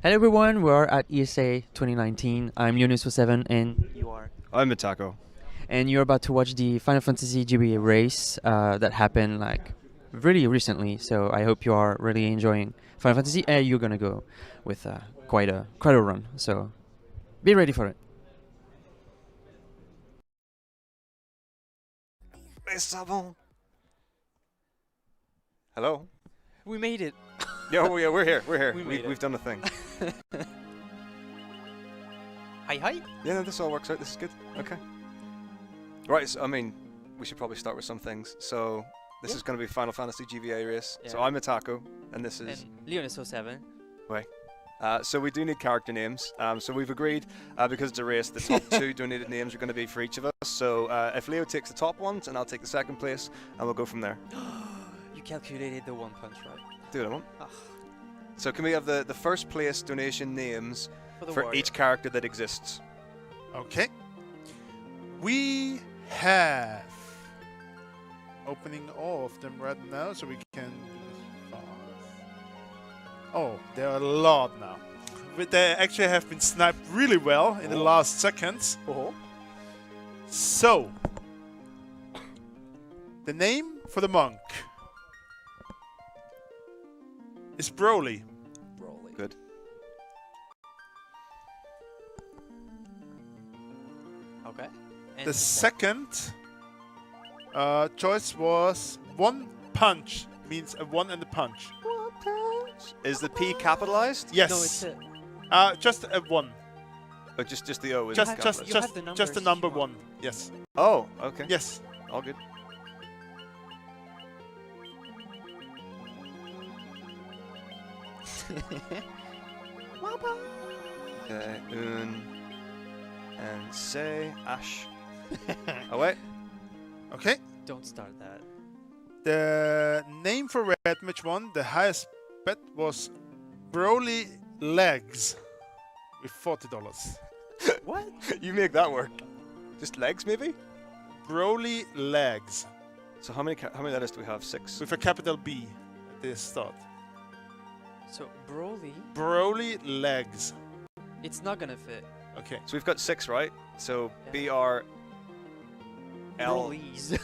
Hello everyone, we are at ESA 2019. I'm Yunus07 and you are. I'm Metako. And you're about to watch the Final Fantasy GBA race that happened like really recently. So I hope you are really enjoying Final Fantasy and you're gonna go with quite a run. So be ready for it. Hello. We made it. Yeah, we're here. We're here. We We've done a thing. Hi. Yeah, no, this all works out. This is good. Okay. Right. So, I mean, we should probably start with some things. So this is going to be Final Fantasy GBA race. Yeah. So I'm Metako, and this is Leonis07. Wait. So we do need character names. So we've agreed, because it's a race, the top two donated names are going to be for each of us. So if Leo takes the top ones, and I'll take the second place, and we'll go from there. You calculated the one punch, right? Do what I want. So can we have the first place donation names for each character that exists? Okay. We have opening all of them right now, so we can do this fast. Oh, there are a lot now. But they actually have been sniped really well in the last seconds. So, the name for the monk is Broly. Good. Okay. And the second choice was one punch, means a one and a punch. One punch. Is the P capitalized? Yes. No, it's just a one. Oh, just the O is Just the number one. Yes. Oh, okay. Yes. All good. Okay, un and say Ash. Oh wait. Okay. Don't start that. The name for Red Match 1, the highest bet was Broly Legs with $40. What? You make that work. Just legs, maybe? Broly Legs. So how many letters do we have? 6. With a capital B at the start. So Broly. Broly Legs. It's not gonna fit. Okay. So we've got 6, right? So Yeah. B-R... L... Broly's.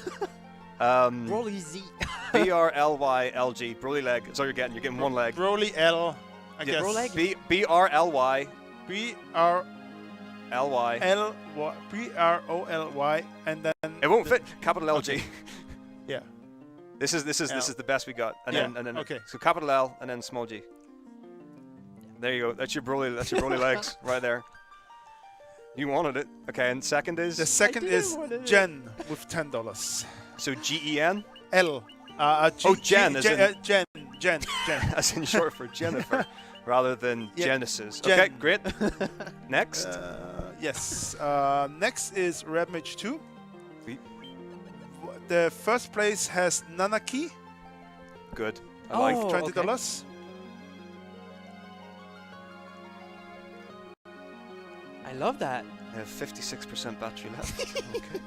Broly Z. B-R-L-Y-L-G. Broly leg. That's all you're getting. You're getting one leg. Broly L. I guess. Broly. B-R-L-Y. B-R... L-Y. L-Y. B-R-O-L-Y. And then... It won't fit. Capital L-G. Okay. Yeah. This is the best we got. And then okay. So capital L and then small G. There you go. That's your Broly legs right there. You wanted it. Okay, and second is? The second is Jen with $10. So G-E-N? L. Jen, as in... Jen. As in short for Jennifer, rather than Genesis. Jen. Okay, great. Next? Yes. Next is Red Mage 2. Sweet. The first place has Nanaki. Good. I Oh, like $20. okay. I love that. I have 56% battery left. Okay.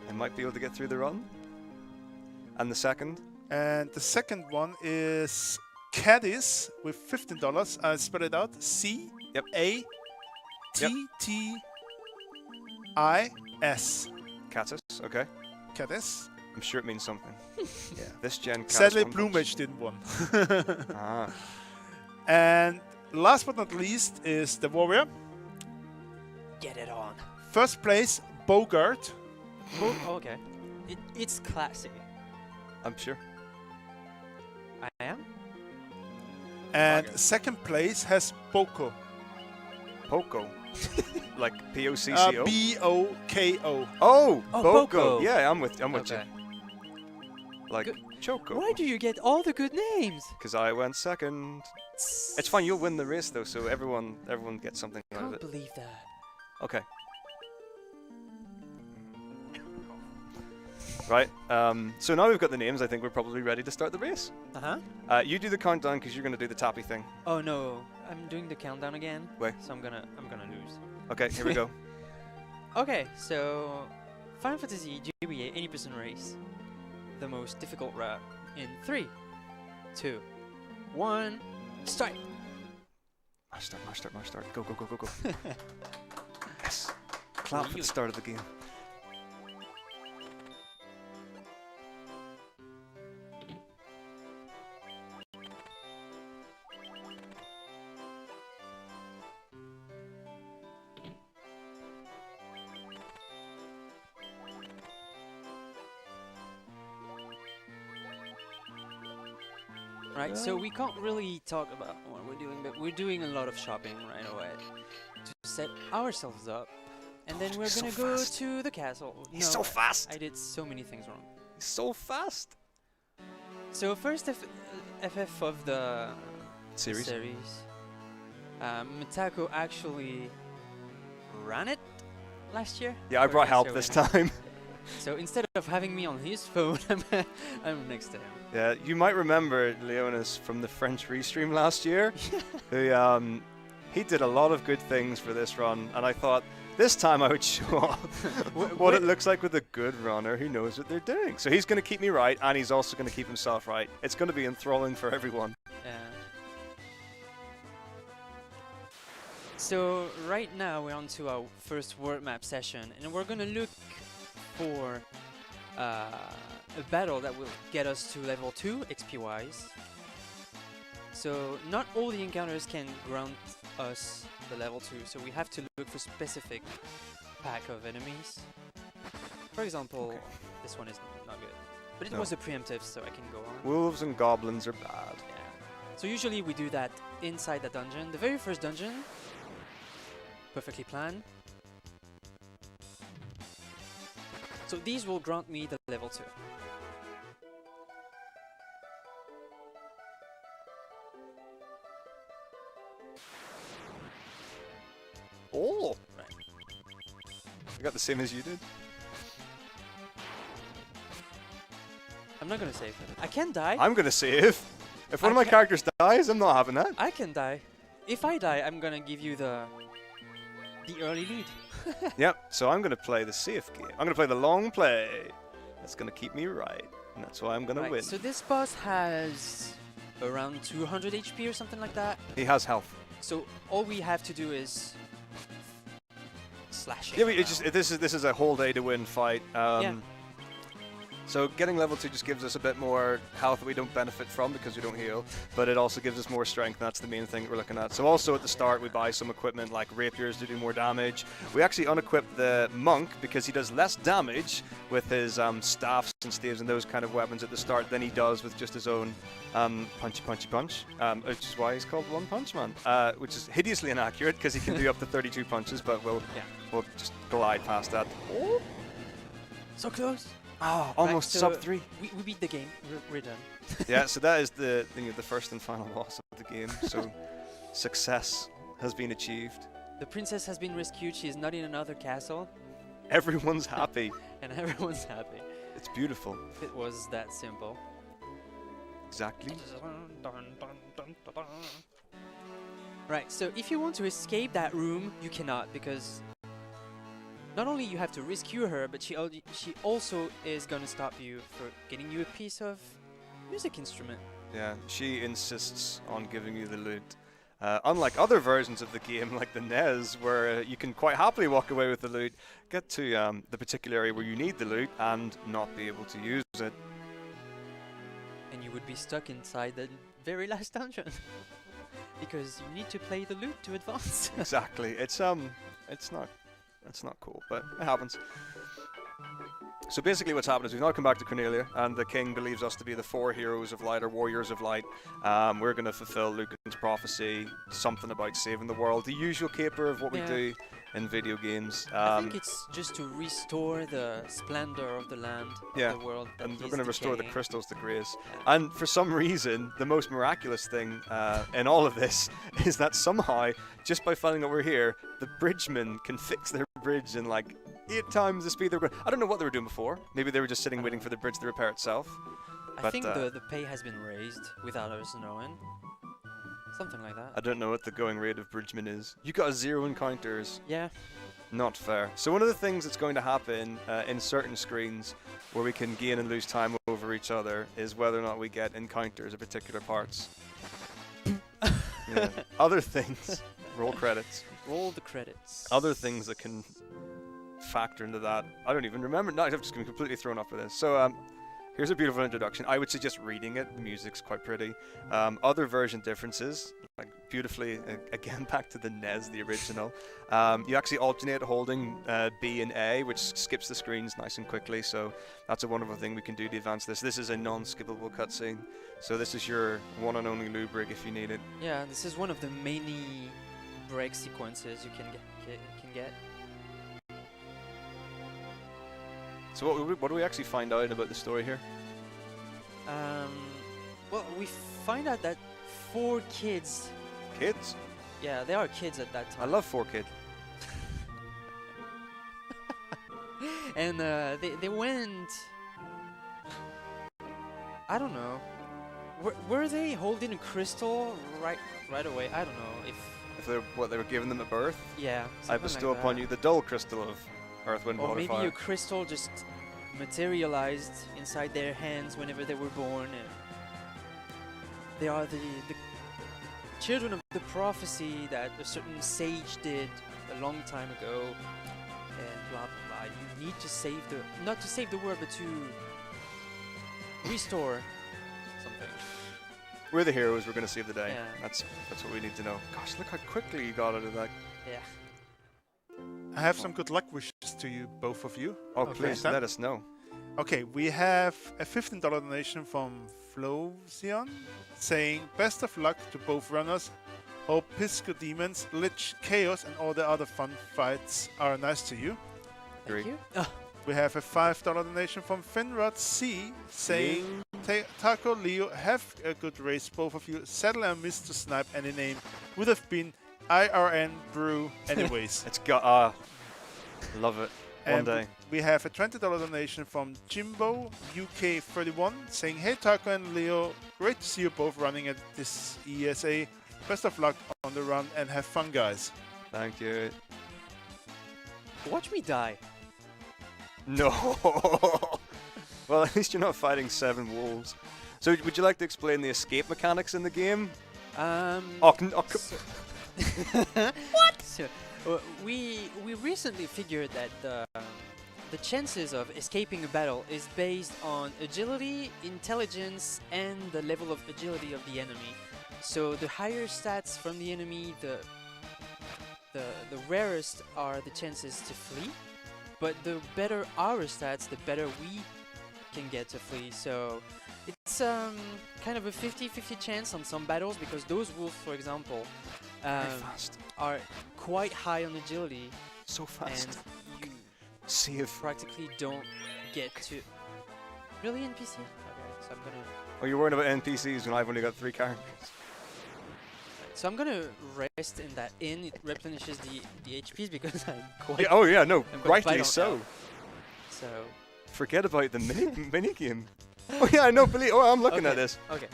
I might be able to get through the run. And the second? And the second one is Cadis with $15. I spell it out. C-A-T-T-I-S. Catus, okay. Cadis. I'm sure it means something. Yeah. This gen Catus Sadly, one Blue punch. Mage didn't win. Ah. And last but not least is the Warrior. Get it on. First place, Bogart. Oh, okay. It's classy. I'm sure. I am? And Okay. second place has Boko. Poco. Like P-O-C-C-O? B-O-K-O. Oh, Oh, Boko. Poco. Yeah, I'm with you. Okay. Like Good. Choco. Why do you get all the good names? Because I went second. It's fine, you'll win the race though, so everyone gets something out of Can't it. believe that. Okay. Right. So now we've got the names. I think we're probably ready to start the race. You do the countdown because you're going to do the tappy thing. Oh no, I'm doing the countdown again. Wait. So I'm gonna lose. Okay, here we go. Okay, so Final Fantasy GBA 80% race, the most difficult route in 3, 2, 1, start. Mash start. Go. Yes. Clap for the start of the game. Right, so we can't really talk about what we're doing, but we're doing a lot of shopping right away to set ourselves up, and then we're gonna go to the castle. He's so fast! I did so many things wrong. He's so fast! So first FF of the Series? Metako actually ran it last year. Yeah, I brought help this time. So instead of having me on his phone, I'm next to him. Yeah, you might remember Leonis from the French restream last year. Who he did a lot of good things for this run, and I thought this time I would show off what it looks like with a good runner who knows what they're doing. So he's going to keep me right, and he's also going to keep himself right. It's going to be enthralling for everyone. Yeah. So right now we're on to our first world map session, and we're going to look for a battle that will get us to level 2 XP wise. So not all the encounters can grant us the level 2, so we have to look for specific pack of enemies. For example, this one is not good, but it was a preemptive, so I can go on. Wolves and goblins are bad. Yeah. So usually we do that inside the dungeon. The very first dungeon, perfectly planned. So these will grant me the level 2. Oh! Right. I got the same as you did. I'm not gonna save. I can die. I'm gonna save. If one of my characters dies, I'm not having that. I can die. If I die, I'm gonna give you the early lead. Yep, so I'm gonna play the safe game. I'm gonna play the long play. That's gonna keep me right, and that's why I'm gonna win. So this boss has around 200 HP or something like that. He has health. So all we have to do is slash it. Yeah, but this is a whole day to win fight. Yeah. So getting level 2 just gives us a bit more health that we don't benefit from because we don't heal, but it also gives us more strength, and that's the main thing that we're looking at. So also at the start we buy some equipment like rapiers to do more damage. We actually unequip the monk because he does less damage with his staffs and staves and those kind of weapons at the start than he does with just his own punchy punch, which is why he's called One Punch Man, which is hideously inaccurate because he can do up to 32 punches, but we'll just glide past that. Oh. So close. Oh, almost so sub 3. We beat the game. We're done. Yeah, so that is the first and final boss of the game. So success has been achieved. The princess has been rescued. She is not in another castle. Everyone's happy. And everyone's happy. It's beautiful. It was that simple. Exactly. Right, so if you want to escape that room, you cannot, because not only you have to rescue her, but she also is gonna stop you for getting you a piece of music instrument. Yeah, she insists on giving you the loot. Unlike other versions of the game, like the NES, where you can quite happily walk away with the loot, get to the particular area where you need the loot, and not be able to use it. And you would be stuck inside the very last dungeon. Because you need to play the loot to advance. Exactly. It's not cool, but it happens. So basically what's happened is we've now come back to Cornelia, and the king believes us to be the 4 heroes of light, or warriors of light. We're going to fulfill Lucan's prophecy, something about saving the world, the usual caper of what we do in video games. I think it's just to restore the splendor of the land, of the world. And we're going to restore the crystals to grace. And for some reason, the most miraculous thing in all of this is that somehow, just by finding out we're here, the bridgemen can fix their bridge in like 8 times the speed they're going. I don't know what they were doing before. Maybe they were just sitting waiting for the bridge to repair itself. I think the pay has been raised without us knowing. Something like that. I don't know what the going rate of bridgemen is. You got 0 encounters. Yeah. Not fair. So one of the things that's going to happen in certain screens where we can gain and lose time over each other is whether or not we get encounters at particular parts. Yeah. Other things. Roll credits. Roll the credits. Other things that can factor into that. I don't even remember. No, I'm just going to be completely thrown off with this. So, here's a beautiful introduction. I would suggest reading it. The music's quite pretty. Other version differences, like beautifully, again, back to the NES, the original. You actually alternate holding B and A, which skips the screens nice and quickly. So that's a wonderful thing we can do to advance this. This is a non-skippable cutscene. So this is your one and only lube rig if you need it. Yeah, this is one of the many break sequences you can get. So what do we actually find out about the story here? Well, we find out that 4 kids. Kids? Yeah, they are kids at that I time. love 4 kids. And they went. I don't know. Were they holding a crystal right away? I don't know if They were giving them at birth. yeah. I bestow upon you the dull crystal of Earth, Wind, Or Water, maybe Fire. a crystal just materialized inside their hands whenever they were born. And they are the children of the prophecy that a certain sage did a long time ago. And blah blah blah. You need to save not to save the world, but to restore something. We're the heroes. We're going to save the day. Yeah. That's what we need to know. Gosh, look how quickly you got out of that. Yeah. I have some good luck wishes to you, both of you. Oh, Okay. please let us know. Okay, we have a $15 donation from Flozion saying, best of luck to both runners. Hope Pisco Demons, Lich, Chaos and all the other fun fights are nice to you. Agree. Thank you. We have a $5 donation from Finrod C saying, Taco, Leo, have a good race, both of you. Sadly, I missed to snipe any name. Would have been IRN Brew anyways. It's got love it. One And day. we have a $20 donation from Jimbo UK31 saying, hey Taco and Leo, great to see you both running at this ESA. Best of luck on the run and have fun, guys. Thank you. Watch me die. No. Well, at least you're not fighting 7 wolves. So, would you like to explain the escape mechanics in the game? What? So, we recently figured that the chances of escaping a battle is based on agility, intelligence, and the level of agility of the enemy. So the higher stats from the enemy, the rarest are the chances to flee. But the better our stats, the better we can get to flee. So it's kind of a 50-50 chance on some battles because those wolves, for example, Very fast. are quite high on agility, So fast. and you Save. practically don't get to. Really, NPC? Okay, so I'm gonna. Oh, you're worried about NPCs when I've only got 3 characters. So I'm gonna rest in that inn. It replenishes the HPs because I'm quite. Yeah, oh yeah, no, I'm quite rightly bite on so. health. So. Forget about the mini game. Oh yeah, I know. Believe. Oh, I'm looking Okay. at this. Okay.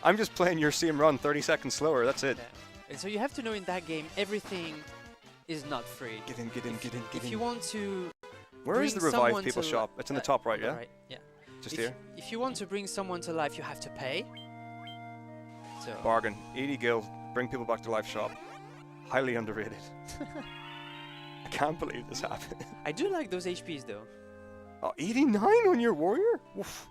I'm just playing your same run 30 seconds slower. That's it. Yeah. And so you have to know in that game everything is not free. Get in, get in, get in, get If in. you want to. Where is the bring Revive someone People to shop? It's in the top right, yeah? Right. Yeah. Just if, here. If you want to bring someone to life, you have to pay. So. Bargain. 80 gil. Bring people back to life shop. Highly underrated. I can't believe this happened. I do like those HPs though. Oh, 89 on your warrior? Oof.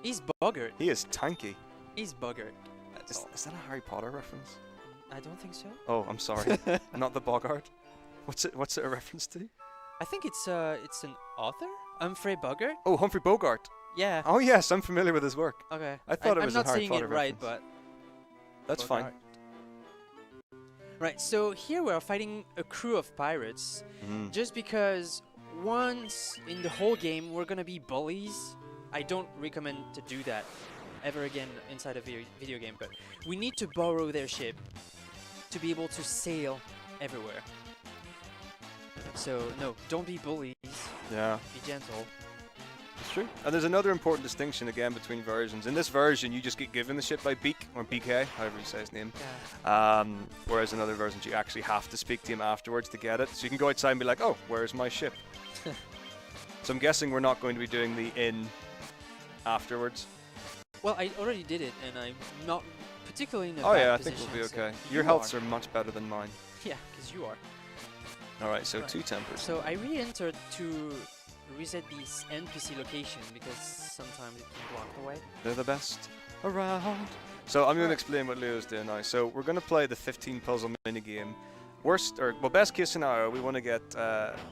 He's buggered. He is tanky. He's buggered. That's all. Is that a Harry Potter reference? I don't think so. Oh, I'm sorry. Not the Bogart. What's it a reference to? I think it's an author, Humphrey Bogart. Oh, Humphrey Bogart. Yeah. Oh yes, I'm familiar with his work. Okay. I thought it I'm was a not Harry saying Potter it right, reference. but That's fine. Bogart. Right. So here we are fighting a crew of pirates, Mm. just because once in the whole game we're gonna be bullies. I don't recommend to do that ever again inside a video game, but we need to borrow their ship to be able to sail everywhere. So no, don't be bullies. Yeah. Be gentle. It's true. And there's another important distinction again between versions. In this version, you just get given the ship by Beak, or BK, however you say his name. Yeah. Whereas in other versions, you actually have to speak to him afterwards to get it. So you can go outside and be like, oh, where's my ship? So I'm guessing we're not going to be doing the inn afterwards. Well, I already did it, and I'm not particularly in a Oh bad yeah, I think position. we'll be so okay. you Your healths are. are much better than mine. Yeah, because you are. All right, so Right. 2 tempers. So I re-entered to reset this NPC location because sometimes it can block the way. They're the best around. So I'm going to Alright. explain what Leo's doing now. So we're going to play the 15 puzzle mini game. Best case scenario, we want to get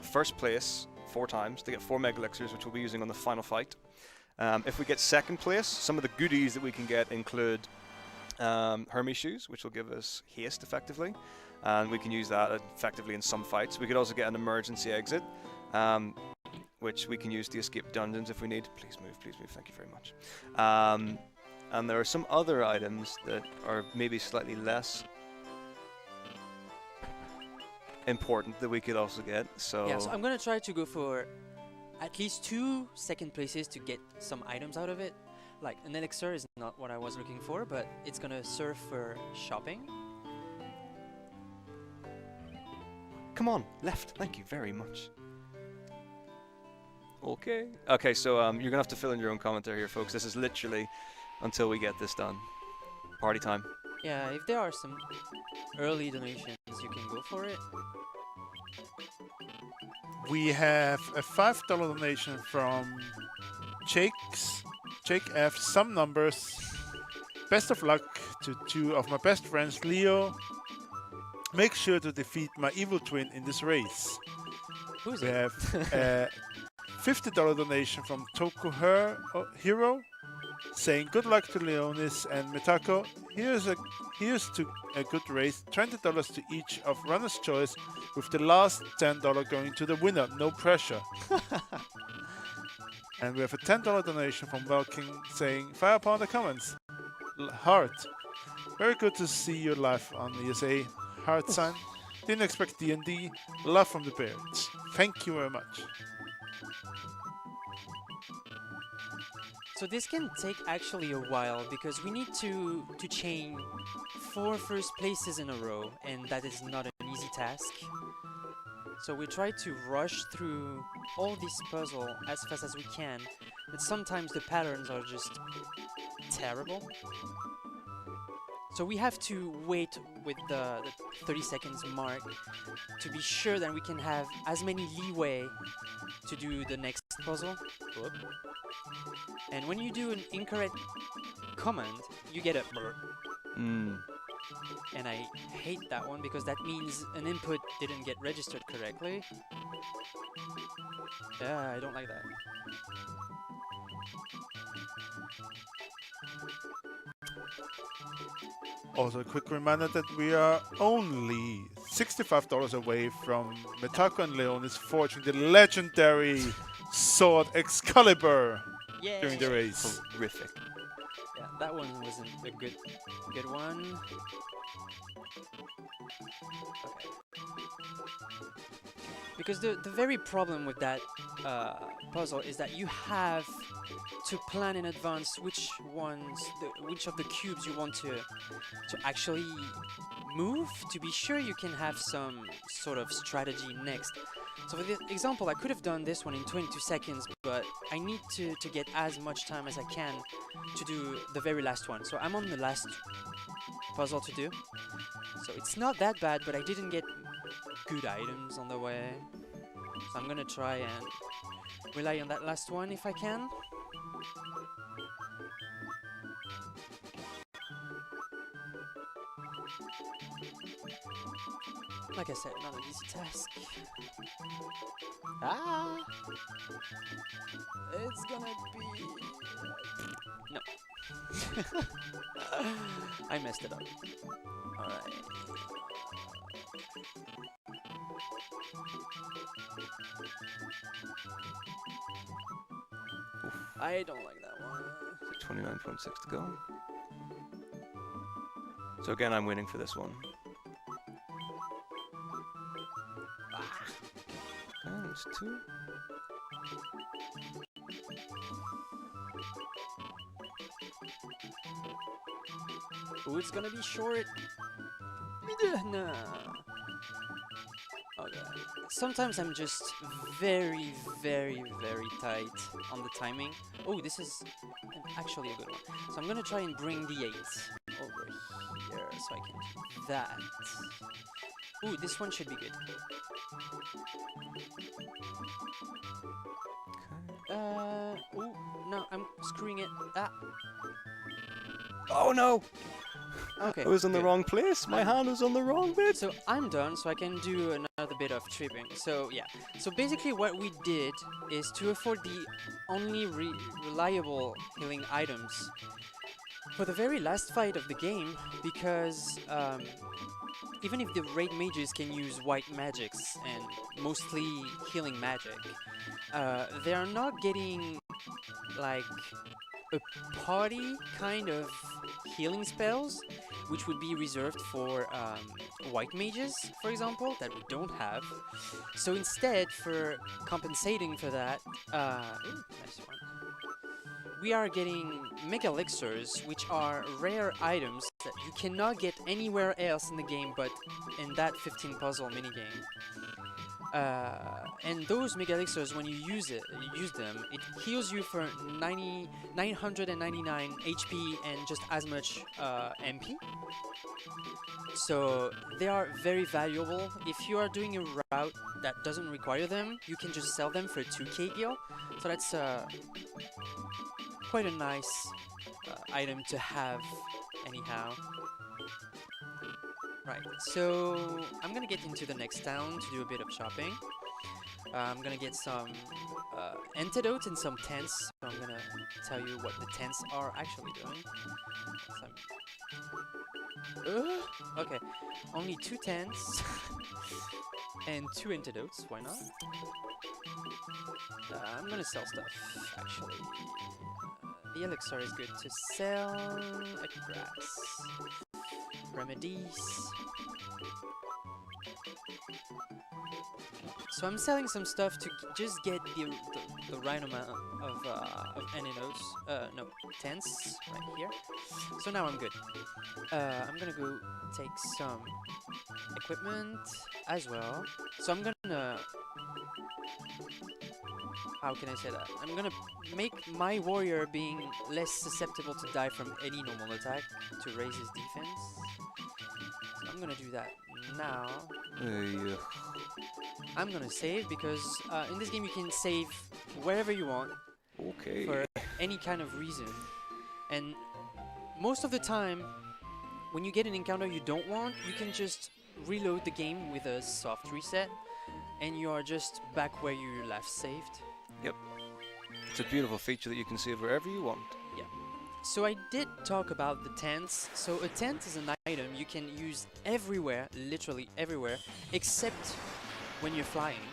first place 4 times to get 4 mega elixirs, which we'll be using on the final fight. If we get second place, some of the goodies that we can get include Hermes shoes, which will give us haste effectively, and we can use that effectively in some fights. We could also get an emergency exit, which we can use to escape dungeons if we need. Please move, thank you very much. And there are some other items that are maybe slightly less important that we could also get. So Yeah, so I'm gonna try to go for at least 2 second places to get some items out of it. Like an elixir is not what I was looking for, but it's gonna serve for shopping. come on, left. Thank you very much. Okay, so you're gonna have to fill in your own commentary here, folks. This is literally until we get this done. Party time. Yeah, if there are some early donations, you can go for it. We have a $5 donation from Jake F. Some numbers. Best of luck to 2 of my best friends, Leo. Make sure to defeat my evil twin in this race. Who's We it? have a $50 donation from Toko Hero, saying good luck to Leonis and Metako. Here's to a good race. $20 to each of runner's choice, with the last $10 going to the winner. No pressure. And we have a $10 donation from Welking, saying fire upon the comments. Heart. Very good to see you live on ESA. Heart sign. Didn't expect D&D. Love from the Bears. Thank you very much. So this can take actually a while because we need to chain 4 first places in a row, and that is not an easy task. So we try to rush through all this puzzle as fast as we can, but sometimes the patterns are just terrible. So we have to wait with the 30 seconds mark to be sure that we can have as many leeway to do the next puzzle. Whoop. And when you do an incorrect command, you get a brr. And I hate that one because that means an input didn't get registered correctly. Yeah, I don't like that. Also, a quick reminder that we are only $65 away from Metako and Leonis forging the legendary sword Excalibur Yeah. during the race. Horrific. Yeah, that one wasn't a good one. Okay. Because the very problem with that puzzle is that you have to plan in advance which of the cubes you want to actually move to be sure you can have some sort of strategy next. So for the example, I could have done this one in 22 seconds, but I need to get as much time as I can to do the very last one. So I'm on the last puzzle to do. So it's not that bad, but I didn't get good items on the way. So I'm gonna try and rely on that last one if I can. Like I said, not an easy task. Ah! It's gonna be... No. I messed it up. Alright. I don't like that one. 29.6 to go. So again, I'm waiting for this one. There's 2. Ooh, it's gonna be short. Nah. Okay. Sometimes I'm just very, very, very tight on the timing. Oh, this is actually a good one. So I'm gonna try and bring the 8. over here so I can do that. Ooh, this one should be good. Ooh, no, I'm screwing it. Ah, Oh no! okay. I was in the good. wrong place. My hand was on the wrong bit. So I'm done, so I can do another bit of tripping. So yeah, so basically what we did is to afford the only reliable healing items for the very last fight of the game, because even if the raid mages can use white magics and mostly healing magic, they are not getting like a party kind of healing spells, which would be reserved for white mages, for example, that we don't have. So instead, for compensating for that, ooh, nice one, we are getting mega elixirs, which are rare items that you cannot get anywhere else in the game but in that 15 puzzle minigame. And those mega elixirs, when you use them, it heals you for 999 HP and just as much MP. So they are very valuable. If you are doing a route that doesn't require them, you can just sell them for 2k gil. So that's quite a nice item to have anyhow. Right, so I'm gonna get into the next town to do a bit of shopping. I'm gonna get some antidotes and some tents. So I'm gonna tell you what the tents are actually doing. Okay, only 2 tents and 2 antidotes, why not? I'm gonna sell stuff, actually. The elixir is good to sell. A grass. Remedies. So I'm selling some stuff to just get the right amount of antidotes. No, tents right here. So now I'm good. I'm gonna go take some equipment as well. So I'm gonna, how can I say that? I'm gonna make my warrior being less susceptible to die from any normal attack to raise his defense. So I'm gonna do that now. I'm gonna save because in this game you can save wherever you want. Okay. For any kind of reason. And most of the time, when you get an encounter you don't want, you can just reload the game with a soft reset and you are just back where you last saved. Yep. It's a beautiful feature that you can save wherever you want. Yeah. So I did talk about the tents. So a tent is an item you can use everywhere, literally everywhere, except when you're flying.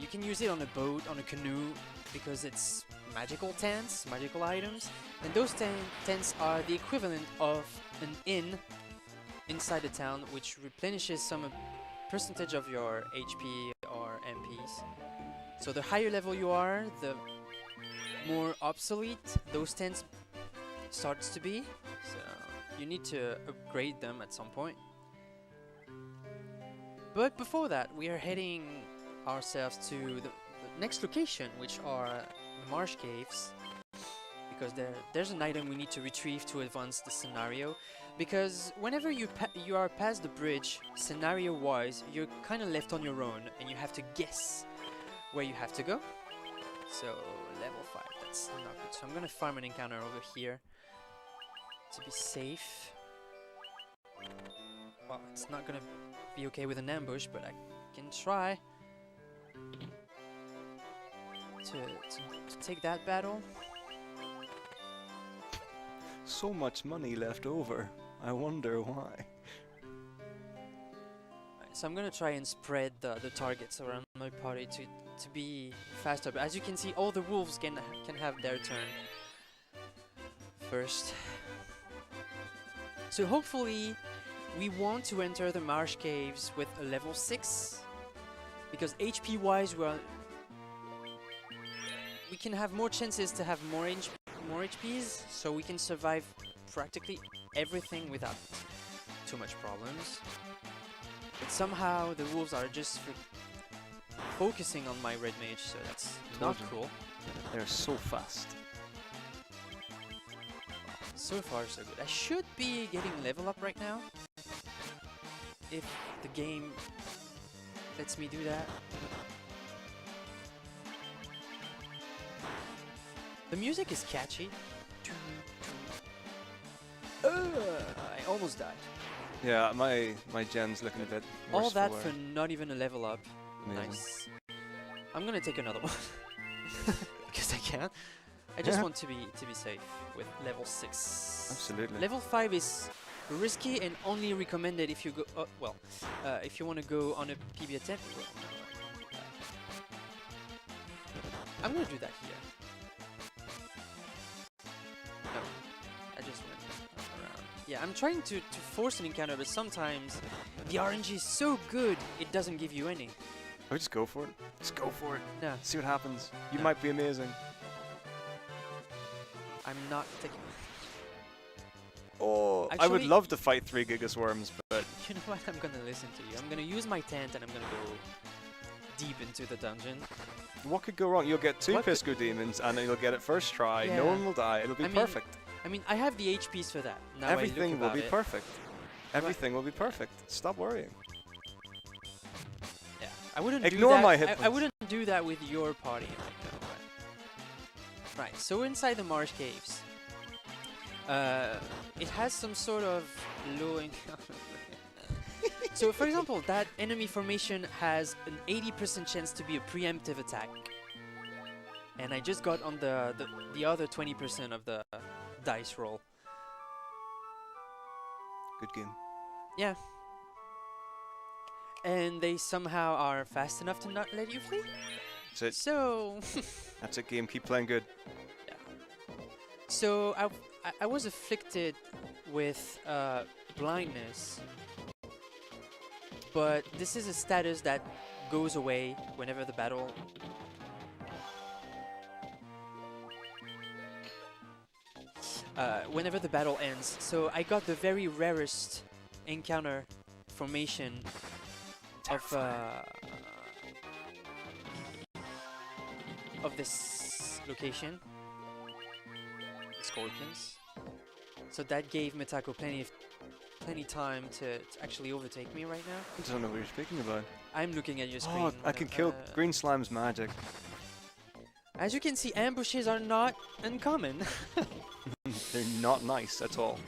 You can use it on a boat, on a canoe, because it's magical tents, magical items. And those tents are the equivalent of an inn inside the town, which replenishes some percentage of your HP or MPs. So the higher level you are, the more obsolete those tents starts to be. So you need to upgrade them at some point. But before that, we are heading ourselves to the next location, which are the Marsh Caves, because there's an item we need to retrieve to advance the scenario. Because whenever you are past the bridge, scenario-wise, you're kind of left on your own, and you have to guess where you have to go. So level 5, that's not good. So I'm gonna farm an encounter over here to be safe. Well, it's not gonna be okay with an ambush, but I can try to take that battle. So much money left over. I wonder why. So I'm gonna try and spread the targets around my party to be faster. But as you can see, all the wolves can have their turn first. So hopefully we want to enter the Marsh Caves with a level 6, because HP wise we can have more chances to have more HPs, so we can survive practically everything without too much problems. But somehow the wolves are just focusing on my red mage, so that's not cool. They're so fast. So far, so good. I should be getting level up right now. If the game lets me do that. The music is catchy. I almost died. Yeah, my gen's looking a bit worse All that for for wear. not even a level up. Amazing. Nice. I'm gonna take another one because I can. I just want to be safe with level 6. Absolutely. Level 5 is risky and only recommended if you go. If you want to go on a PB attempt. Well, no, I'm gonna do that here. No, I just went around. Yeah, I'm trying to force an encounter, but sometimes the RNG is so good it doesn't give you any. Oh, just go for it. Just go for it. No, See what happens. You No. might be amazing. I'm not taking. Oh, I would Actually- love to fight 3 Gigas Worms, but You know what? I'm gonna listen to you. I'm gonna use my tent and I'm gonna go deep into the dungeon. what could go wrong? You'll get 2 What could- Pisco Demons and then you'll get it first try. No Yeah. one will die. It'll be I mean, perfect. I mean, I have the HPs for that. Now Everything I look will about be it. perfect. Everything will be perfect. Stop worrying. Yeah, I wouldn't Ignore do that. my hit I points. wouldn't do that with your party right now. But right, so we're inside the marsh caves. It has some sort of low encounter. So, for example, that enemy formation has an 80% chance to be a preemptive attack, and I just got on the other 20% of the dice roll. Good game. Yeah. And they somehow are fast enough to not let you flee. That's it. So, That's it, game. Keep playing good. so I was afflicted with blindness, but this is a status that goes away whenever the battle. Whenever the battle ends. So I got the very rarest encounter formation of this location. The scorpions. So that gave Metako plenty time to actually overtake me right now. I don't know what you're speaking about. I'm looking at your screen. Oh, I can kill green slime's magic. As you can see, ambushes are not uncommon. They're not nice at all.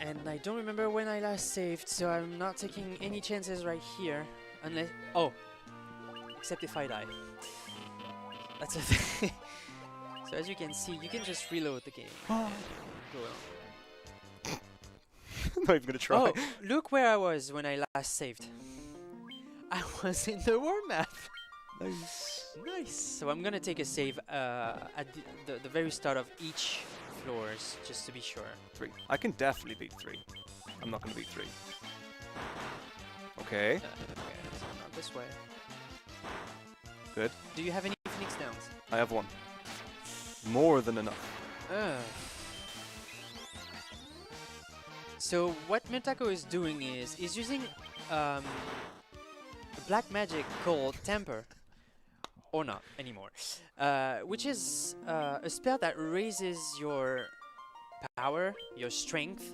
And I don't remember when I last saved, so I'm not taking any chances right here. Unless... Oh! Except if I die. That's a thing. So as you can see, you can just reload the game. And go on. Not even gonna try. Oh! Look where I was when I last saved. I was in the war map. Nice. Nice! So I'm gonna take a save at the very start of each floors, just to be sure. 3. I can definitely beat 3. I'm not gonna beat 3. Okay. Okay, so not this way. Good. Do you have any Phoenix Downs? I have 1. More than enough. So what Metako is doing is using a black magic called Temper, or not anymore, which is a spell that raises your power, your strength,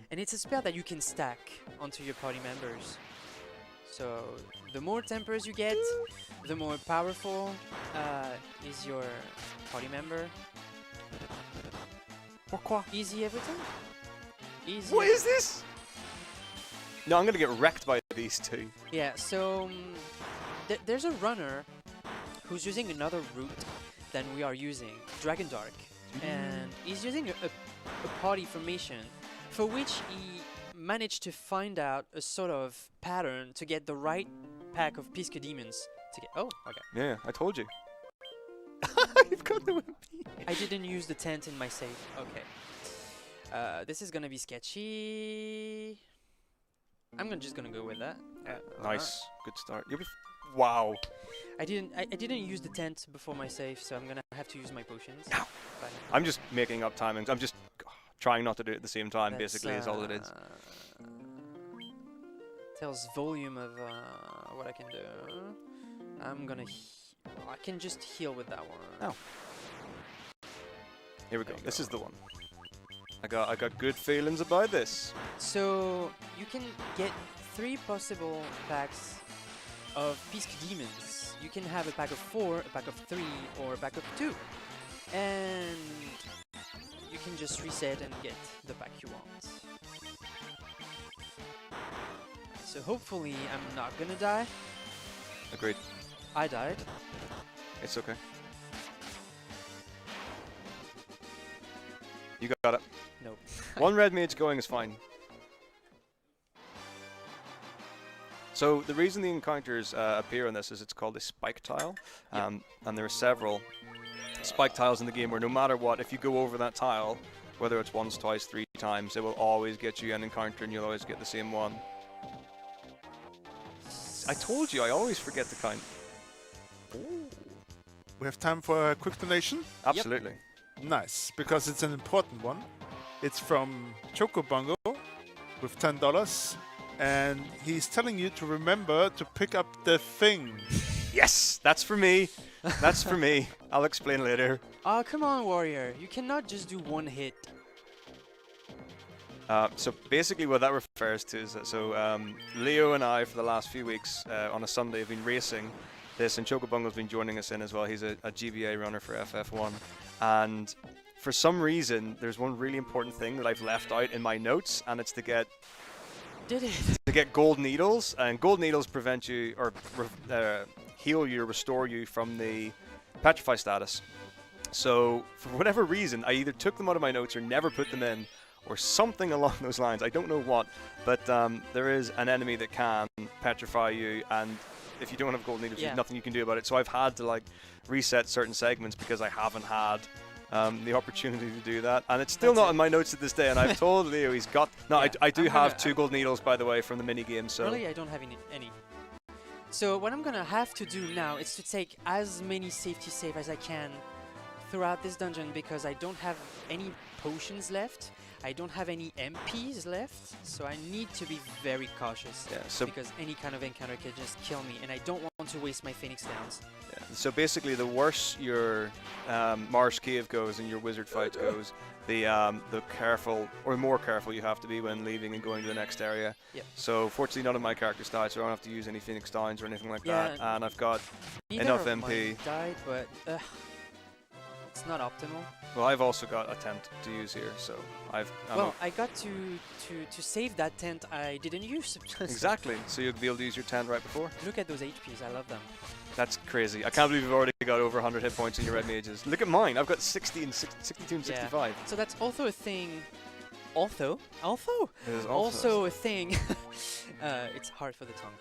and it's a spell that you can stack onto your party members. So the more tempers you get, the more powerful is your party member. Pourquoi? Easy every time. Easy. What is this? No, I'm gonna get wrecked by these 2. Yeah, so there's a runner who's using another route than we are using, Dragon Dark, and he's using a party formation for which he managed to find out a sort of pattern to get the right pack of Pisco Demons to get. Oh, okay. Yeah, I told you. You've got the I didn't use the tent in my save. Okay. This is gonna be sketchy. I'm just gonna go with that. Nice. Good start. You'll be wow. I didn't use the tent before my save, so I'm gonna have to use my potions. Ow. But I'm just making up timings. I'm just trying not to do it at the same time, that's, basically, is all it is. Tells volume of what I can do. I'm gonna. I can just heal with that one. Oh. Here we go. There you This go. is the one. I got good feelings about this. So you can get 3 possible packs of Pisk Demons. You can have a pack of 4, a pack of 3, or a pack of 2. And you can just reset and get the pack you want. So hopefully I'm not gonna die. Agreed. I died. It's okay. You got it. Nope. One red mage going is fine. So the reason the encounters appear on this is it's called a spike tile, and there are several spike tiles in the game where no matter what, if you go over that tile, whether it's once, twice, 3 times, it will always get you an encounter and you'll always get the same one. I told you, I always forget to count. We have time for a quick donation. Absolutely. Nice, because it's an important one. It's from Chocobongo with $10, and he's telling you to remember to pick up the thing. Yes, that's for me. That's for me. I'll explain later. Oh, come on, Warrior. You cannot just do 1 hit. So basically what that refers to is that Leo and I for the last few weeks on a Sunday have been racing this, and Chocobongo's been joining us in as well. He's a GBA runner for FF1, and for some reason there's one really important thing that I've left out in my notes, and it's to get gold needles, and gold needles prevent you or heal you or restore you from the petrify status. So for whatever reason I either took them out of my notes or never put them in, or something along those lines. I don't know what, but there is an enemy that can petrify you, and if you don't have gold needles, there's nothing you can do about it. So I've had to like reset certain segments because I haven't had the opportunity to do that, and it's still not in my notes at this day. And I've told Leo he's got. No, I do have 2 gold needles, by the way, from the mini game. So really, I don't have any. So what I'm gonna have to do now is to take as many safety save as I can throughout this dungeon, because I don't have any potions left. I don't have any MPs left, so I need to be very cautious, because any kind of encounter can just kill me, and I don't want to waste my Phoenix Downs. Yeah. So basically, the worse your Marsh Cave goes and your Wizard fight goes, the careful or more careful you have to be when leaving and going to the next area. Yep. So fortunately, none of my characters died, so I don't have to use any Phoenix Downs or anything like that, and I've got enough MP. Mine died, but it's not optimal. Well, I've also got a tent to use here, so I got to save that tent I didn't use. Exactly. So you'll be able to use your tent right before. Look at those HPs. I love them. That's crazy. I can't believe you've already got over 100 hit points in your red mages. Look at mine. I've got 62 and 65. So that's also a thing. Also a thing. It's hard for the tongue.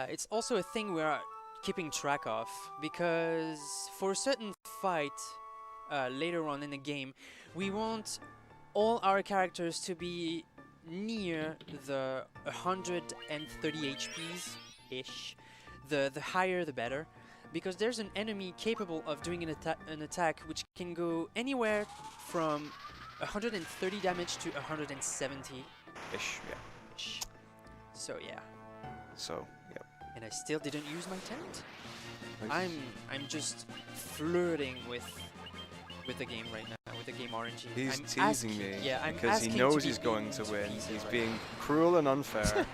It's also a thing we're keeping track of, because for a certain fight later on in the game, we want all our characters to be near the 130 HPs ish. The higher the better, because there's an enemy capable of doing an attack which can go anywhere from 130 damage to 170 ish. Yeah. Ish. So yeah. So yep. And I still didn't use my tent. I'm just flirting with the game right now, with the game RNG. He's I'm teasing me because he knows he's going to win. He's being cruel and unfair.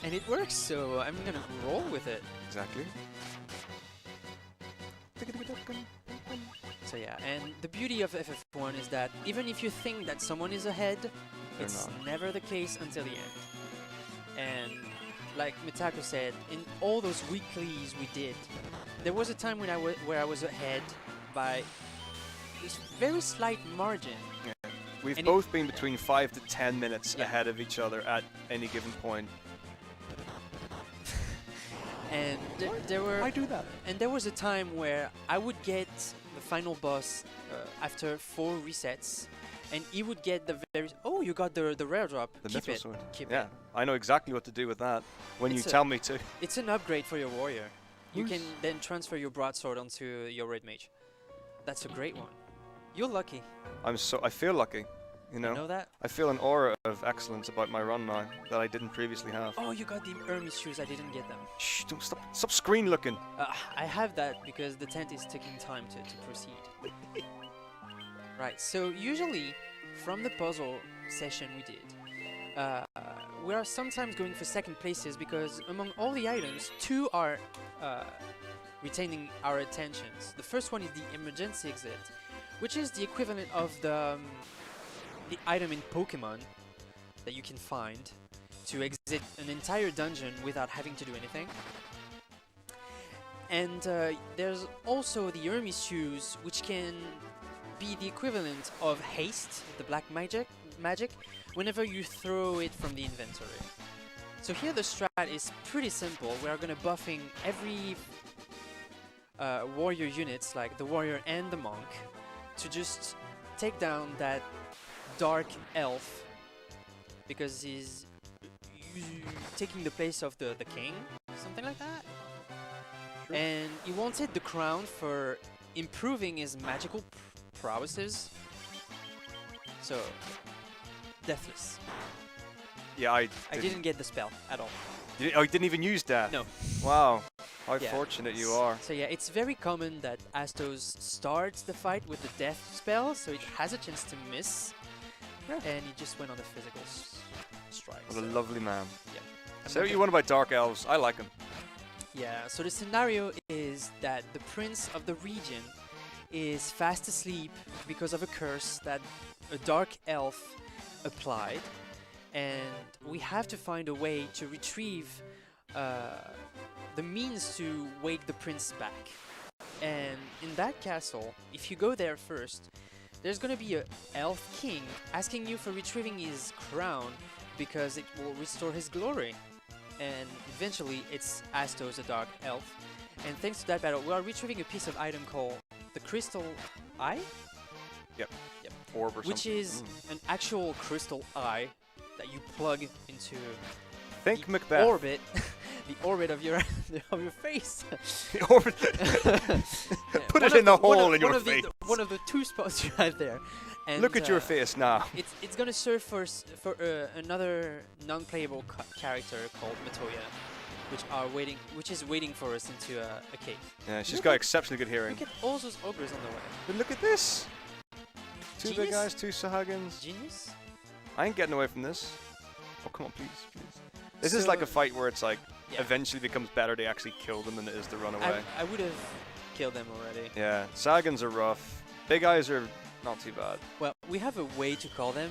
And it works, so I'm gonna roll with it. Exactly. So yeah, and the beauty of FF1 is that even if you think that someone is ahead, it's never the case until the end. And like Metako said, in all those weeklies we did, there was a time when where I was ahead by this very slight margin. Yeah. We've both been between 5 to 10 minutes ahead of each other at any given point. And there were. Why do that? And there was a time where I would get the final boss after 4 resets, and he would get the very. Oh, you got the rare drop. Keep it. Sword. Keep it. I know exactly what to do with that when you tell me to. It's an upgrade for your warrior. You can then transfer your broadsword onto your red mage. That's a great one. You're lucky. I feel lucky. You know that? I feel an aura of excellence about my run now that I didn't previously have. Oh, you got the Hermes shoes. I didn't get them. Shh! Don't stop screen looking. I have that because the tent is taking time to proceed. Right. So usually, from the puzzle session we did, we are sometimes going for second places because among all the items, two are retaining our attentions. The first one is the emergency exit, which is the equivalent of the item in Pokemon that you can find to exit an entire dungeon without having to do anything. And there's also the Hermes shoes, which can be the equivalent of haste, the black magic, whenever you throw it from the inventory. So here the strat is pretty simple. We are going to buffing every warrior units, like the warrior and the monk, to just take down that dark elf, because he's taking the place of the king, something like that. Sure. And he wanted the crown for improving his magical prowesses. So, deathless. Yeah, I didn't get the spell at all. Oh, you didn't even use that? No. Wow. How Yeah. fortunate you are. So yeah, it's very common that Astos starts the fight with the death spell, so it has a chance to miss. Yeah. And he just went on the physical strike. What a lovely man. Yeah. So what you want about Dark Elves? I like them. Yeah, so the scenario is that the prince of the region is fast asleep because of a curse that a dark elf applied, and we have to find a way to retrieve the means to wake the prince back. And in that castle, if you go there first, there's gonna be a elf king asking you for retrieving his crown because it will restore his glory. And eventually it's Astos, a dark elf. And thanks to that battle, we are retrieving a piece of item called the Crystal Eye? Yep. Orb or Which something. is an actual crystal eye that you plug into Think the Macbeth. orbit, the orbit of your of your face. The orbit. Put it in the hole in your face. One of the two spots you have there. And Look at your face now. It's gonna serve for another non-playable character called Matoya, which is waiting for us into a cave. Yeah, she's got exceptionally good hearing. Look at all those ogres on the way. But look at this. Two big Genius? guys, two Sahagins. Genius. I ain't getting away from this. Oh, come on, please. This is like a fight where it's like eventually becomes better to actually kill them than it is to run away. I would have killed them already. Yeah, Sahagins are rough. Big eyes are not too bad. Well, we have a way to call them.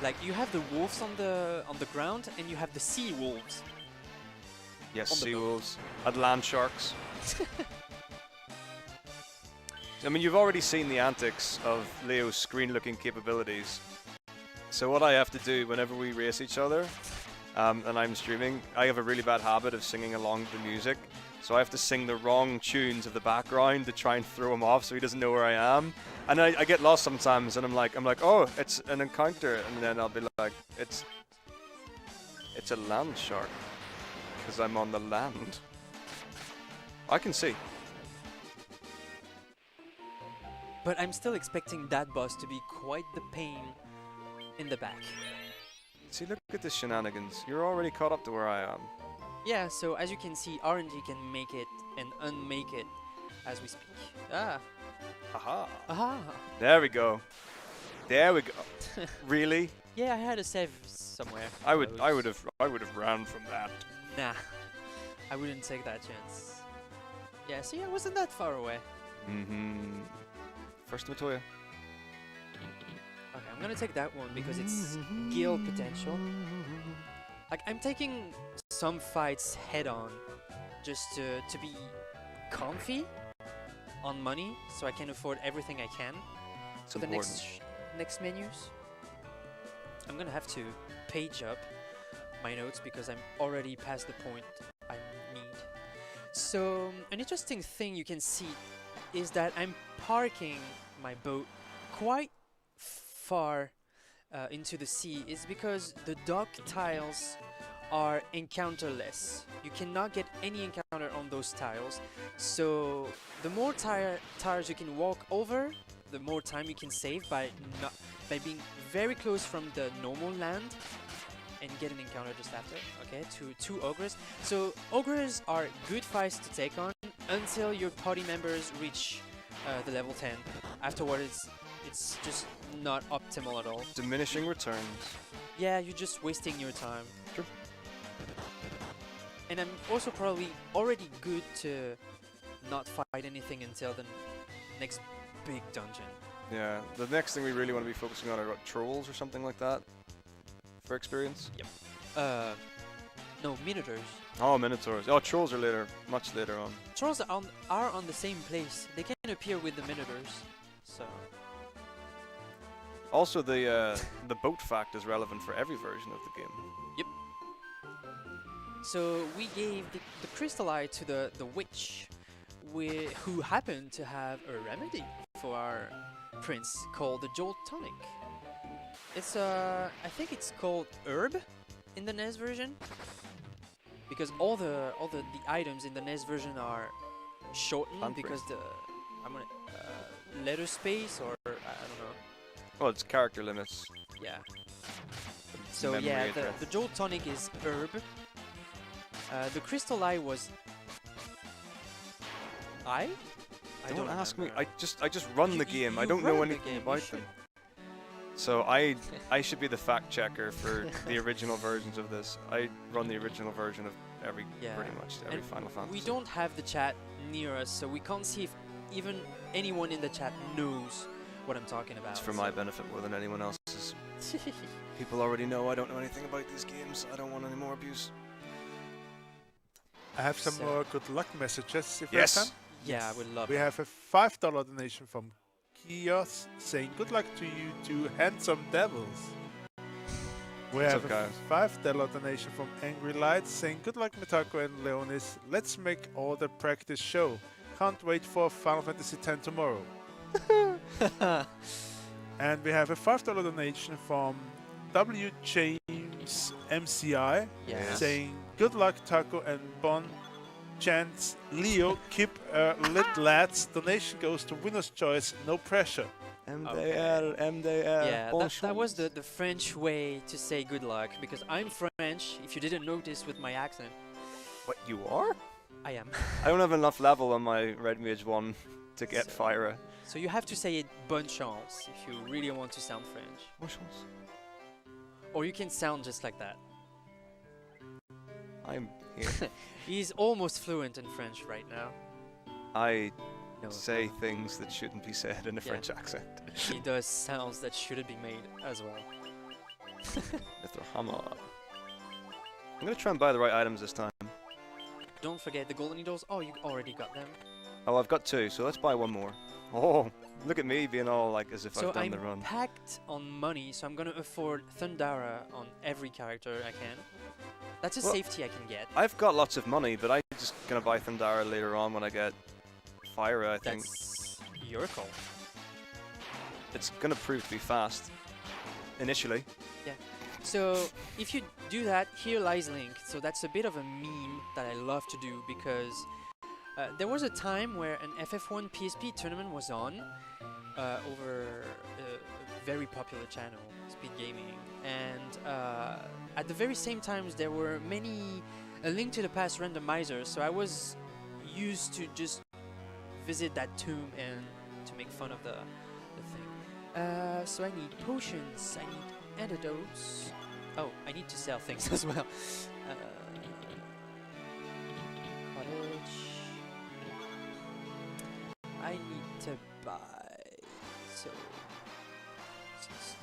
Like you have the wolves on the ground, and you have the sea wolves. Yes, On the sea boat. wolves. And land sharks. I mean, you've already seen the antics of Leo's screen-looking capabilities. So what I have to do whenever we race each other, and I'm streaming, I have a really bad habit of singing along to the music. So I have to sing the wrong tunes of the background to try and throw him off so he doesn't know where I am. And I get lost sometimes, and I'm like, oh, it's an encounter, and then I'll be like, it's a land shark, because I'm on the land. I can see. But I'm still expecting that boss to be quite the pain in the back. See, look at the shenanigans. You're already caught up to where I am. Yeah, so as you can see, RNG can make it and unmake it as we speak. Ah. Aha. Aha. There we go. There we go. Really? Yeah, I had a save somewhere. I would have ran from that. Nah. I wouldn't take that chance. Yeah, see, I wasn't that far away. Mm-hmm. First Matoya. Okay, I'm gonna take that one because it's guild potential. Like, I'm taking some fights head on just to be comfy on money so I can afford everything I can. So the next menus, I'm gonna have to page up my notes because I'm already past the point I need. So an interesting thing you can see is that I'm parking my boat quite far into the sea is because the dock tiles are encounterless. You cannot get any encounter on those tiles. So the more tires you can walk over, the more time you can save by being very close from the normal land and get an encounter just after. Okay, to two ogres. So ogres are good fights to take on until your party members reach the level 10. Afterwards, it's just not optimal at all. Diminishing returns. Yeah, you're just wasting your time. True. And I'm also probably already good to not fight anything until the next big dungeon. Yeah, the next thing we really want to be focusing on are what, trolls or something like that for experience. No, Minotaurs. Oh, minotaurs. Oh, trolls are later, much later on. Trolls are on the same place. They can appear with the Minotaurs. So Also, the boat fact is relevant for every version of the game. So we gave the Crystal Eye to the witch, who happened to have a remedy for our prince called the Jolt Tonic. It's I think it's called herb in the NES version, because all the items in the NES version are shortened Fun because the letter space, or I don't know. Well, it's character limits. Yeah. So Memory yeah, address. the Jolt Tonic is herb. The Crystal Eye was I Don't ask me. remember. I just run the game. I don't know run the anything game, about you them. So I should be the fact checker for the original versions of this. I run the original version of pretty much every And Final Fantasy. We don't have the chat near us, so we can't see if even anyone in the chat knows what I'm talking about. It's for my benefit more than anyone else's. People already know I don't know anything about these games. I don't want any more abuse. I have some So- more good luck messages if Yes. I can. Yeah, I would love We it. have a $5 donation from Kios saying good luck to you two handsome devils. We What's have up, a guys? $5 donation from Angry Lights saying good luck Metako and Leonis. Let's make all the practice show. Can't wait for Final Fantasy X tomorrow. And we have a $5 donation from W. James MCI Yeah. saying good luck Taco and Bon. Chance Leo, keep lit lads. Donation goes to winner's choice, no pressure. MDR, MDR. Yeah, that was the French way to say good luck, because I'm French, if you didn't notice with my accent. What, you are? I am. I don't have enough level on my Red Mage 1 to get So- Fyra. So you have to say it bonne chance if you really want to sound French. Or you can sound just like that. I'm here. He's almost fluent in French right now. I No, say things that shouldn't be said in a Yeah. French accent. he does sounds that shouldn't be made as well. Mr. Hammer. I'm gonna try and buy the right items this time. Don't forget the golden needles. Oh, you already got them. Oh, I've got 2, so let's buy 1 more. Oh, look at me being all like as if So I've done I'm the run. packed on money, so I'm gonna afford Thundara on every character I can. That's a Well, safety I can get. I've got lots of money, but I'm just gonna buy Thundara later on when I get Fyra, I think. That's your call. It's gonna prove to be fast. Initially. So if you do that, here lies Link. So that's a bit of a meme that I love to do, because there was a time where an FF1 PSP tournament was on over a very popular channel, Speed Gaming, and at the very same times there were many A Link to the Past randomizers. So I was used to just visit that tomb and to make fun of the thing. So I need potions, I need antidotes. Oh, I need to sell things as well. Cottage. I need to buy. So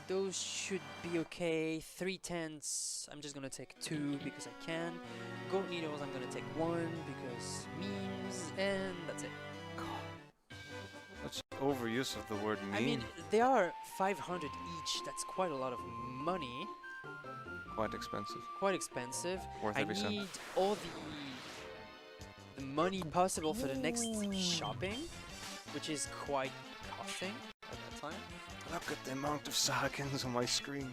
those should be okay. 3/10. I'm just gonna take 2 because I can. Gold needles. I'm gonna take 1 because memes, and that's it. That's overuse of the word meme. I mean, they are 500 each. That's quite a lot of money. Quite expensive. Quite expensive. Worth I every cent. need all the money possible for the next shopping, which is quite costing at that time. Look at the amount of Sahagins on my screen.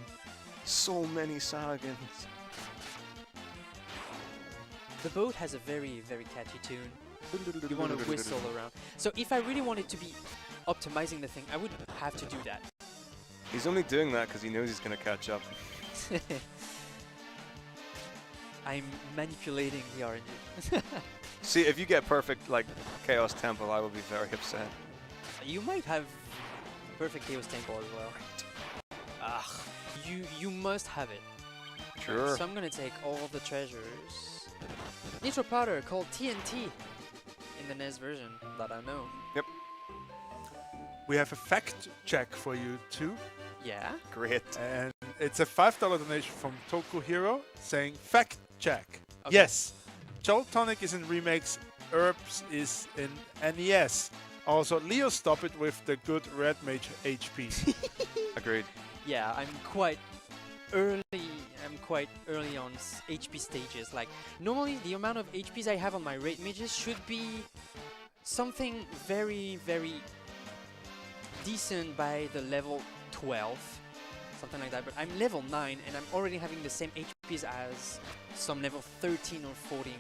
So many Sahagins. The boat has a very, very catchy tune. You want to whistle around. So if I really wanted to be optimizing the thing, I would have to do that. He's only doing that because he knows he's going to catch up. I'm manipulating the RNG. See, if you get perfect, like, Chaos Temple, I will be very upset. You might have perfect Chaos Temple as well. Ah, you must have it. Sure. So I'm gonna take all the treasures. Nitro powder called TNT in the NES version that I know. Yep. We have a fact check for you too, Yeah. Great. and it's a $5 donation from Toku Hero saying fact check. Okay. Yes, Jolt Tonic is in remakes. Herbs is in NES. Also, Leo, stop it with the good red mage HP. Agreed. Yeah, I'm quite early. I'm quite early on HP stages. Like normally, the amount of HPs I have on my red mages should be something very, very decent by the level 12, something like that. But I'm level 9, and I'm already having the same HPs as some level 13 or 14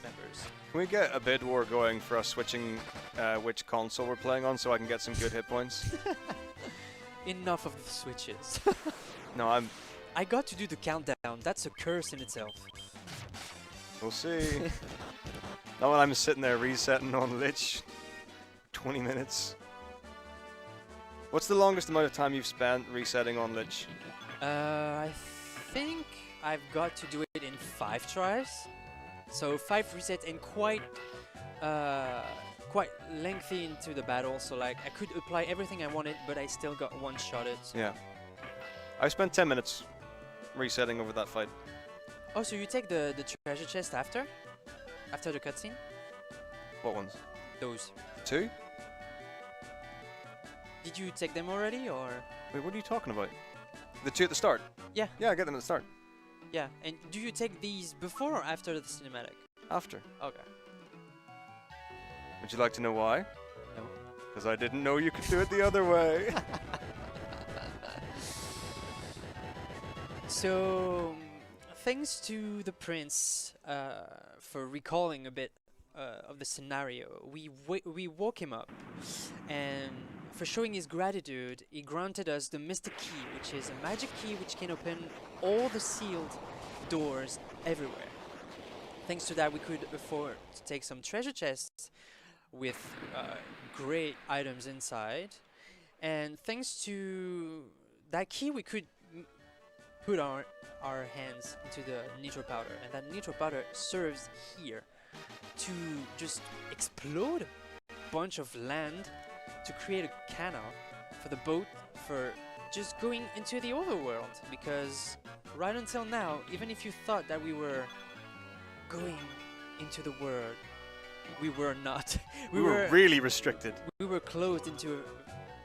members. Can we get a bid war going for us switching which console we're playing on so I can get some good hit points? Enough of the switches. No, I got to do the countdown. That's a curse in itself. we'll see. Not when I'm sitting there resetting on Lich. 20 minutes. What's the longest amount of time you've spent resetting on Lich? I think I've got to do it in 5 tries. So 5 resets and quite lengthy into the battle. So like I could apply everything I wanted, but I still got one-shotted. Yeah. I spent 10 minutes resetting over that fight. Oh, so you take the treasure chest after the cutscene? What ones? Those. 2? Did you take them already, or? Wait, what are you talking about? The 2 at the start? Yeah. Yeah, I get them at the start. Yeah. And do you take these before or after the cinematic? After. Okay. Would you like to know why? No. Because I didn't know you could do it the other way. So, thanks to the prince for recalling a bit of the scenario, we woke him up, and for showing his gratitude, he granted us the Mystic Key, which is a magic key which can open all the sealed doors everywhere. Thanks to that, we could afford to take some treasure chests with great items inside, and thanks to that key, we could put our hands into the nitro powder, and that nitro powder serves here to just explode a bunch of land to create a canal for the boat for just going into the overworld. Because right until now, even if you thought that we were going into the world, we were not. we were really restricted. We were closed into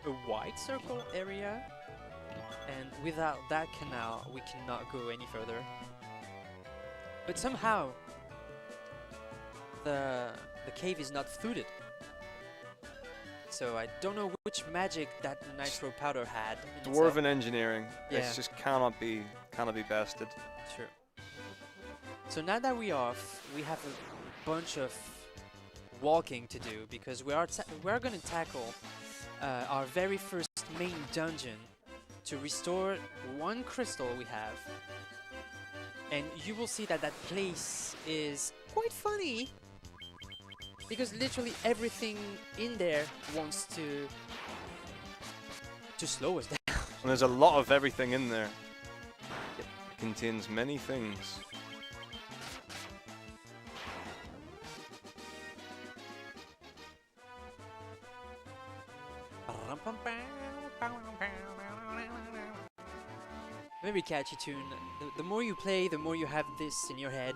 a white circle area. And without that canal, we cannot go any further. But somehow, the cave is not flooded. So I don't know which magic that nitro powder had. In Dwarven itself. engineering. Yeah. It just cannot be bested. Sure. So now that we're off, we have a bunch of walking to do because we are going to tackle our very first main dungeon to restore one crystal we have. And you will see that that place is quite funny because literally everything in there wants to slow us down. And there's a lot of everything in there. Yep. It contains many things. Very catchy tune. The more you play, the more you have this in your head,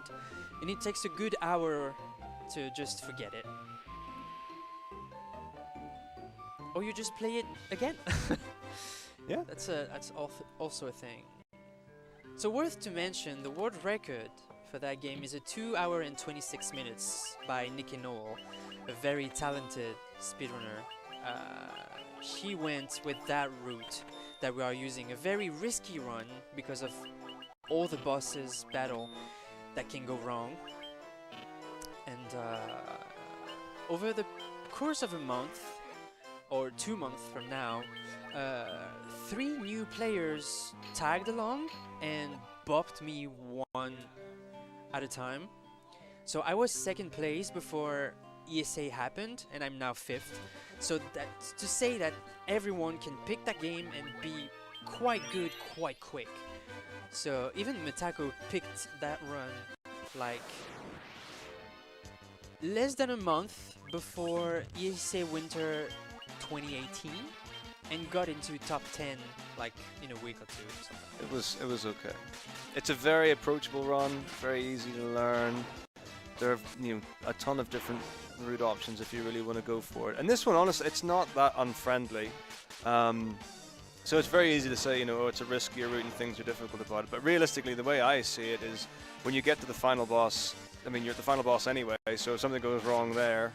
and it takes a good hour to just forget it. Or you just play it again. Yeah. That's also a thing. So worth to mention, the world record for that game is a 2 hour and 26 minutes by Nicky Noel, a very talented speedrunner. She went with that route that we are using, a very risky run because of all the bosses battle that can go wrong. And over the course of a month or 2 months from now, 3 new players tagged along and bopped me one at a time. So I was second place before ESA happened, and I'm now 5th. So that's to say that everyone can pick that game and be quite good quite quick. So even Metako picked that run like less than a month before ESA Winter 2018 and got into top 10 like in a week or two or something. It was okay. It's a very approachable run, very easy to learn. There are a ton of different route options if you really want to go for it. And this one, honestly, it's not that unfriendly. So it's very easy to say, oh, it's a riskier route and things are difficult about it. But realistically, the way I see it is when you get to the final boss, I mean, you're at the final boss anyway, so if something goes wrong there,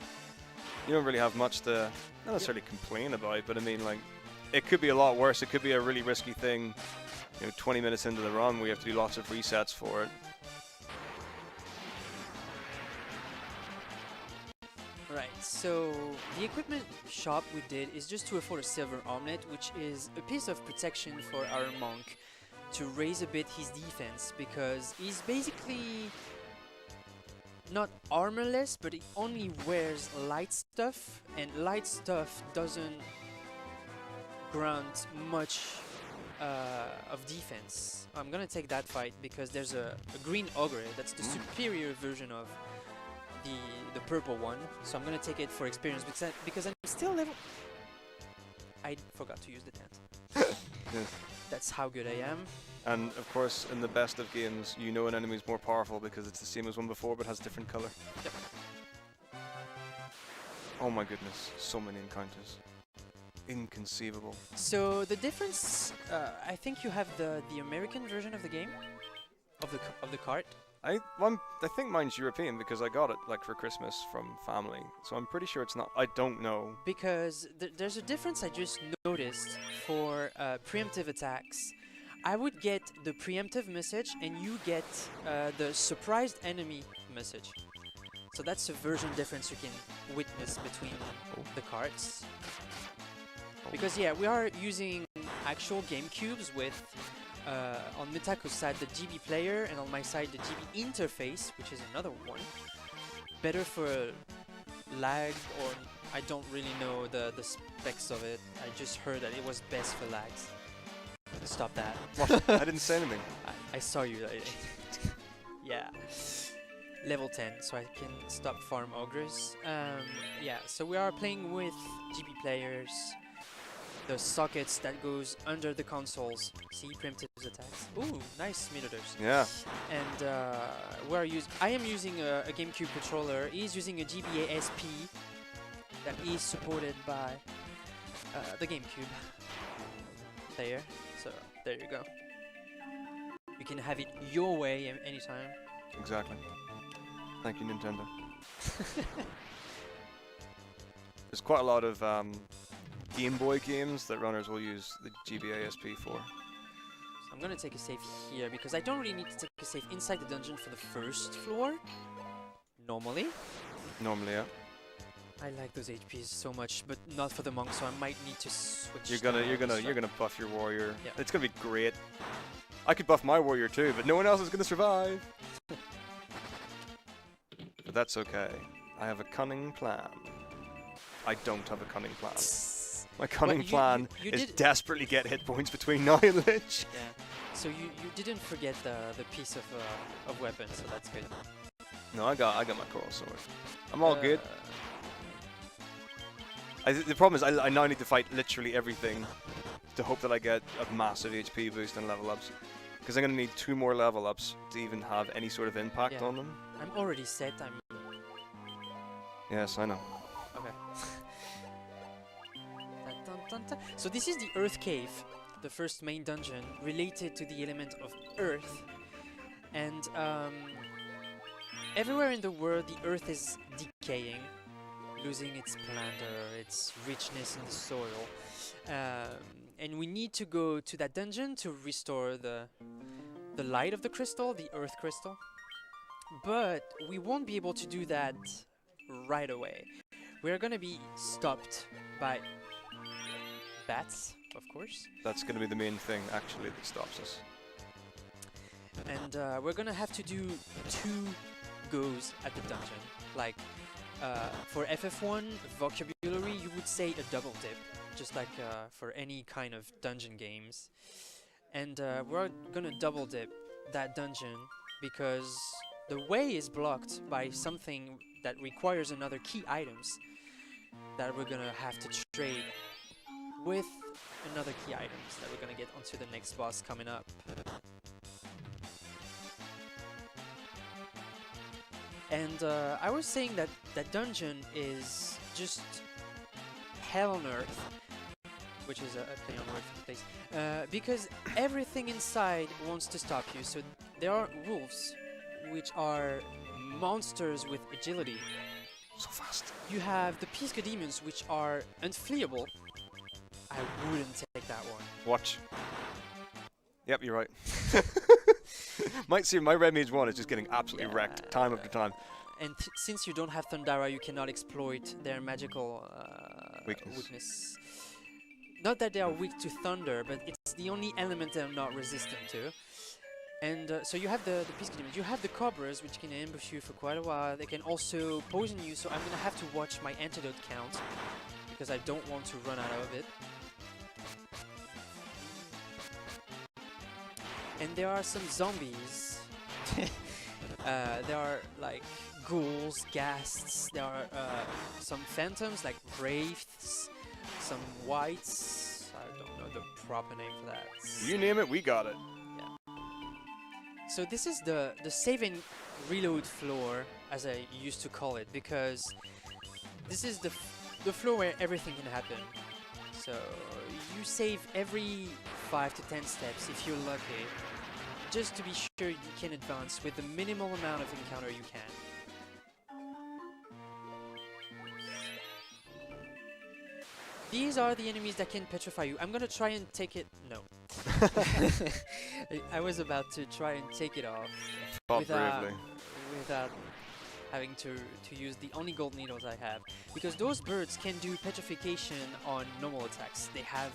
you don't really have much to not necessarily complain about, but I mean, like, it could be a lot worse. It could be a really risky thing, 20 minutes into the run where you have to do lots of resets for it. Right, so the equipment shop we did is just to afford a silver omelet, which is a piece of protection for our monk to raise a bit his defense, because he's basically not armorless, but he only wears light stuff, and light stuff doesn't grant much of defense. I'm gonna take that fight because there's a green ogre that's the superior version of the purple one, so I'm gonna take it for experience because I'm still level. I forgot to use the tent. Yes. That's how good I am. And of course, in the best of games, an enemy is more powerful because it's the same as one before but has different color. Yep. Oh my goodness, so many encounters. Inconceivable. So the difference, I think you have the American version of the game, of the cart. I think mine's European because I got it like for Christmas from family, so I'm pretty sure it's not. I don't know. Because there's a difference I just noticed for preemptive attacks. I would get the preemptive message and you get the surprised enemy message. So that's a version difference you can witness between the carts. Because yeah, we are using actual GameCubes with on Metako's side the GB player and on my side the GB interface, which is another one. Better for lag, or I don't really know the specs of it. I just heard that it was best for lags. Stop that. What? I didn't say anything. I saw you. Yeah. Level 10, so I can stop farm ogres. Yeah, so we are playing with GB players. The sockets that goes under the consoles. See, preemptive attacks. Ooh, nice meters. Yeah. And I am using a GameCube controller. He's using a GBA SP that is supported by the GameCube player. So there you go. You can have it your way anytime. Exactly. Thank you, Nintendo. There's quite a lot of Game Boy games that runners will use the GBA SP for. So I'm gonna take a save here because I don't really need to take a save inside the dungeon for the first floor. Normally. Normally, yeah. I like those HPs so much, but not for the monk, so I might need to switch. You're gonna buff your warrior. Yeah. It's gonna be great. I could buff my warrior too, but no one else is gonna survive. But that's okay. I have a cunning plan. I don't have a cunning plan. My cunning plan is desperately get hit points between now and Lich. Yeah. So you didn't forget the piece of weapon, so that's good. No, I got my coral sword. I'm all good. The problem is I now need to fight literally everything to hope that I get a massive HP boost and level ups. Because I'm going to need 2 more level ups to even have any sort of impact on them. I'm already set. Yes, I know. Okay. So this is the Earth Cave, the first main dungeon related to the element of Earth. And everywhere in the world the Earth is decaying, losing its splendor, its richness in the soil. And we need to go to that dungeon to restore the light of the crystal, the Earth crystal. But we won't be able to do that right away. We're gonna be stopped by bats, of course. That's gonna be the main thing, actually, that stops us. And we're gonna have to do 2 goes at the dungeon. Like, For FF1 vocabulary, you would say a double dip, just like for any kind of dungeon games. And we're gonna double dip that dungeon because the way is blocked by something that requires another key items that we're gonna have to trade with another key items that we're gonna get onto the next boss coming up. And I was saying that that dungeon is just hell on earth, which is a play on word for the place, because everything inside wants to stop you. So there are wolves, which are monsters with agility. So fast. You have the Pisca demons, which are unfleeable. I wouldn't take that one. Watch. Yep, you're right. Might see my Red Mage 1 is just getting absolutely wrecked time after time. And since you don't have Thundara, you cannot exploit their magical weakness. Not that they are weak to thunder, but it's the only element they're not resistant to. And so you have the Pisca demons. You have the Cobras, which can ambush you for quite a while. They can also poison you, so I'm gonna have to watch my antidote count because I don't want to run out of it. And there are some zombies. There are like ghouls, ghasts. There are some phantoms like wraiths, some whites. I don't know the proper name for that. You name it, we got it. So this is the save and reload floor, as I used to call it, because this is the floor where everything can happen. So you save every 5 to 10 steps if you're lucky, just to be sure you can advance with the minimal amount of encounter you can. These are the enemies that can petrify you. I'm gonna try and take it. No. I was about to try and take it off without having to use the only gold needles I have, because those birds can do petrification on normal attacks. They have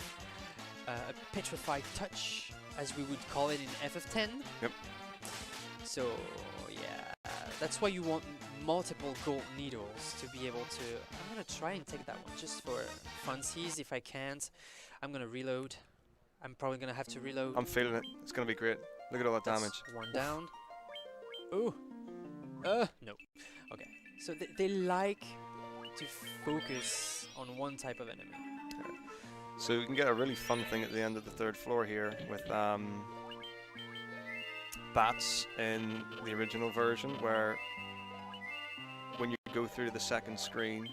a petrified touch, as we would call it in FF10. Yep. So yeah, that's why you want multiple gold needles to be able to. I'm gonna try and take that one just for funsies. If I can't, I'm gonna reload. I'm probably gonna have to reload. I'm feeling it. It's gonna be great. Look at all that damage. One down. Ooh. No. Okay. So they like to focus on one type of enemy. Okay. So you can get a really fun thing at the end of the third floor here with bats in the original version, where when you go through the second screen,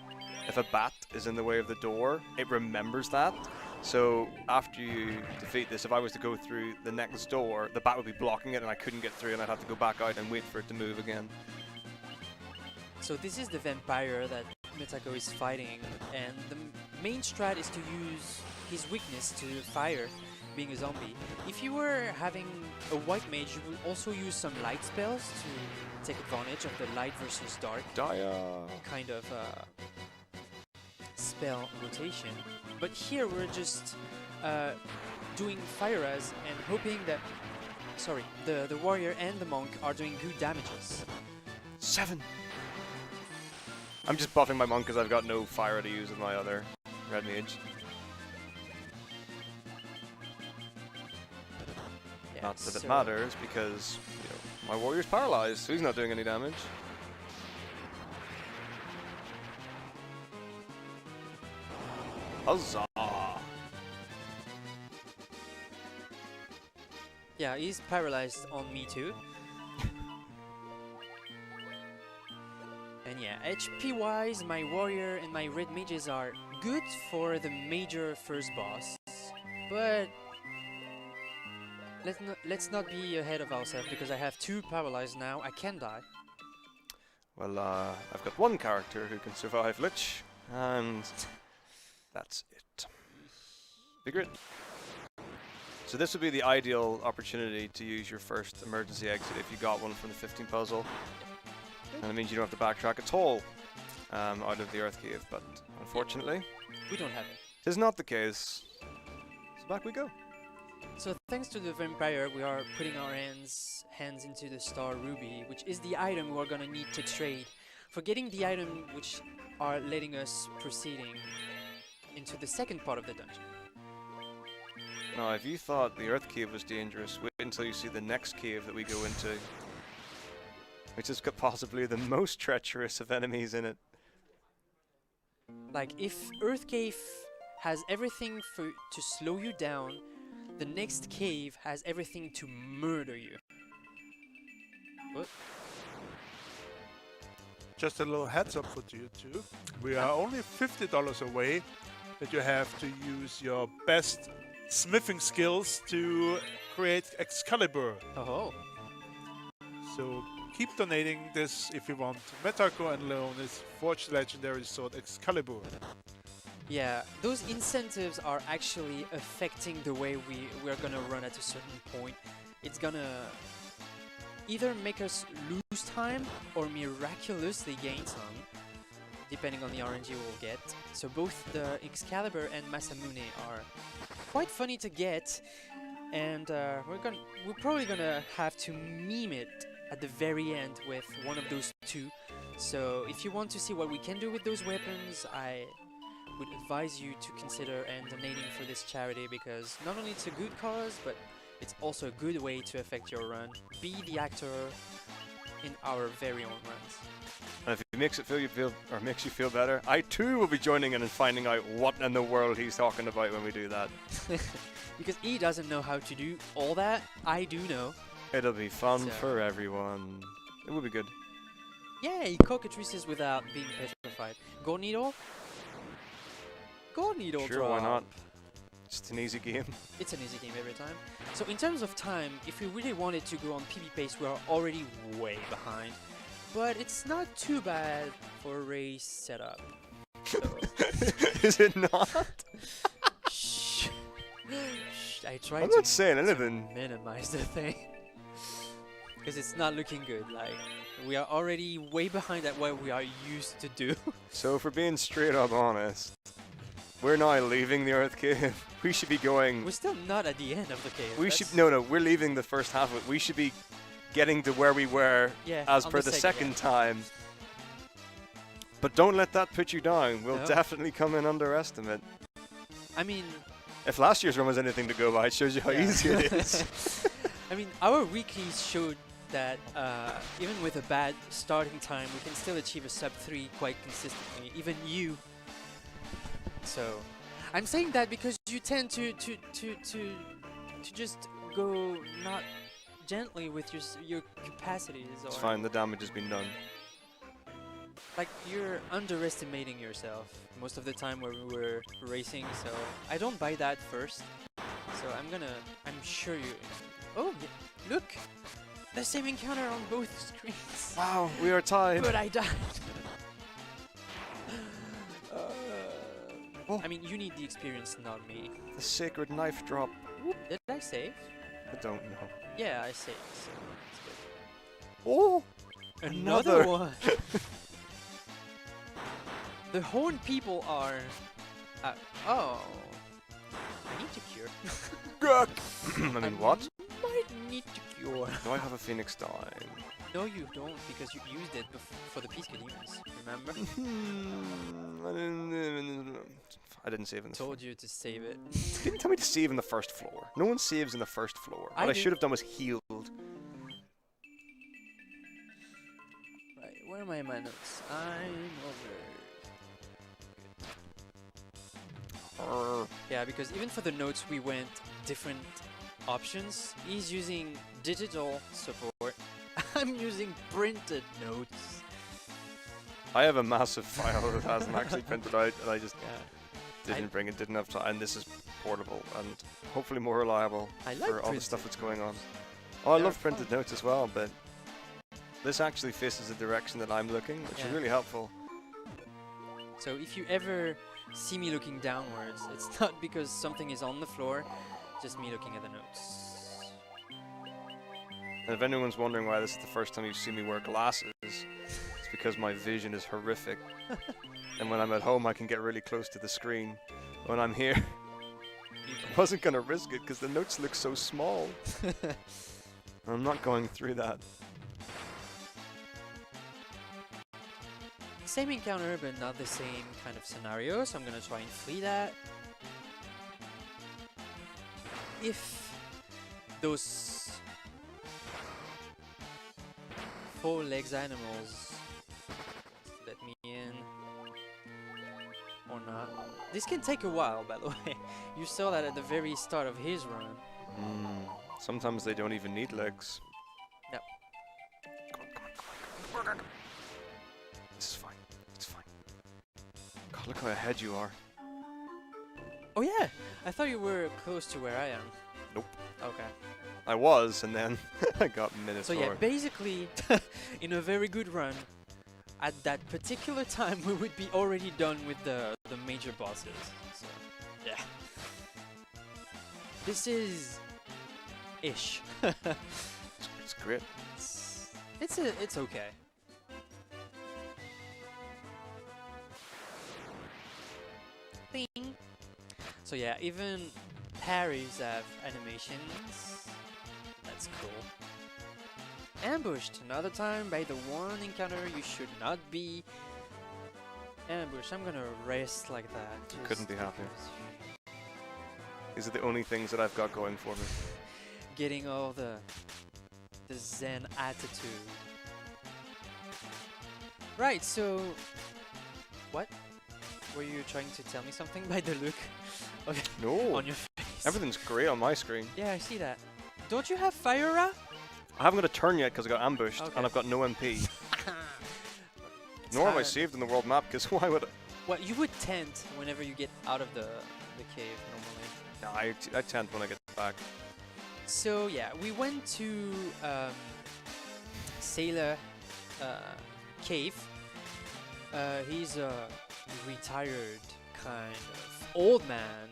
if a bat is in the way of the door, it remembers that. So after you defeat this, if I was to go through the next door, the bat would be blocking it and I couldn't get through, and I'd have to go back out and wait for it to move again. So this is the vampire that Metako is fighting, and the main strat is to use his weakness to fire, being a zombie. If you were having a white mage, you would also use some light spells to take advantage of the light versus dark kind of spell rotation. But here we're just doing fire res and hoping that, sorry, the warrior and the monk are doing good damages. 7! I'm just buffing my monk because I've got no fire to use with my other red mage. Yeah, Not that it matters because, you know, my warrior's paralyzed, so he's not doing any damage. Huzzah! Yeah, he's paralyzed on me too. And yeah, HP wise, my warrior and my red mages are good for the major first boss, but let's not be ahead of ourselves, because I have 2 paralyzed now. I can die. Well, I've got one character who can survive Lich, and that's it. Be great. So this would be the ideal opportunity to use your first emergency exit if you got one from the 15 puzzle. And it means you don't have to backtrack at all out of the Earth Cave, but unfortunately, We don't have it. it is not the case. So back we go. So thanks to the vampire, we are putting our hands into the Star Ruby, which is the item we're gonna need to trade for getting the item which are letting us proceeding into the second part of the dungeon. Now, if you thought the Earth Cave was dangerous, wait until you see the next cave that we go into, which has got possibly the most treacherous of enemies in it. Like, if Earth Cave has everything to slow you down, the next cave has everything to murder you. What? Just a little heads up for you two. We are only $50 away that you have to use your best smithing skills to create Excalibur. Oh. So keep donating this if you want. Metako and Leonis forged legendary sword Excalibur. Yeah, those incentives are actually affecting the way we're gonna run at a certain point. It's gonna either make us lose time or miraculously gain some, depending on the RNG we'll get. So both the Excalibur and Masamune are quite funny to get, and we're probably gonna have to meme it at the very end with one of those two. So if you want to see what we can do with those weapons, I would advise you to consider donating for this charity, because not only it's a good cause, but it's also a good way to affect your run. Be the actor in our very own runs. And if it makes you feel better, I too will be joining in and finding out what in the world he's talking about when we do that. Because he doesn't know how to do all that. I do know. It'll be fun So- for everyone. It will be good. Yay, cockatrices without being petrified. Gold needle? Gold needle Sure, drop. why not? It's an easy game. It's an easy game every time. So in terms of time, if we really wanted to go on PB pace, we are already way behind. But it's not too bad for a race setup. So Is it not? shh. Shh. I tried I'm to not saying anything. minimize the thing. Because it's not looking good. Like, we are already way behind at what we are used to do. So if we're being straight up honest, we're now leaving the Earth Cave. We should be going. We're still not at the end of the cave. We should no. We're leaving the first half of it. We should be getting to where we were Yeah, as on per the second yeah. time. But don't let that put you down. We'll No. definitely come in underestimate. I mean, If last year's run was anything to go by, it shows you how yeah. easy it is. I mean, our weeklies showed that even with a bad starting time, we can still achieve a sub 3 quite consistently. Even you. So, I'm saying that because you tend to just go not gently with your capacities, or It's fine. The damage has been done. like you're underestimating yourself most of the time when we were racing. So I don't buy that first. So I'm sure you. Oh, look, the same encounter on both screens. Wow, we are tied. But I died. Oh. I mean, you need the experience, not me. The sacred knife drop. Did I save? I don't know. Yeah, I saved. So that's good. Oh, Another one. The horn people are. Oh. I need to cure. I mean, what? Might need to cure. Do I have a Phoenix Dime? No, you don't, because you used it for the Peace Demons. Remember? I didn't save in the Told you to save it. You didn't tell me to save in the first floor. No one saves in the first floor. I What I do. should have done was healed. Right, where am I in my notes? I'm over. Yeah, because even for the notes, we went different options. He's using digital support. I'm using printed notes. I have a massive file that hasn't actually printed out, and I just Yeah. didn't have time. And this is portable and hopefully more reliable I like for all the printed. stuff that's going on. Oh, I They're love printed fun. notes as well, but this actually faces the direction that I'm looking, which is Yeah. really helpful. So if you ever see me looking downwards, it's not because something is on the floor, just me looking at the notes. And if anyone's wondering why this is the first time you've seen me wear glasses, it's because my vision is horrific. And when I'm at home, I can get really close to the screen. When I'm here, I wasn't going to risk it because the notes look so small. I'm not going through that. same encounter, but not the same kind of scenario, so I'm gonna try and flee that. If those 4 legs animals let me in or not. This can take a while, by the way. You saw that at the very start of his run. Sometimes they don't even need legs. Yep. Come on. This is fine. It's fine. God, look how ahead you are. Oh yeah, I thought you were close to where I am. Nope. Okay. I was, and then I got minutes So yeah, basically, in a very good run, at that particular time we would be already done with the major bosses. So yeah. This is ish. It's great. It's okay. Bing. So yeah, even parries have animations. That's cool. Ambushed another time by the one encounter you should not be ambushed. I'm gonna rest like that. Couldn't be happier. These are the only things that I've got going for me. Getting all the zen attitude. Right, so what? Were you trying to tell me something by the look No. on your face? Everything's great on my screen. Yeah, I see that. Don't you have fire ra? I haven't got a turn yet because I got ambushed, Okay. and I've got no MP. It's Nor have I hard. saved in the world map, because why would I? Well, you would tent whenever you get out of the cave normally. Nah, I tent when I get back. So yeah, we went to Sailor Cave. He's a retired kind of old man,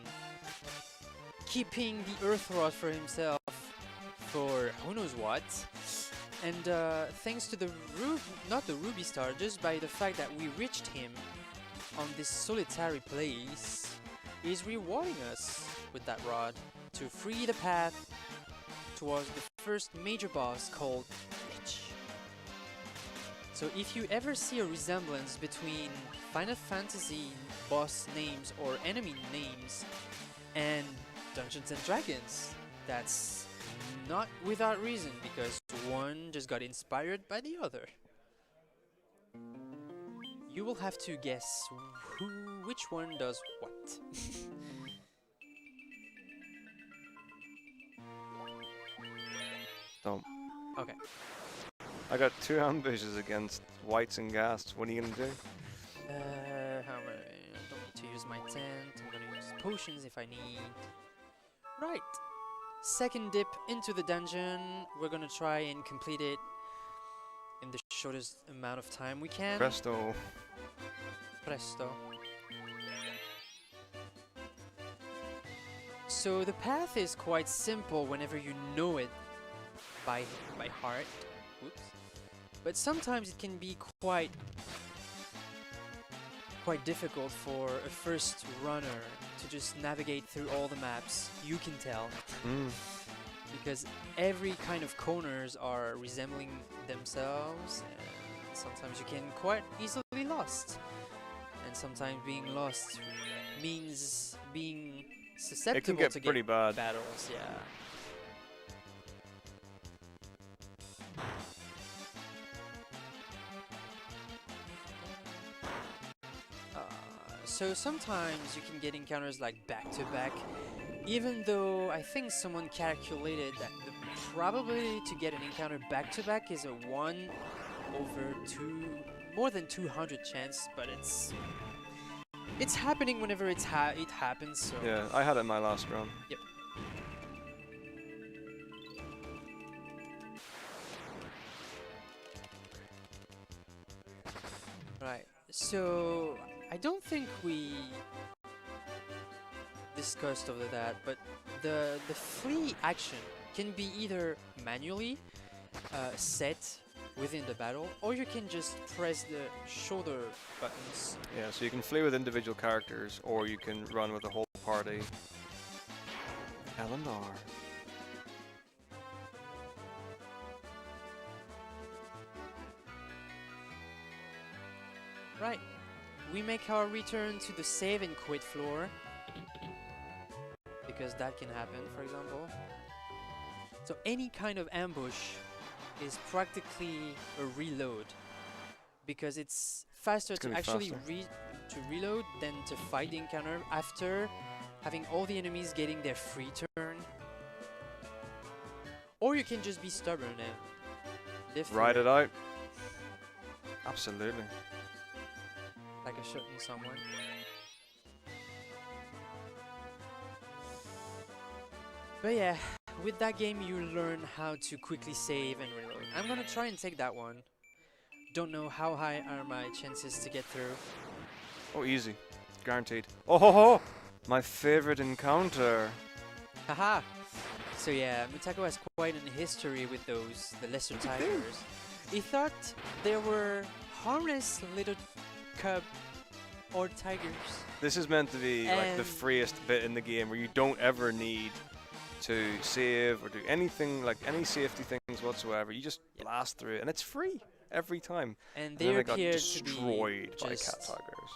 keeping the Earth Rod for himself for who knows what. And thanks to the not the Ruby Star, just by the fact that we reached him on this solitary place, he's rewarding us with that rod to free the path towards the first major boss called Lich. So if you ever see a resemblance between Final Fantasy boss names or enemy names and Dungeons and Dragons, that's not without reason, because one just got inspired by the other. You will have to guess which one does what. Don't. Okay. I got 2 ambushes against whites and ghasts. What are you gonna do? How am I don't need to use my tent. I'm gonna use potions if I need. Right. Second dip into the dungeon. We're gonna try and complete it in the shortest amount of time we can. Presto. Presto. So the path is quite simple whenever you know it by heart. Oops. But sometimes it can be quite difficult for a first runner to just navigate through all the maps. You can tell. Because every kind of corners are resembling themselves, and sometimes you can quite easily lost. And sometimes being lost means being susceptible It can get to pretty bad. battles, yeah. So sometimes you can get encounters like back to back, even though I think someone calculated that the probability to get an encounter back to back is a 1 over 2, more than 200 chance, but it's happening whenever it happens. So Yeah, I had it in my last run. Yep. Right. So I don't think we discussed over that, but the flee action can be either manually set within the battle, or you can just press the shoulder buttons. Yeah, so you can flee with individual characters, or you can run with the whole party. Eleanor. Right. We make our return to the save and quit floor. Because that can happen, for example. So any kind of ambush is practically a reload. Because it's faster to actually reload than to fight the encounter after having all the enemies getting their free turn. Or you can just be stubborn and live through Ride it out. Absolutely. like a shooting someone. But yeah, with that game you learn how to quickly save and reload. I'm gonna try and take that one. Don't know how high are my chances to get through. Oh, easy. Guaranteed. Oh ho ho! My favorite encounter. Haha! So yeah, Metako has quite a history with those, the lesser tigers. He thought they were harmless little cub or tigers. This is meant to be like the freest bit in the game where you don't ever need to save or do anything, like any safety things whatsoever. You just blast through it and it's free every time. And then they I got appear to destroyed be by cat just tigers.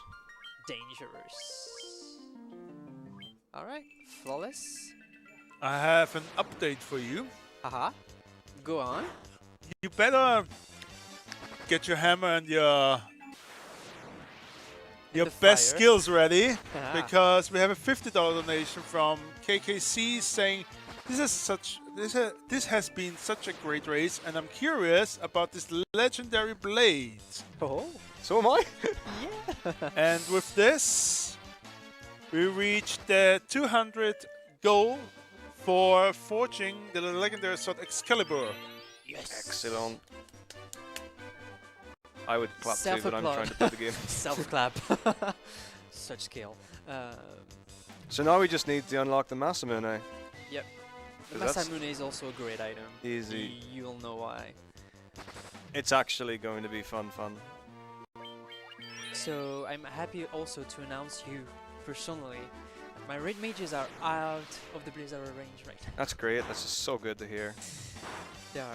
dangerous. Alright, flawless. I have an update for you. Haha. Go on. You better get your hammer and your the best fire. skills ready, Haha. because we have a $50 donation from KKC saying this has been such a great race, and I'm curious about this legendary blade. Oh. So am I. Yeah. And with this, we reached the 200 goal for forging the legendary sword Excalibur. Yes. Excellent. I would clap too, but I'm Self-applaud. trying to play the game. Self-clap. Such skill. So now we just need to unlock the Masamune. Yep. The That's Masamune is also a great item. easy. You'll know why. It's actually going to be fun. So I'm happy also to announce you personally. My raid mages are out of the Blizzard range right now. That's great. That's just so good to hear. They are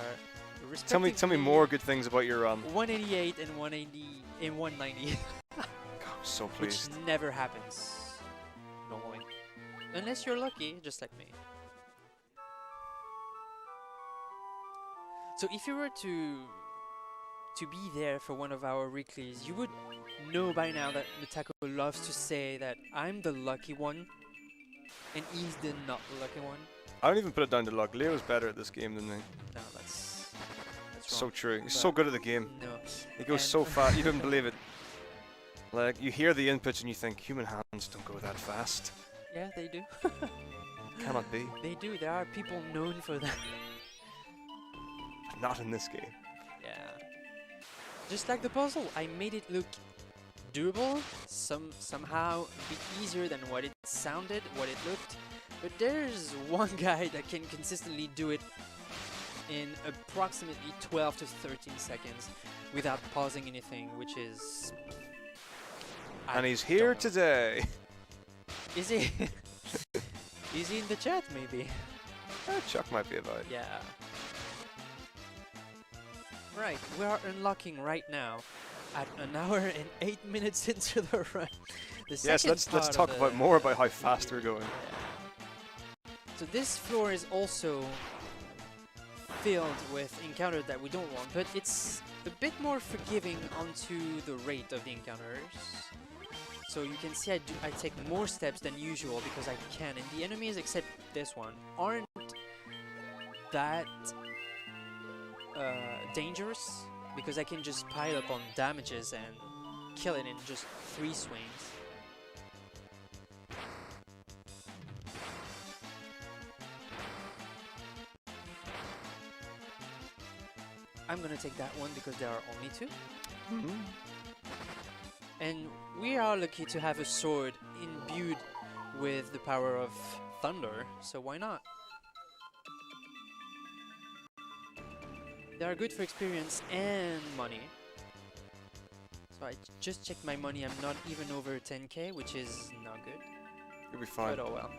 Tell me respectively more good things about your run. 188 and 180 and 190. God, I'm so Which pleased. never happens normally. Unless you're lucky, just like me. So if you were to be there for one of our weeklies, you would know by now that Metako loves to say that I'm the lucky one and he's the not lucky one. I don't even put it down to luck. Leo's better at this game than me. No, that's So wrong. true. He's But so good at the game. No. He goes And- so fast. You don't believe it. Like, you hear the inputs and you think, human hands don't go that fast. Yeah, they do. Cannot be. They do. There are people known for that. But not in this game. Yeah. Just like the puzzle, I made it look doable, somehow a bit easier than what it sounded, what it looked. But there's one guy that can consistently do it in approximately 12 to 13 seconds without pausing anything, which is... And he's here don't know. today. Is he? Is he in the chat, maybe? Chuck might be about. Yeah. Right, we are unlocking right now at 1 hour and 8 minutes into the run. The Yes, second let's part of talk the- about more about how fast we're going. So this floor is also filled with encounters that we don't want, but it's a bit more forgiving onto the rate of the encounters. So you can see I take more steps than usual because I can, and the enemies, except this one, aren't that dangerous because I can just pile up on damages and kill it in just 3 swings. I'm gonna take that one because there are only 2. And we are lucky to have a sword imbued with the power of thunder, so why not? They are good for experience and money. So I just checked my money, I'm not even over 10k, which is not good. You'll be fine. But oh well.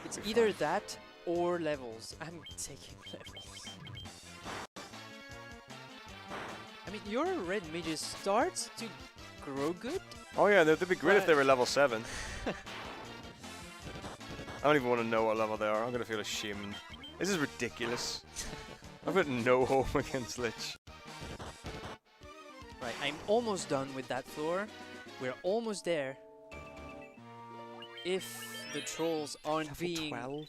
It's Be either fine. that or levels. I'm taking levels. I mean, your red mages start to grow good. Oh yeah, they'd be great if they But- were level 7. I don't even want to know what level they are. I'm gonna feel ashamed. This is ridiculous. I've got no hope against Lich. Right, I'm almost done with that floor. We're almost there. If the trolls aren't Level being 12.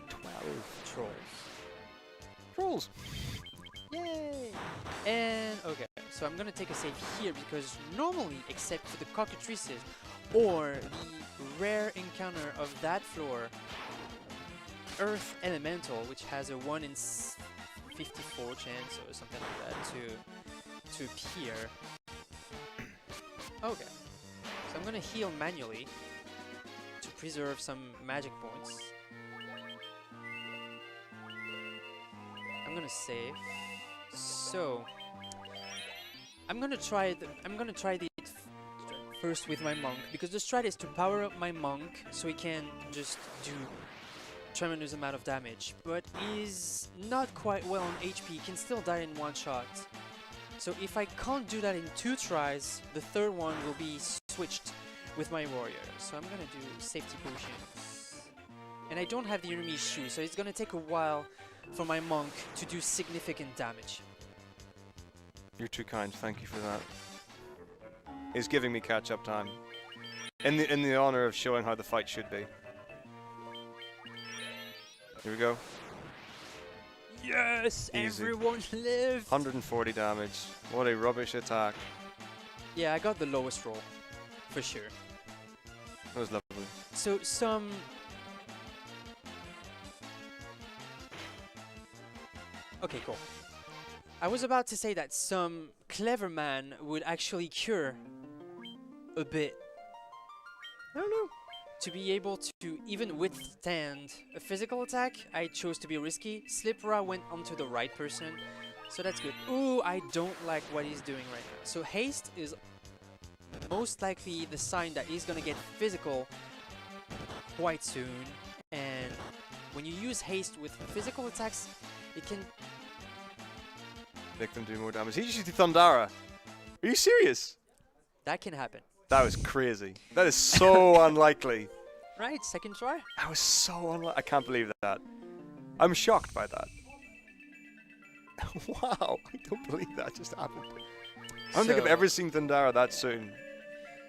12. trolls. Trolls. Yay! And okay, so I'm gonna take a save here because normally, except for the cockatrices or the rare encounter of that floor, Earth Elemental, which has a 1 in 54 chance or something like that to appear. Okay, so I'm gonna heal manually to preserve some magic points. I'm gonna save. So I'm gonna try it first with my monk because the strat is to power up my monk so he can just do tremendous amount of damage, but he's not quite well on HP. He can still die in one shot. So if I can't do that in 2 tries, the third one will be switched with my warrior. So I'm gonna do safety potions. And I don't have the enemy shoe, so it's gonna take a while for my monk to do significant damage. You're too kind. Thank you for that. He's giving me catch-up time. In the honor of showing how the fight should be. Here we go. Yes! Easy. Everyone lived! 140 damage. What a rubbish attack. Yeah, I got the lowest roll. For sure. That was lovely. So some... Okay, cool. I was about to say that some clever man would actually cure a bit. I don't know. To be able to even withstand a physical attack, I chose to be risky. Slipra went onto the right person, so that's good. Ooh, I don't like what he's doing right now. So haste is most likely the sign that he's gonna get physical quite soon. And when you use haste with physical attacks, it can... Make them do more damage. He just used the Thundara. Are you serious? that can happen. That was crazy. That is so unlikely. Right, second try. That was so unlikely. I can't believe that. I'm shocked by that. Wow, I don't believe that just happened. I don't think I've So- ever seen Thundara that soon.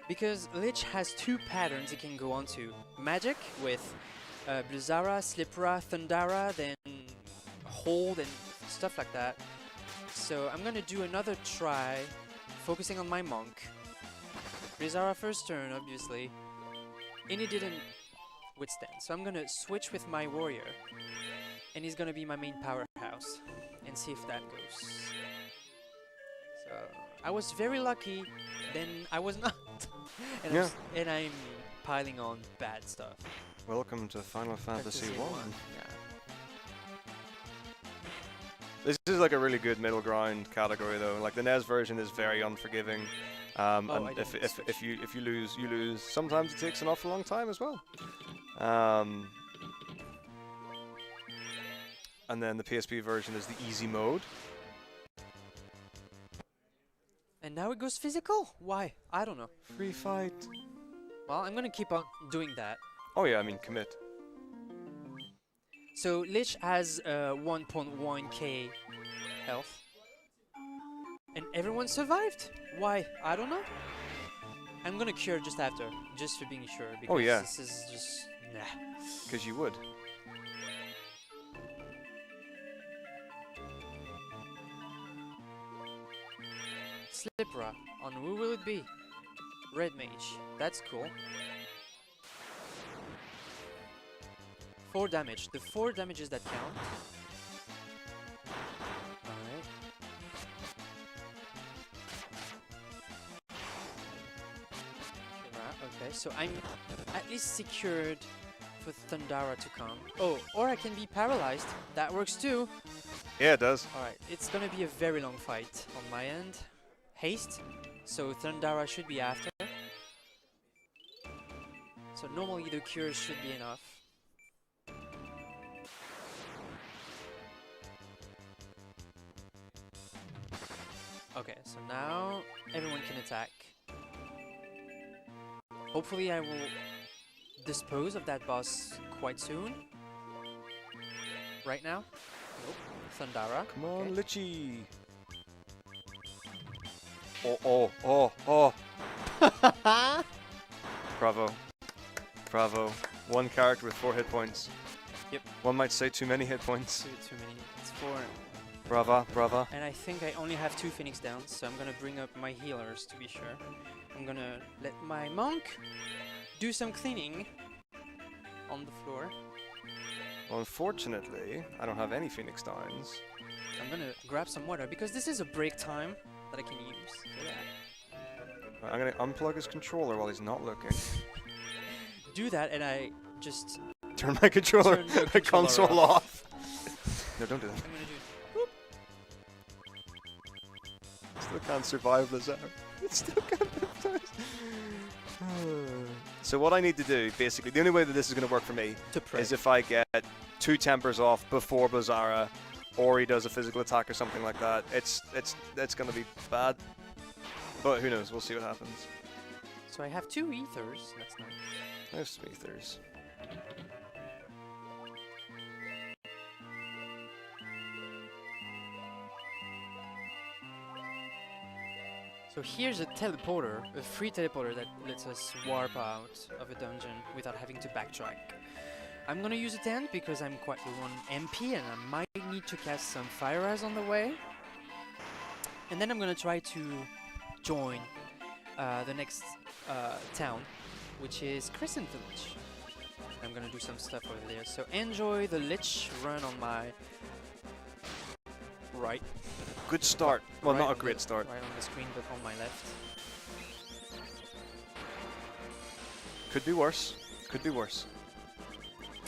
Because Lich has 2 patterns it can go on to. Magic with Blizzara, Slipra, Thundara, then Hold and stuff like that. So I'm gonna do another try, focusing on my monk. Blizzara first turn, obviously. And he didn't withstand. So I'm gonna switch with my warrior. And he's gonna be my main powerhouse. And see if that goes. So I was very lucky, then I was not. And, Yeah. and I'm piling on bad stuff. Welcome to Final Fantasy 1. Yeah. This is like a really good middle ground category though. Like the NES version is very unforgiving. I And don't if you lose, you lose. Sometimes it takes an awful long time as well. And then the PSP version is the easy mode. And now it goes physical? Why? I don't know. Free fight. Well, I'm gonna keep on doing that. Oh yeah, I mean commit. So Lich has 1.1k health. And everyone survived. Why? I don't know. I'm gonna cure just after, just for being sure. Because yeah. this is just... nah. Because you would. Slipra. On who will it be? Red Mage. That's cool. 4 damage. The 4 damages that count. Alright. Okay, so I'm at least secured for Thundara to come. Oh, or I can be paralyzed. That works too. Yeah, it does. Alright, it's gonna be a very long fight on my end. Haste, so Thundara should be after. So normally the cures should be enough. Okay, so now everyone can attack. Hopefully I will dispose of that boss quite soon. Right now? Nope. Thundara. Come on, okay. Litchi. Oh. Bravo. Bravo. One character with 4 hit points. Yep. One might say too many hit points. Too many. It's 4. Brava. And I think I only have 2 Phoenix Downs, so I'm gonna bring up my healers to be sure. I'm gonna let my monk do some cleaning on the floor. Well, unfortunately, I don't have any Phoenix Downs. I'm gonna grab some water because this is a break time that I can use. So yeah. I'm gonna unplug his controller while he's not looking. Do that, and I just Turn my controller, Turn your controller console off. No, don't do that. I'm gonna do Still can't survive Lazar. It still can't baptize. So what I need to do, basically, the only way that this is going to work for me to pray. is if I get 2 tempers off before Blazara, or he does a physical attack or something like that. It's going to be bad, but who knows? We'll see what happens. So I have 2 ethers. That's nice. There's some ethers. So here's a teleporter, a free teleporter that lets us warp out of a dungeon without having to backtrack. I'm gonna use a tent because I'm quite low on MP and I might need to cast some Fire Eyes on the way. And then I'm gonna try to join the next town, which is Crescent Village. I'm gonna do some stuff over there. So enjoy the Lich run on my right. Good start. Well, Right not a on great the- start. Right on the screen, but on my left. Could be worse. Could be worse.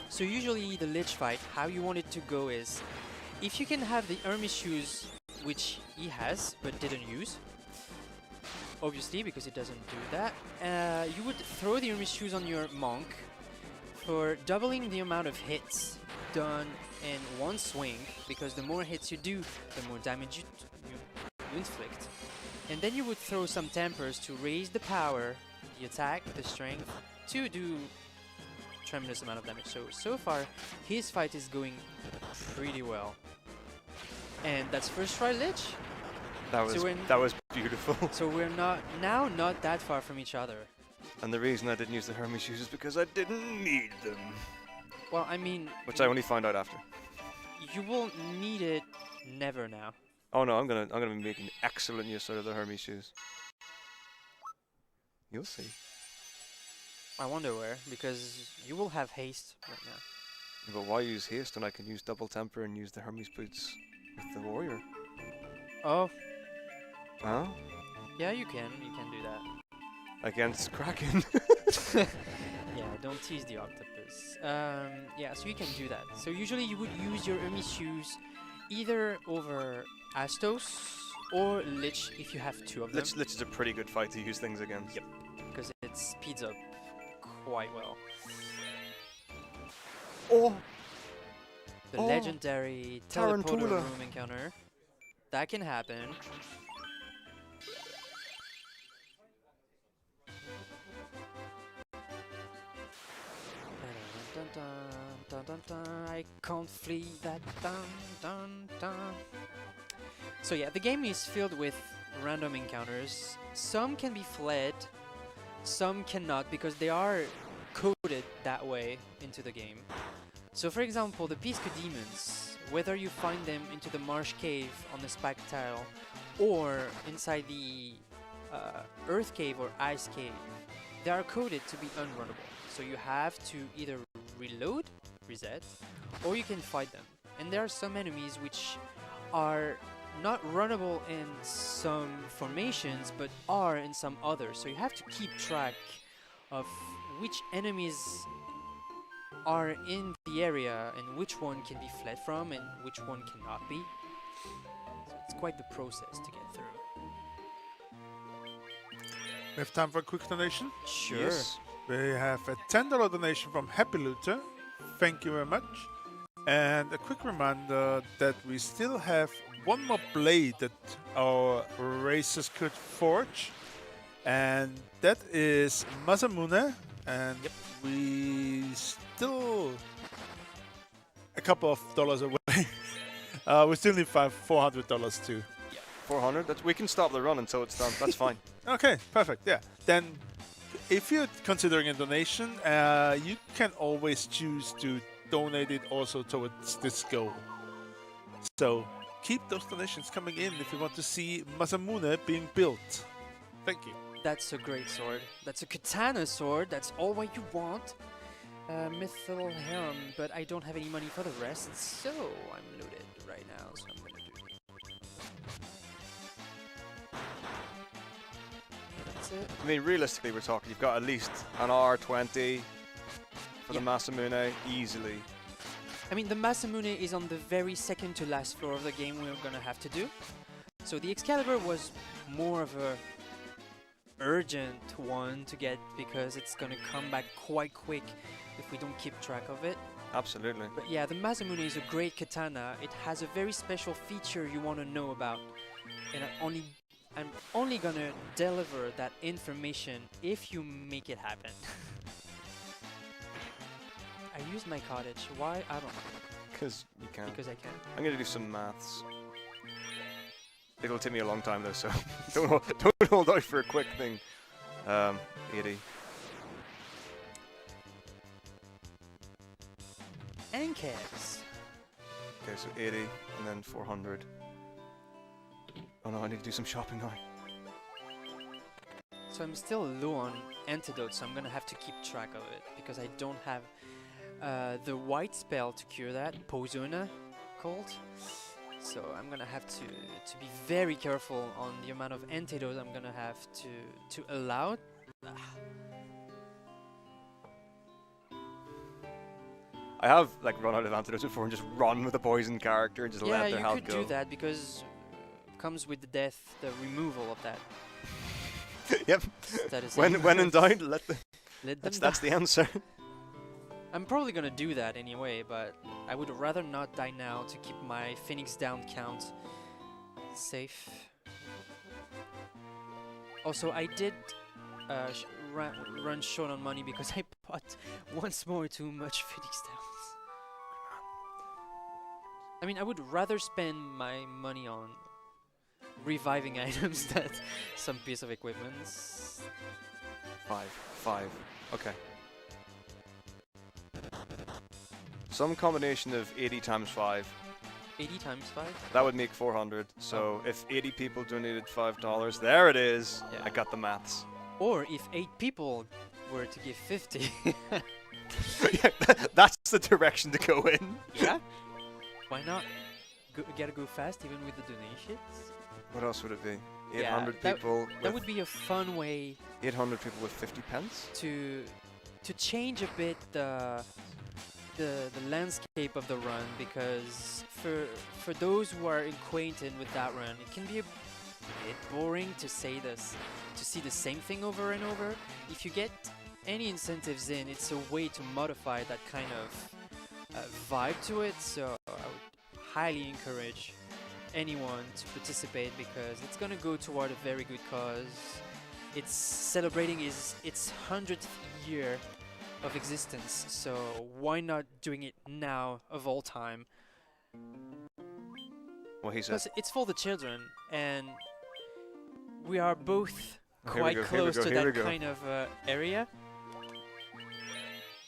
So usually the Lich fight, how you want it to go is, if you can have the Hermes shoes, which he has but didn't use, obviously because it doesn't do that, you would throw the Hermes shoes on your monk for doubling the amount of hits done in one swing, because the more hits you do, the more damage you inflict. And then you would throw some tempers to raise the power, the attack, the strength, to do tremendous amount of damage. So far, his fight is going pretty well. And that's first try Lich. That was beautiful. So we're not that far from each other. And the reason I didn't use the Hermes shoes is because I didn't need them. Well, I mean, Which I only found out after. you will need it never now. Oh no, I'm gonna be making excellent use out of the Hermes shoes. You'll see. I wonder where, because you will have haste right now. But why use haste when I can use double temper and use the Hermes boots with the warrior? Oh, Huh? yeah, you can do that. Against Kraken. Yeah, don't tease the octopus. Yeah, so you can do that. So usually you would use your Hermes shoes either over Astos or Lich if you have 2 of them. Lich is a pretty good fight to use things against. Yep. Because it speeds up quite well. Oh! The Oh, legendary teleporter Tarantula. room encounter. That can happen. Dun, dun, dun, dun, dun, dun. I can't flee that. Dun, dun, dun. So yeah, the game is filled with random encounters. Some can be fled, some cannot because they are coded that way into the game. So for example, the Pisco demons, whether you find them into the marsh cave on the spike tile or inside the earth cave or ice cave, they are coded to be unrunnable. So you have to either reload, reset, or you can fight them. And there are some enemies which are not runnable in some formations, but are in some others. So you have to keep track of which enemies are in the area and which one can be fled from and which one cannot be. So it's quite the process to get through. We have time for a quick donation. Sure. Yes. We have a $10 donation from Happy Looter. Thank you very much. And a quick reminder that we still have one more blade that our racers could forge. And that is Masamune, and we still a couple of dollars away. We still need $400 too. 400. We can stop the run until it's done. That's fine. Okay, perfect. Yeah. Then, if you're considering a donation, you can always choose to donate it also towards this goal. So keep those donations coming in if you want to see Masamune being built. Thank you. That's a great sword. That's a katana sword. That's all what you want. Mythal harem, but I don't have any money for the rest, so I'm loaded right now. So I'm gonna do. That's it. I mean, realistically, we're talking. You've got at least an hour 20 for the Yeah. Masamune easily. I mean, the Masamune is on the very second to last floor of the game we're gonna have to do. So the Excalibur was more of a urgent one to get because it's gonna come back quite quick if we don't keep track of it. Absolutely. But yeah, the Masamune is a great katana. It has a very special feature you want to know about, and I'm only gonna deliver that information if you make it happen. I used my cottage. Why? I don't know. Because you can. Because I can. I'm going to do some maths. It'll take me a long time though, so don't hold out for a quick thing. 80. And cabs. Okay, so 80 and then 400. Oh no, I need to do some shopping now. So I'm still low on antidotes, so I'm gonna have to keep track of it because I don't have the white spell to cure that, Pozuna called. So I'm gonna have to be very careful on the amount of antidotes I'm gonna have to allow. I have like run out of antidotes before and just run with a poison character and just Yeah, let their you health could go. do that because comes with the death, the removal of that. Yep. That is When in doubt, let the let them that's the answer. I'm probably gonna do that anyway, but I would rather not die now to keep my Phoenix down count safe. Also, I did run short on money because I bought once more too much Phoenix downs. I mean, I would rather spend my money on reviving items than some piece of equipment. 5. Okay. Some combination of 80 times 5. 80 times 5? That would make 400. So if 80 people donated $5, there it is. Yeah. I got the maths. Or if 8 people were to give 50. Yeah, that's the direction to go in. Yeah? Why not? Gotta go fast even with the donations? What else would it be? Yeah, 800 that- people. That with would be a fun way 800 people with 50 pence. to change a bit the landscape of the run, because for those who are acquainted with that run, it can be a bit boring to see the same thing over and over. If you get any incentives in, it's a way to modify that kind of vibe to it. So I would highly encourage anyone to participate because it's gonna go toward a very good cause. It's celebrating its 100th year of existence, so why not doing it now of all time? Well, he said. Because it's for the children, and we are both Oh, here we quite go, here we close go, to here we that go. kind of area.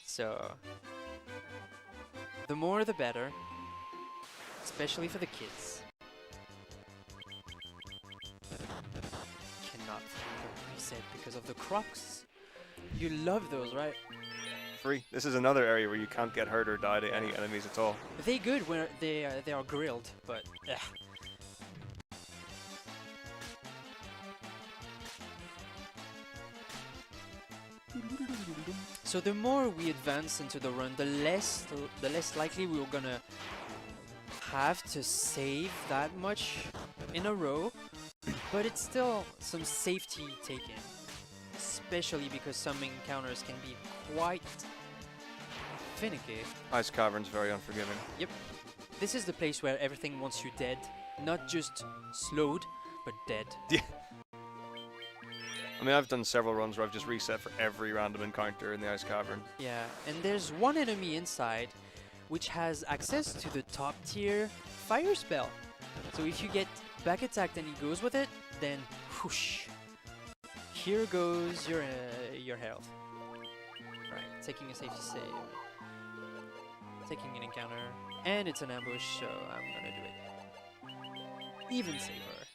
So the more the better, especially for the kids. Cannot reset because of the crocs. You love those, right? Free. This is another area where you can't get hurt or die to any enemies at all. They good when they are grilled, but so the more we advance into the run, the less likely we're gonna have to save that much in a row, but it's still some safety taken, especially because some encounters can be quite finicky. Ice Cavern's very unforgiving. Yep. This is the place where everything wants you dead. Not just slowed, but dead. Yeah. I mean, I've done several runs where I've just reset for every random encounter in the ice cavern. Yeah, and there's one enemy inside which has access to the top tier fire spell. So if you get back attacked and he goes with it, then whoosh, here goes your health. Right, taking a safety save, taking an encounter, and it's an ambush, so I'm gonna do it even safer.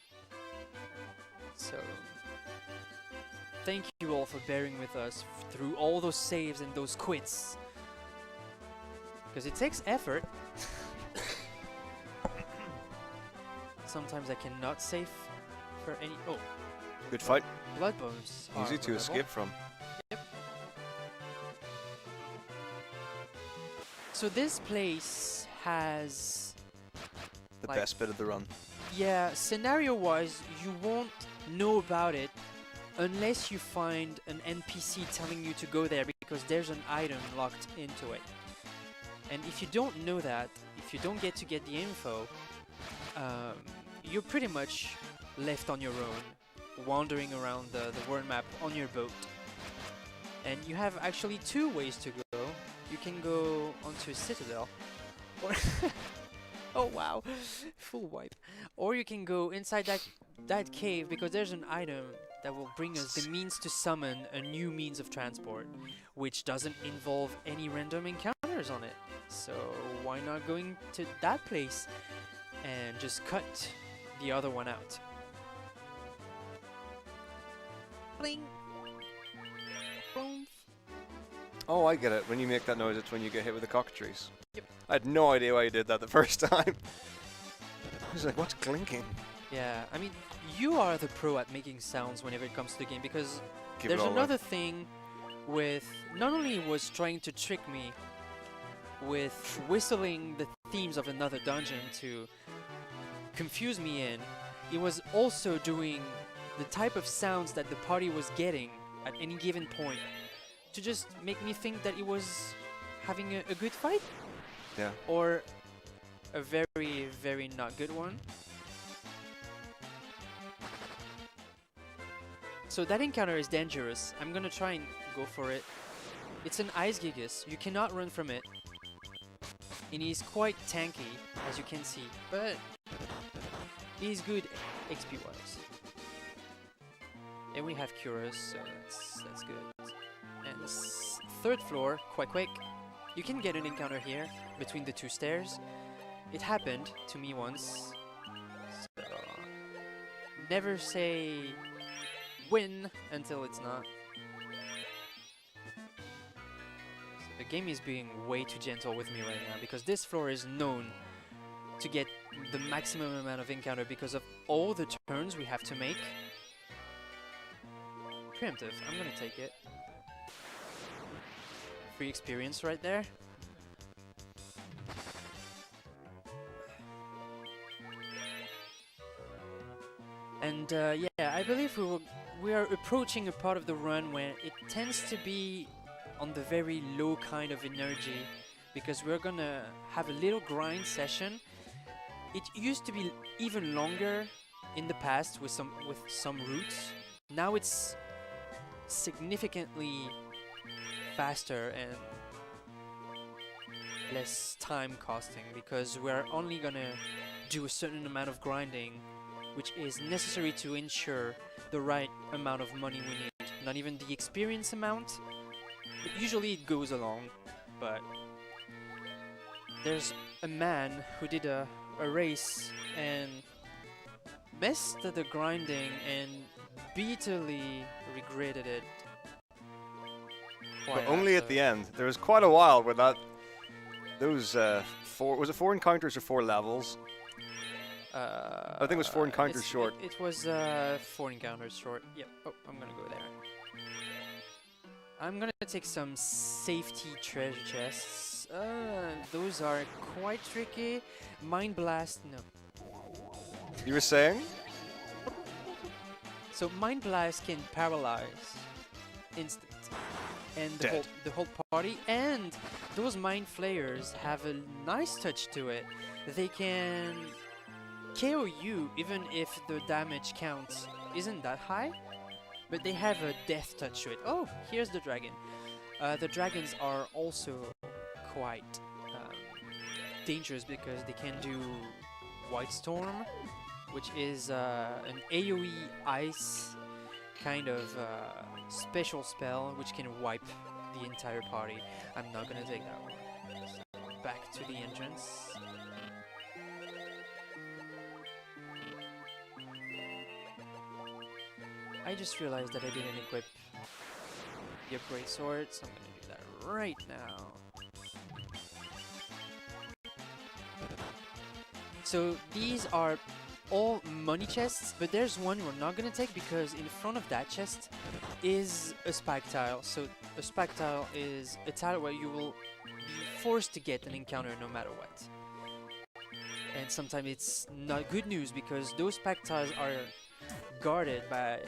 So thank you all for bearing with us through all those saves and those quits. Because it takes effort. Sometimes I cannot save for any... Oh, Good fight. blood bones are Easy to runnable. escape from. Yep. So this place has... The like, best bit of the run. yeah, scenario-wise, you won't know about it unless you find an NPC telling you to go there because there's an item locked into it. And if you don't know that, if you don't get to get the info, you're pretty much left on your own, wandering around the world map on your boat. And you have actually two ways to go. You can go onto a citadel, or oh wow, full wipe. Or you can go inside that cave because there's an item that will bring us the means to summon a new means of transport, which doesn't involve any random encounters on it. So why not going to that place and just cut the other one out? Bling. Boom. Oh, I get it. When you make that noise, it's when you get hit with the cockatrice. Yep. I had no idea why you did that the first time. I was like, what's clinking? Yeah, I mean, you are the pro at making sounds whenever it comes to the game because Give it there's all away. another thing with not only was trying to trick me with whistling the themes of another dungeon to confuse me in, it was also doing the type of sounds that the party was getting at any given point to just make me think that it was having a good fight Yeah. or a very, very not good one. So that encounter is dangerous. I'm gonna try and go for it. It's an Ice Gigas. You cannot run from it. And he's quite tanky, as you can see, but he's good XP-wise. And we have Curas, so that's good. And this third floor, quite quick. You can get an encounter here between the two stairs. It happened to me once. So never say win until it's not. So the game is being way too gentle with me right now because this floor is known to get the maximum amount of encounter because of all the turns we have to make. Preemptive, I'm gonna take it. Free experience right there. And yeah, I believe we are approaching a part of the run where it tends to be on the very low kind of energy because we're gonna have a little grind session. It used to be even longer in the past with some routes. Now it's significantly faster and less time costing because we're only gonna do a certain amount of grinding which is necessary to ensure the right amount of money we need. Not even the experience amount. Usually it goes along, but there's a man who did a race and messed the grinding and bitterly regretted it. But only at the end. There was quite a while where those was it 4 encounters or 4 levels? I think it was 4 encounters short. It was 4 encounters short. Yep. Oh, I'm gonna go there. I'm gonna take some safety treasure chests. Those are quite tricky. Mind Blast, no. You were saying? So Mind Blast can paralyze instant, and the whole party. And those Mind Flayers have a nice touch to it. They can KO you even if the damage count isn't that high, but they have a death touch to it. Oh, here's the dragon. The dragons are also quite dangerous because they can do White Storm, which is an AoE ice kind of special spell which can wipe the entire party. I'm not gonna take that one. So back to the entrance. I just realized that I didn't equip the upgrade sword, so I'm gonna do that right now. So these are all money chests, but there's one we're not gonna take because in front of that chest is a spike tile. So a spike tile is a tile where you will be forced to get an encounter no matter what. And sometimes it's not good news because those spike tiles are guarded by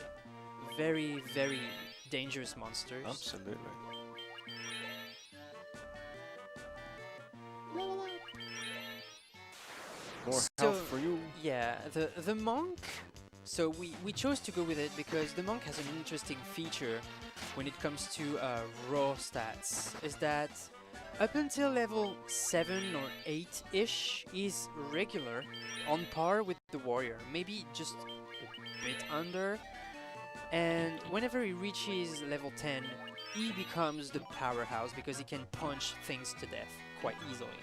very, very dangerous monsters. Absolutely. More health for you. Yeah, the monk. So we chose to go with it because the monk has an interesting feature when it comes to raw stats. Is that up until level 7 or 8-ish, he's regular, on par with the warrior, maybe just a bit under. And whenever he reaches level 10, he becomes the powerhouse because he can punch things to death quite easily.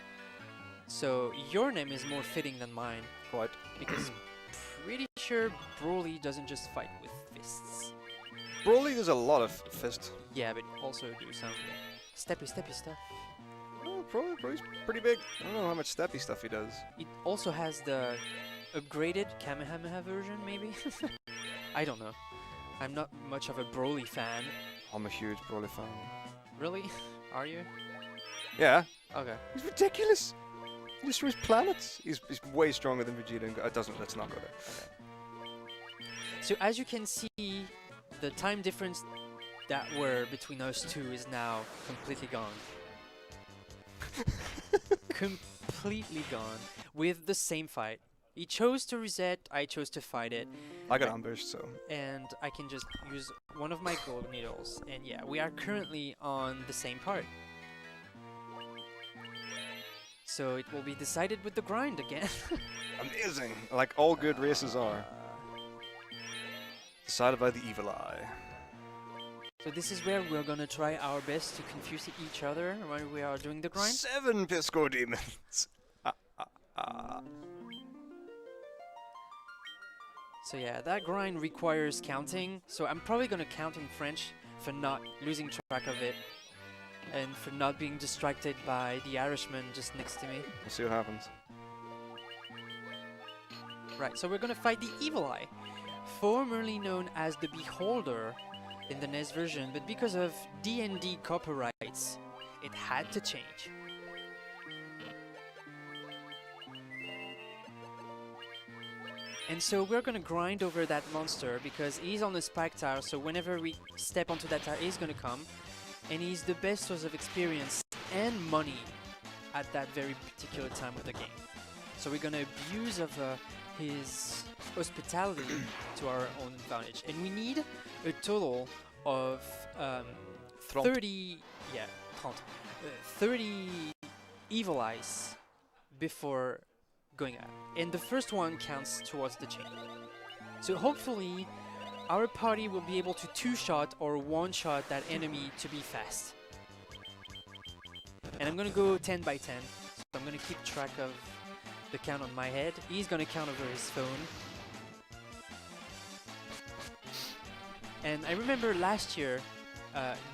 So your name is more fitting than mine. Quite. Because pretty sure Broly doesn't just fight with fists. Broly does a lot of fist. Yeah, but also do some steppy stuff. Oh, Broly's pretty big. I don't know how much steppy stuff he does. It also has the upgraded Kamehameha version, maybe? I don't know. I'm not much of a Broly fan. I'm a huge Broly fan. Really? Are you? Yeah. Okay. He's ridiculous. He destroys planets. He's way stronger than Vegeta. And let's not go there. Okay. So as you can see, the time difference that were between us two is now completely gone. Completely gone. With the same fight. He chose to reset, I chose to fight it. I got ambushed, so. And I can just use one of my gold needles. And yeah, we are currently on the same part. So it will be decided with the grind again. Amazing! Like all good races are. Decided by the evil eye. So this is where we're gonna try our best to confuse each other when we are doing the grind. 7 Pisco demons! So yeah, that grind requires counting. So I'm probably gonna count in French for not losing track of it. And for not being distracted by the Irishman just next to me. We'll see what happens. Right, so we're gonna fight the Evil Eye, formerly known as the Beholder in the NES version, but because of D&D copyrights, it had to change. And so we're gonna grind over that monster because he's on a spike tile, so whenever we step onto that tile, he's gonna come. And he's the best source of experience and money at that very particular time of the game. So we're gonna abuse of his hospitality to our own advantage. And we need a total of 30 evil eyes before going out. And the first one counts towards the chain. So hopefully our party will be able to two-shot or one-shot that enemy to be fast. And I'm gonna go 10 by 10, so I'm gonna keep track of the count on my head. He's gonna count over his phone. And I remember last year,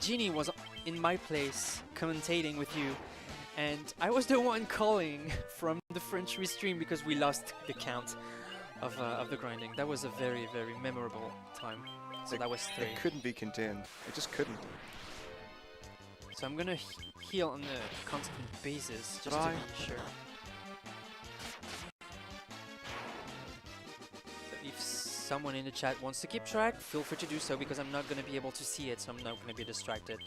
Ginny was in my place commentating with you, and I was the one calling from the French restream because we lost the count of the grinding. That was a very, very memorable time. So that was 3. It couldn't be contained. It just couldn't. So I'm gonna heal on a constant basis just to be sure. So if someone in the chat wants to keep track, feel free to do so because I'm not gonna be able to see it, so I'm not gonna be distracted.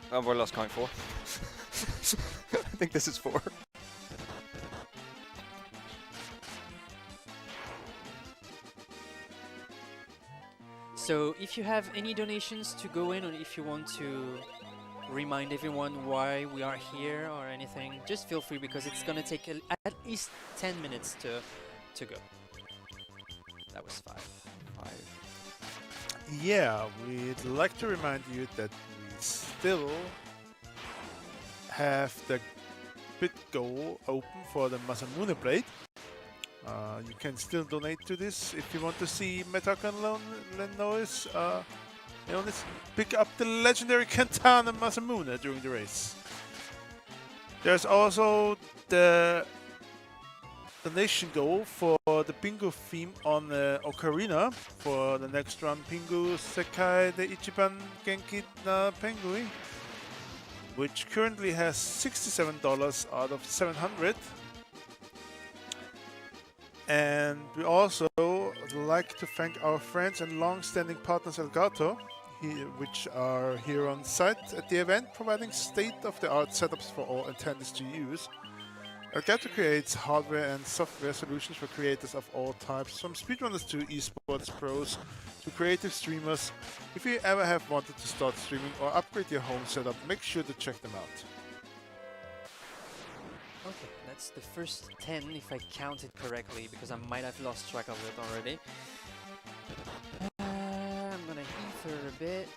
We're lost count 4. I think this is 4. So if you have any donations to go in, or if you want to remind everyone why we are here or anything, just feel free, because it's gonna take at least 10 minutes to go. That was 5. Yeah, we'd like to remind you that we still have the bid goal open for the Masamune Blade. You can still donate to this if you want to see Metako and Lenois let's pick up the legendary Kentana Masamune during the race. There's also the donation goal for the bingo theme on Ocarina for the next run, Pingu Sekai de Ichiban Genki na Pengui, which currently has $67 out of 700. And we also would like to thank our friends and long-standing partners Elgato, which are here on site at the event, providing state-of-the-art setups for all attendees to use. Elgato creates hardware and software solutions for creators of all types, from speedrunners to esports pros to creative streamers. If you ever have wanted to start streaming or upgrade your home setup, make sure to check them out. Okay, that's the first 10 if I counted correctly, because I might have lost track of it already. I'm gonna ether a bit.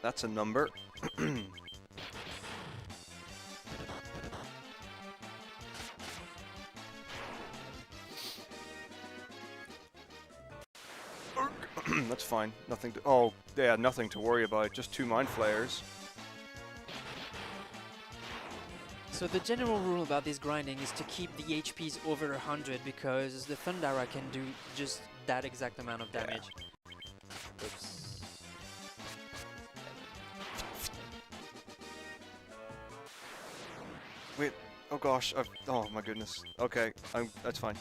That's a number. That's fine. Nothing to. Oh, yeah, nothing to worry about. Just 2 mind flayers. So the general rule about this grinding is to keep the HPs over 100, because the Thundara can do just that exact amount of damage. Oops. Wait. Oh gosh. Oh my goodness. Okay. That's fine.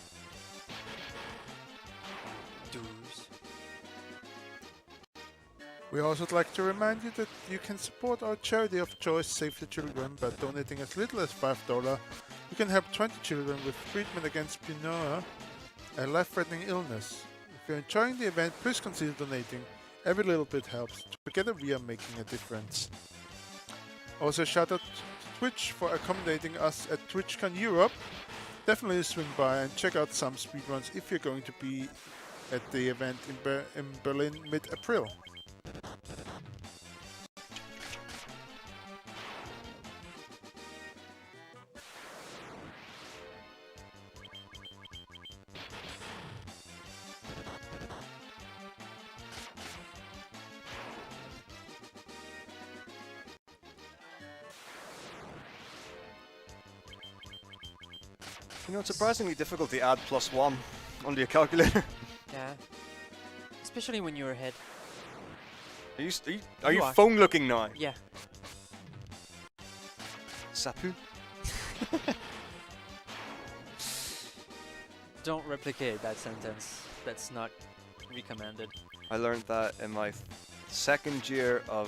Doos. We also would like to remind you that you can support our charity of choice, Save the Children, by donating as little as $5. You can help 20 children with treatment against pneumonia, a life-threatening illness. If you're enjoying the event, please consider donating. Every little bit helps. Together we are making a difference. Also shout out to Twitch for accommodating us at TwitchCon Europe. Definitely swing by and check out some speedruns if you're going to be at the event in Berlin mid-April. You know, it's surprisingly difficult to add +1 onto your calculator. Yeah. Especially when you're ahead. Are you are. phone looking now? Yeah. Sapu? Don't replicate that sentence. That's not recommended. I learned that in my second year of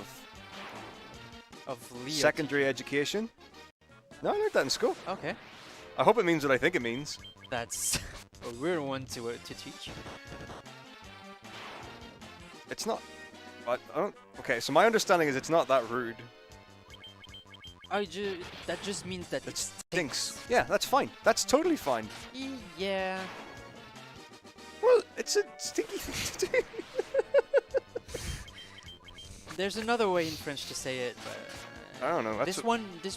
Leo. secondary education. No, I learned that in school. Okay. I hope it means what I think it means. That's a weird one to teach. It's not. I don't. Okay, so my understanding is it's not that rude. That just means that It stinks. Yeah, that's fine. That's totally fine. Yeah. Well, it's a stinky thing to do. There's another way in French to say it, but I don't know. this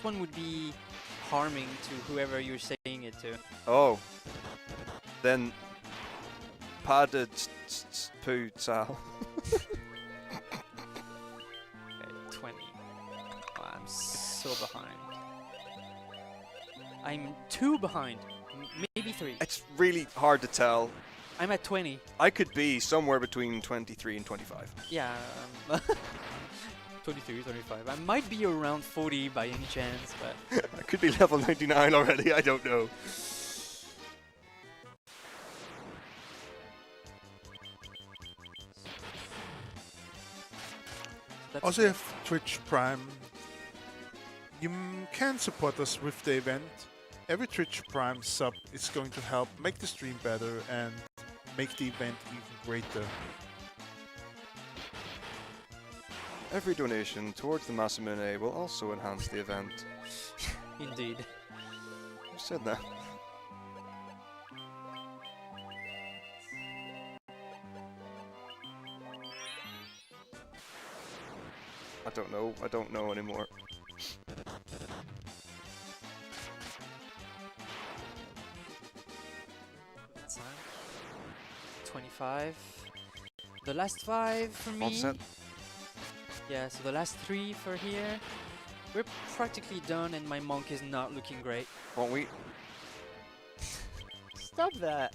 one would be harming to whoever you're saying it to. Oh. Then. Pas de poo sal. Okay, 20. Oh, I'm so behind. I'm 2 behind. Maybe 3. It's really hard to tell. I'm at 20. I could be somewhere between 23 and 25. Yeah. 23, 25. I might be around 40 by any chance, but... I could be level 99 already, I don't know. That's Also, you have Twitch Prime. You can support us with the event. Every Twitch Prime sub is going to help make the stream better and make the event even greater. Every donation towards the Masamune will also enhance the event. Indeed. Who said that? I don't know. I don't know anymore. That's 25. The last 5 for me. All set. Yeah, so the last 3 for here. We're practically done and my monk is not looking great. Won't we? Stop that!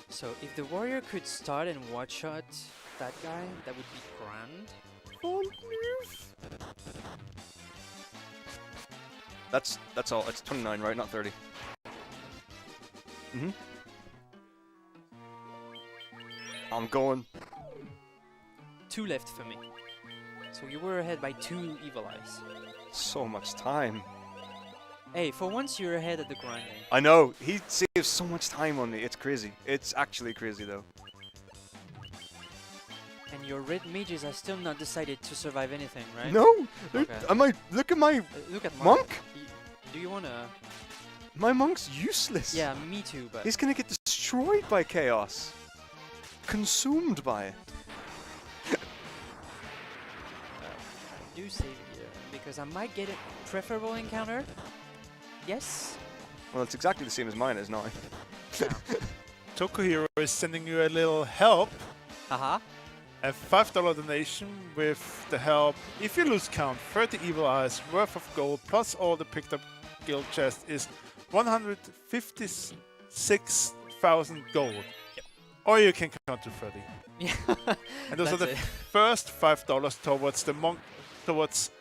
So if the warrior could start and one-shot that guy, that would be grand. That's all. It's 29, right? Not 30. Mm-hmm. I'm going. 2 left for me. So you were ahead by 2 evil eyes. So much time. Hey, for once you're ahead at the grinding. I know. He saves so much time on me. It's crazy. It's actually crazy, though. And your red mages have still not decided to survive anything, right? No. Okay. Look at my Look at monk. Do you wanna? My monk's useless. Yeah, me too. But He's gonna get destroyed by chaos. Consumed by it. do save here because I might get a preferable encounter. Yes. Well, it's exactly the same as mine is now. Tokuhiro is sending you a little help. Haha. A $5 donation with the help. If you lose count, 30 evil eyes worth of gold plus all the picked up guild chest is 156,000 gold. Yep. Or you can count to 30. Yeah. And those are That's the it. first $5 towards the monk, towards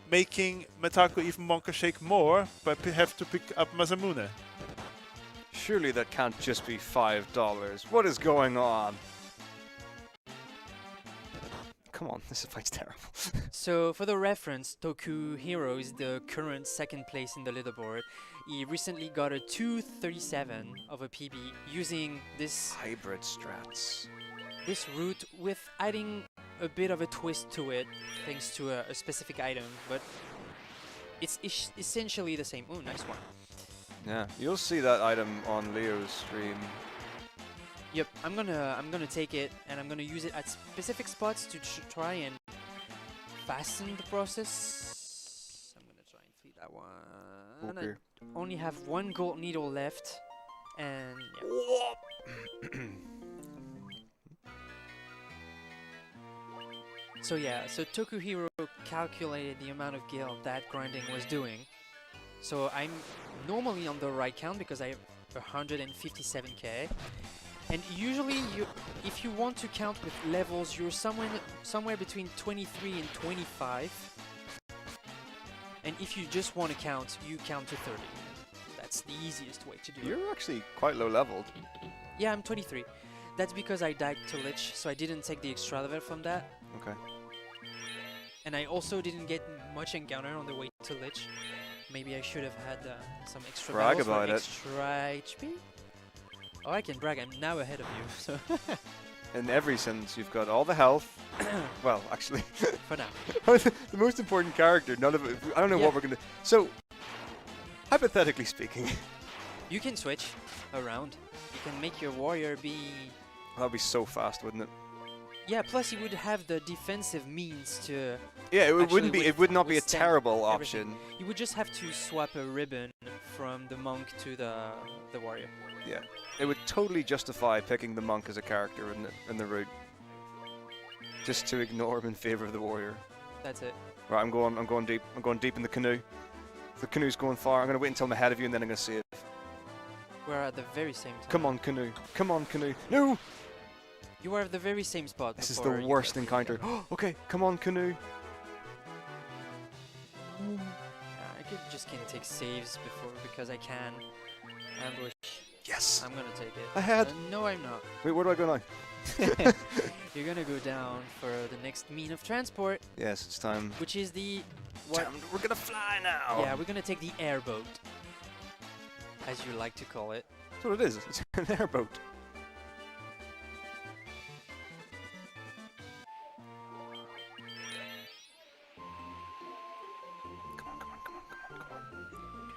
making Metako even monka shake more, but we have to pick up Masamune. Surely that can't just be $5. What is going on? Come on, this fight's terrible. So for the reference, Tokuhiro is the current second place in the leaderboard. He recently got a 237 of a PB using this Hybrid strats. route with adding a bit of a twist to it thanks to a specific item, but it's essentially the same. Oh, nice one. Yeah, you'll see that item on Leo's stream. Yep, I'm gonna take it and I'm gonna use it at specific spots to try and fasten the process. I'm gonna try and fleet that one. Okay. I only have 1 gold needle left, and yeah. So yeah, so Tokuhiro calculated the amount of guild that grinding was doing. So I'm normally on the right count because I have 157k. And usually, if you want to count with levels, you're somewhere between 23 and 25. And if you just want to count, you count to 30. That's the easiest way to do it. You're actually quite low leveled. Yeah, I'm 23. That's because I died to Lich, so I didn't take the extra level from that. Okay. And I also didn't get much encounter on the way to Lich. Maybe I should have had some extra Brag battles for about it. extra HP. Oh, I can brag. I'm now ahead of you. So In every sense, you've got all the health. Well, actually, for now. the most important character. None of it. I don't know Yeah. what we're gonna. So, hypothetically speaking, You can switch around. You can make your warrior be... that'd be so fast, wouldn't it? Yeah, plus you would have the defensive means to... Yeah, it Actually wouldn't be. It would not be a withstand terrible everything. option. You would just have to swap a ribbon from the monk to the warrior. Yeah, it would totally justify picking the monk as a character in the route, just to ignore him in favor of the warrior. That's it. Right, I'm going deep. I'm going deep in the canoe. If the canoe's going far, I'm gonna wait until I'm ahead of you, and then I'm gonna save. We're at the very same time. Come on, canoe. Come on, canoe. No! You are at the very same spot. This is the before you worst get- encounter. Okay, come on, canoe. I could just can't take saves before because I can ambush. Yes. I'm gonna take it. Ahead. No, I'm not. Wait, where do I go now? You're gonna go down for the next mean of transport, Yes, it's time. which is the What? Damn, we're gonna fly now. Yeah, we're gonna take the airboat, as you like to call it. That's what it is. It's an airboat. Come on, come on, come on, come on, come on.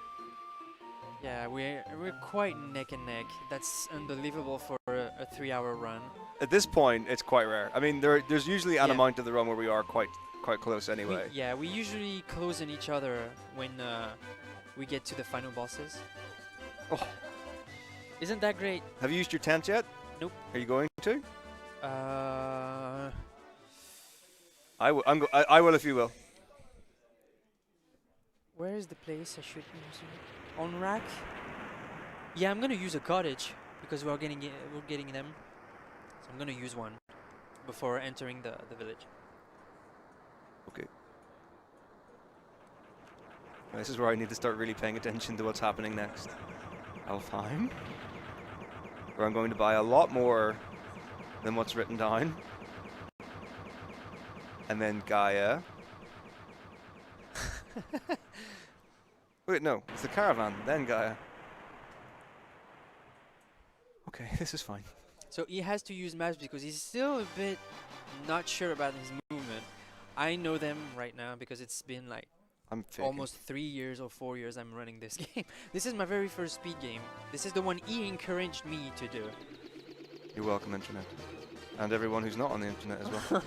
Yeah, we're quite neck and neck. That's unbelievable for a 3-hour run. At this point, it's quite rare. I mean, there's usually an Yeah. amount of the run where we are quite close anyway. We usually close on each other when we get to the final bosses. Oh. Isn't that great? Have you used your tent yet? Nope. Are you going to? Uh, I will if you will. where is the place I should be using? On rack? Yeah, I'm gonna use a cottage because we're getting them. So I'm gonna use one before entering the village. Okay. This is where I need to start really paying attention to what's happening next. Alfheim, where I'm going to buy a lot more than what's written down. And then Gaia. Wait, no, it's the caravan, then Gaia. Okay, this is fine. So he has to use maps because he's still a bit not sure about his movement. I know them right now because it's been like I'm faking. almost 3 years or 4 years I'm running this game. This is my very first speed game. This is the one he encouraged me to do. You're welcome, Internet. And everyone who's not on the Internet as well.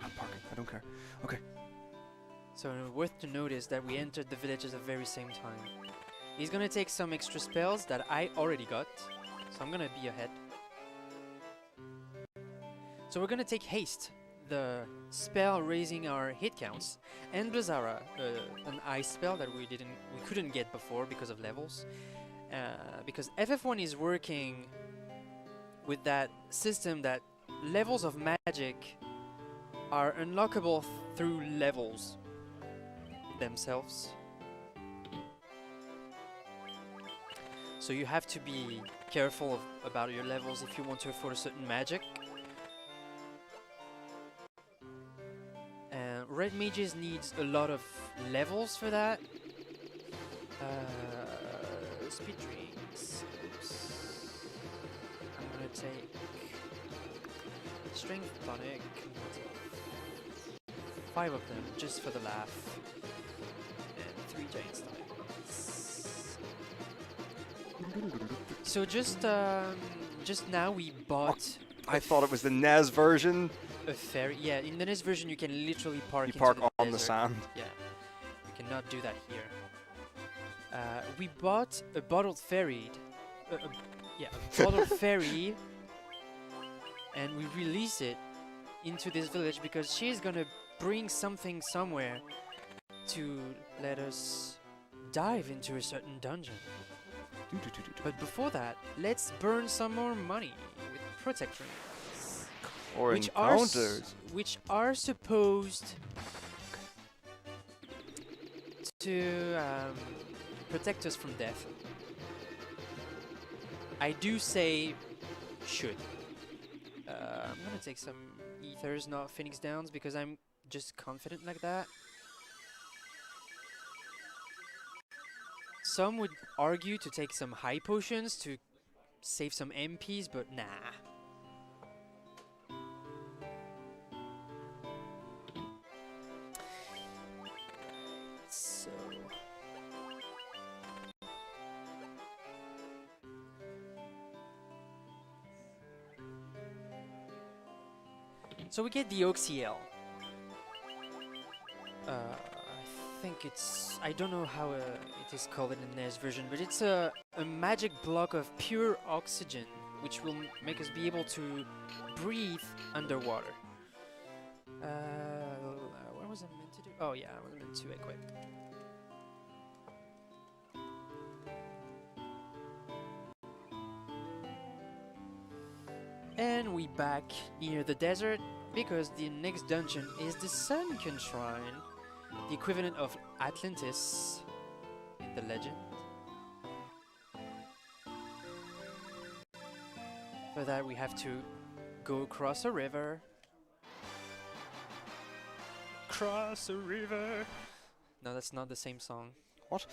I'm parking, I don't care. Okay. So worth to notice that we entered the village at the very same time. He's gonna take some extra spells that I already got, so I'm gonna be ahead. So we're gonna take haste, the spell raising our hit counts, and Blazara, an ice spell that we couldn't get before because of levels. Because FF1 is working with that system that levels of magic are unlockable through levels themselves. So you have to be careful about your levels if you want to afford a certain magic. Red mages needs a lot of levels for that. Speed drinks. Oops. I'm gonna take strength tonic. 5 of them just for the laugh. And 3 giant stomachs. So just now we bought. I thought it was the NES version. A ferry. Yeah, in the NES version you can literally park. You into park the on the desert. sand. Yeah, you cannot do that here. We bought a bottled ferry. A bottled ferry, and we release it into this village because she's gonna bring something somewhere to let us dive into a certain dungeon. But before that, let's burn some more money with protect rings, Or encounters. which are supposed to protect us from death. I do say should. I'm gonna take some ethers, not Phoenix Downs, because I'm just confident like that. Some would argue to take some high potions to save some MPs, but nah. So we get the OCL. I think it's... I don't know how it is called in the NES version, but it's a magic block of pure oxygen, which will make us be able to breathe underwater. What was I meant to do? Oh yeah, I was meant to equip. And we back near the desert, because the next dungeon is the Sunken Shrine, the equivalent of Atlantis in the legend. For that we have to go across a river. Cross a river. No, that's not the same song. What?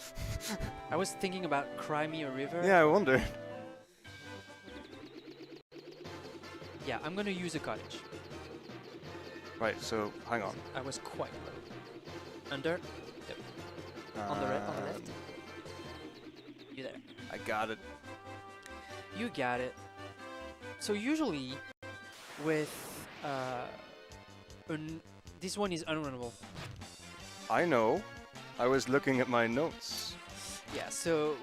I was thinking about Cry Me a River. Yeah, I wonder. Yeah, I'm gonna use a cottage. Right, so hang on. I was quite low. Under. Yep. On the left. You there. I got it. You got it. So usually, with this one is unrunnable. I know. I was looking at my notes. Yeah, so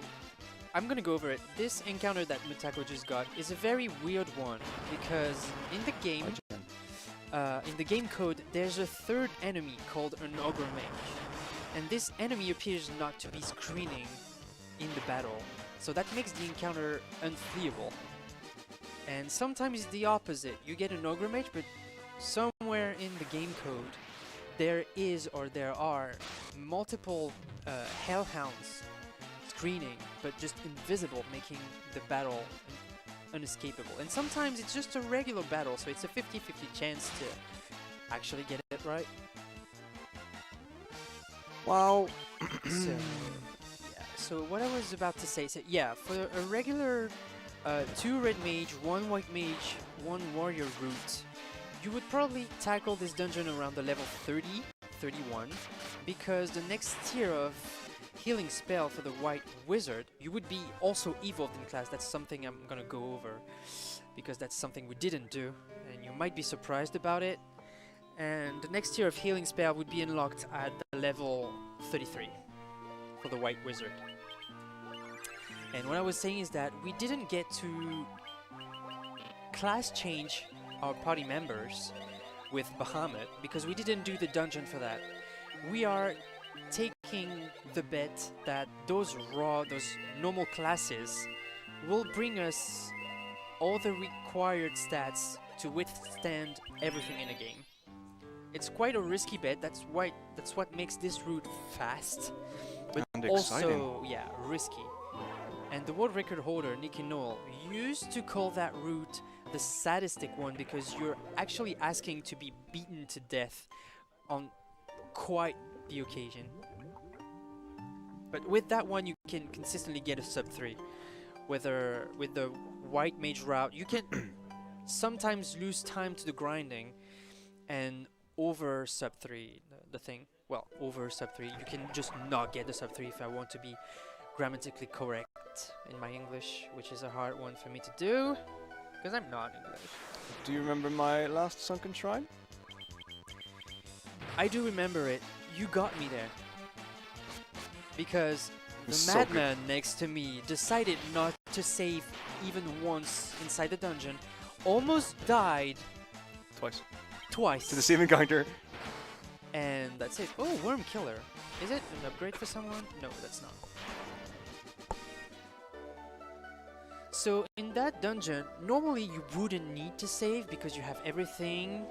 I'm gonna go over it. This encounter that Metako just got is a very weird one because in the game code, there's a third enemy called an ogre mage, and this enemy appears not to be screening in the battle, so that makes the encounter unfleeable. And sometimes it's the opposite. You get an ogre mage, but somewhere in the game code, there are multiple hellhounds screening, but just invisible, making the battle unescapable. And sometimes it's just a regular battle, so it's a 50-50 chance to actually get it right. Wow. So what I was about to say, for a regular 2 red mage, 1 white mage, 1 warrior route, you would probably tackle this dungeon around the level 30, 31, because the next tier of healing spell for the white wizard, you would be also evolved in class. That's something I'm gonna go over, because that's something we didn't do, and you might be surprised about it. And the next tier of healing spell would be unlocked at the level 33 for the white wizard. And what I was saying is that we didn't get to class change our party members with Bahamut because we didn't do the dungeon for that. We are taking the bet that those normal classes will bring us all the required stats to withstand everything in a game. It's quite a risky bet. That's what makes this route fast, but and also risky. And the world record holder Nicky Noel used to call that route the sadistic one because you're actually asking to be beaten to death on quite the occasion. But with that one, you can consistently get a sub 3. Whether with the white mage route, you can sometimes lose time to the grinding and over sub 3 the thing. Well, over sub 3, you can just not get the sub 3 if I want to be grammatically correct in my English, which is a hard one for me to do because I'm not English. Do you remember my last sunken shrine? I do remember it. You got me there. Because the So madman next to me decided not to save even once inside the dungeon, almost died twice. To the same encounter. And that's it. Oh, Worm Killer. Is it an upgrade for someone? No, that's not. So in that dungeon, normally you wouldn't need to save because you have everything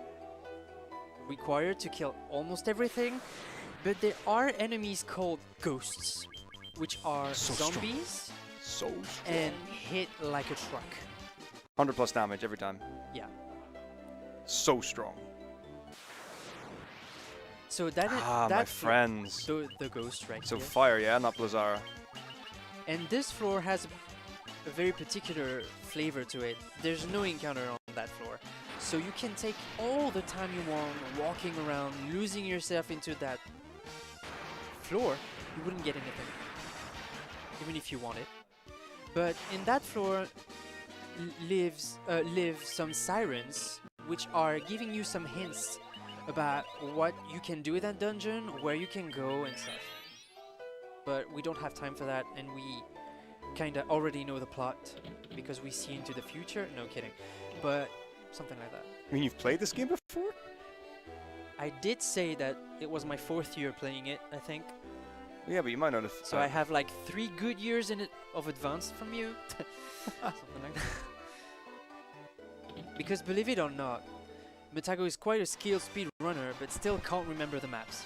required to kill almost everything. But there are enemies called ghosts, which are zombies and hit like a truck. 100 plus damage every time. Yeah. So strong. So that is my that's friends. the ghost right So here. fire, yeah, not Blizzara. And this floor has a very particular flavor to it. There's no encounter on that floor. So you can take all the time you want walking around, losing yourself into that floor. You wouldn't get anything, even if you wanted. But in that floor live some sirens, which are giving you some hints about what you can do in that dungeon, where you can go and stuff. But we don't have time for that, and we kinda already know the plot because we see into the future. No kidding, but something like that. I mean, you've played this game before? I did say that it was my 4th year playing it, I think. Yeah, but you might not have. So I have like 3 good years in it of advance from you. Something like that. Because believe it or not, Metako is quite a skilled speedrunner, but still can't remember the maps.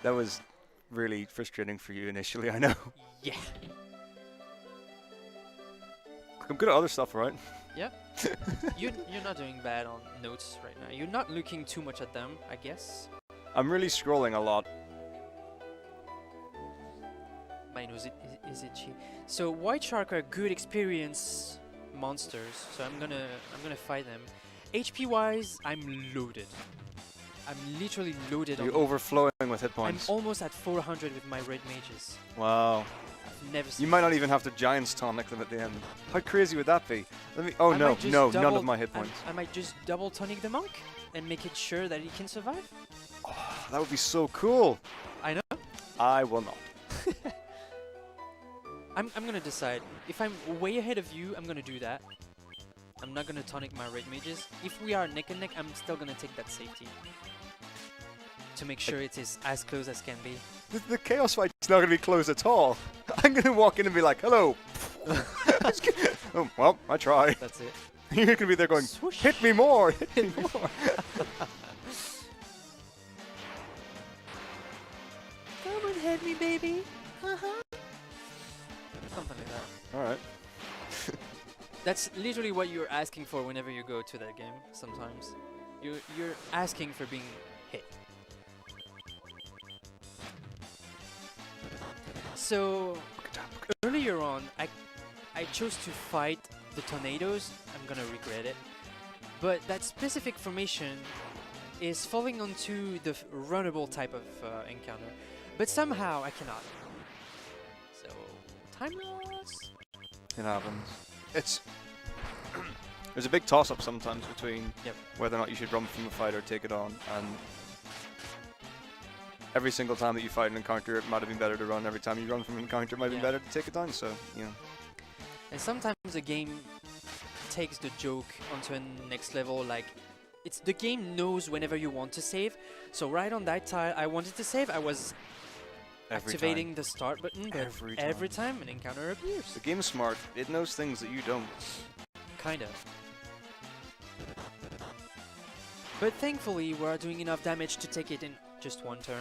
That was really frustrating for you initially, I know. Yeah. I'm good at other stuff, right? Yeah. You're not doing bad on notes right now. You're not looking too much at them, I guess. I'm really scrolling a lot. My nose is itchy. So white shark are good experience monsters. So I'm gonna fight them. HP wise, I'm loaded. I'm literally loaded. You're on overflowing with hit I'm points. almost at 400 with my red mages. Wow. I've never seen. You might not even have to Giants tonic them at the end. How crazy would that be? Let me. Oh I no, might just no, none double- of my hit I'm- points. I might just double tonic the monk and make it sure that he can survive. Oh, that would be so cool. I know. I will not. I'm gonna decide. If I'm way ahead of you, I'm gonna do that. I'm not gonna tonic my red mages. If we are neck and neck, I'm still gonna take that safety. To make sure it is as close as can be. The chaos fight's not going to be close at all. I'm going to walk in and be like, hello. Oh, well, I try. That's it. You're going to be there going, Swoosh. hit me more, hit me more. Come and hit me, baby. Something like that. All right. That's literally what you're asking for whenever you go to that game. Sometimes you're asking for being hit. So earlier on, I chose to fight the tornadoes. I'm gonna regret it, but that specific formation is falling onto the runnable type of encounter, but somehow I cannot. So time loss. It happens. It's there's a big toss-up sometimes between Yep. whether or not you should run from a fight or take it on, and every single time that you fight an encounter, it might have been better to run. Every time you run from an encounter, it might have been Yeah. better to take it down. So, you know. And sometimes the game takes the joke onto a next level. Like, it's the game knows whenever you want to save. So right on that tile, I wanted to save. I was Every activating time. the start button, but Every time an encounter appears. The game's smart. It knows things that you don't. Kinda. But thankfully, we are doing enough damage to take it in just one turn.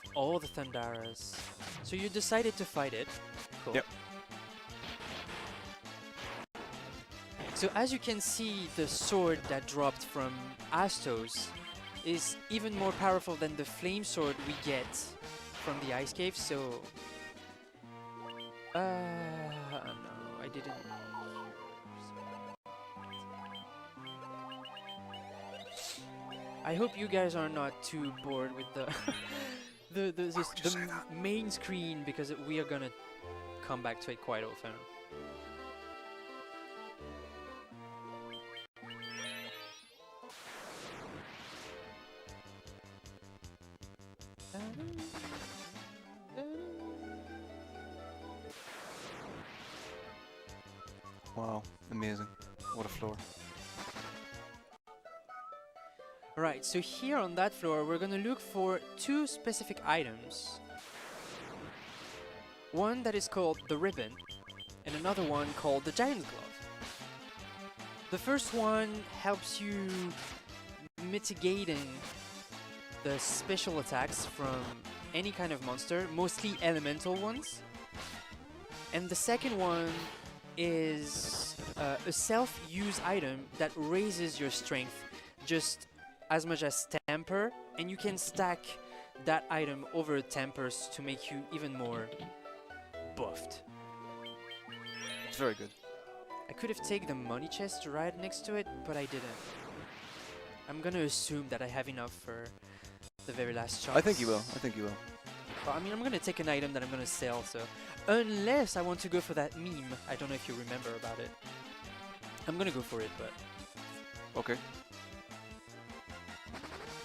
With all the Thundaras. So you decided to fight it. Cool. Yep. So as you can see, the sword that dropped from Astos is even more powerful than the flame sword we get from the ice cave. So, no, I didn't. I hope you guys are not too bored with the the main screen, because we are gonna come back to it quite often. Wow, amazing. What a floor. Right, so here on that floor, we're gonna look for two specific items. One that is called the ribbon, and another one called the giant's glove. The first one helps you mitigating the special attacks from any kind of monster, mostly elemental ones. And the second one is a self-use item that raises your strength just as much as temper, and you can stack that item over tempers to make you even more buffed. It's very good. I could have taken the money chest right next to it, but I didn't. I'm gonna assume that I have enough for the very last chance. I think you will. I think you will. Well, I mean, I'm gonna take an item that I'm gonna sell, so unless I want to go for that meme, I don't know if you remember about it. I'm gonna go for it, but Okay.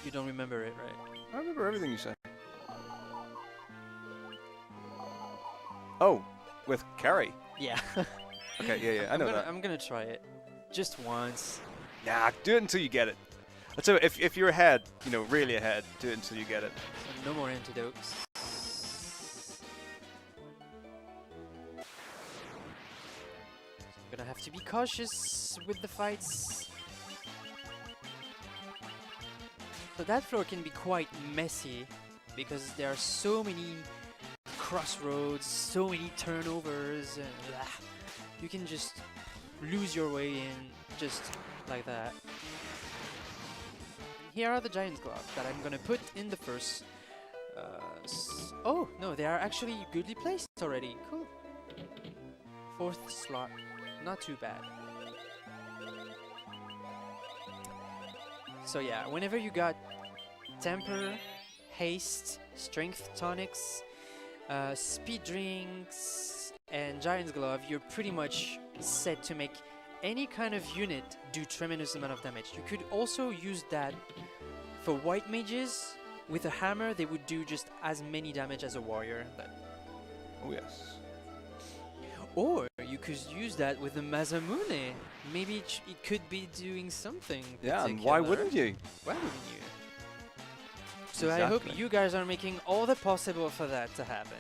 you don't remember it, right? I remember everything you said. Oh, with Carrie. Yeah. Okay, yeah, I know that. I'm gonna try it, just once. Nah, do it until you get it. I'd say if you're ahead, you know, really ahead, do it until you get it. So no more antidotes. Gonna have to be cautious with the fights. So that floor can be quite messy because there are so many crossroads, so many turnovers, and you can just lose your way in just like that. Here are the Giant's Gloves that I'm gonna put in the first. Oh no, they are actually goodly placed already. Cool. 4th slot, not too bad. So yeah, whenever you got temper, haste, strength tonics, speed drinks, and Giant's Glove, you're pretty much set to make any kind of unit do tremendous amount of damage. You could also use that for white mages. With a hammer, they would do just as many damage as a warrior. Oh yes. Or you could use that with the Masamune. Maybe it could be doing something. Yeah, and why particular. wouldn't you? Why wouldn't you? So I hope Exactly. you guys are making all the possible for that to happen.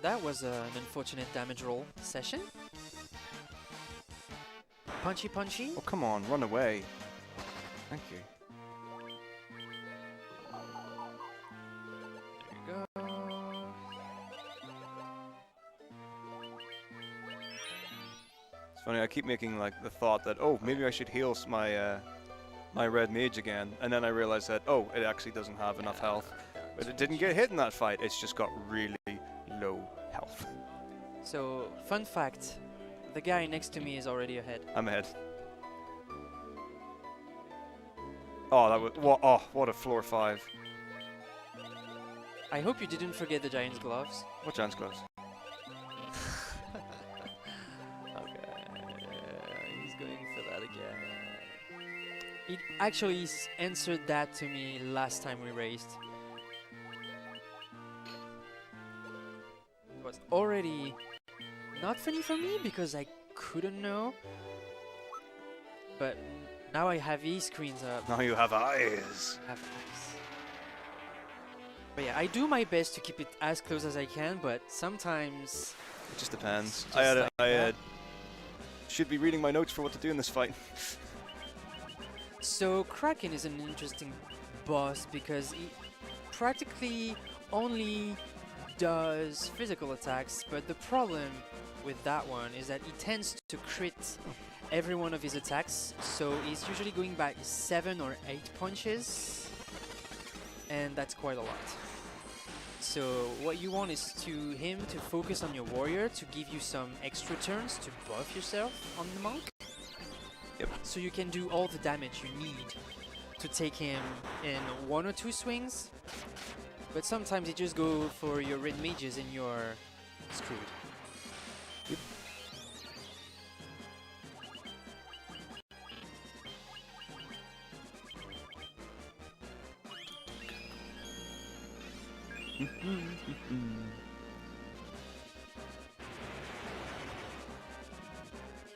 That was an unfortunate damage roll session. Punchy punchy. Oh come on, run away. Thank you. There you go. It's funny, I keep making like the thought that, oh, maybe I should heal my my red mage again, and then I realize that, oh, it actually doesn't have enough health. But it didn't get hit in that fight, it's just got really low health. So, fun fact, the guy next to me is already ahead. I'm ahead. Oh, that was what a floor 5. I hope you didn't forget the Giant's Gloves. What Giant's Gloves? Okay, he's going for that again. It actually answered that to me last time we raced. It was already not funny for me because I couldn't know. But now I have E-screens up. Now you have eyes. I have eyes. But yeah, I do my best to keep it as close as I can, but sometimes It just depends. Just I like that. should be reading my notes for what to do in this fight. So Kraken is an interesting boss because he practically only does physical attacks, but the problem with that one is that he tends to crit every one of his attacks, so he's usually going by 7 or 8 punches, and that's quite a lot. So what you want is him to focus on your warrior to give you some extra turns to buff yourself on the monk. Yep. So you can do all the damage you need to take him in 1 or 2 swings. But sometimes you just go for your red mages and you're screwed. Yep.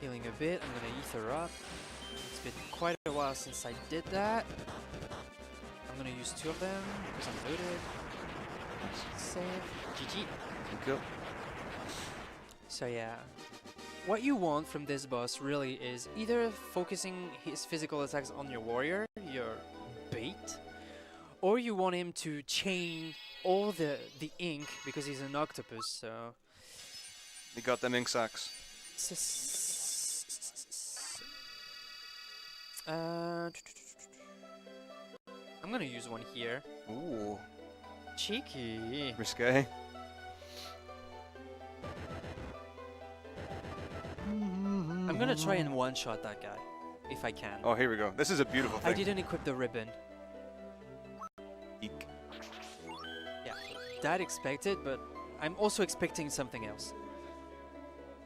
Healing a bit, I'm gonna ether up. It's been quite a while since I did that. I'm gonna use 2 of them because I'm loaded. Save. GG. Thank you. So yeah, what you want from this boss really is either focusing his physical attacks on your warrior, your bait, or you want him to chain all the ink because he's an octopus, so... You got them ink sacks. I'm gonna use one here. Ooh, Cheeky. risque. I'm gonna try and one-shot that guy, if I can. Oh, here we go. This is a beautiful thing. I didn't equip the ribbon. Eek. Yeah, that expected, but I'm also expecting something else.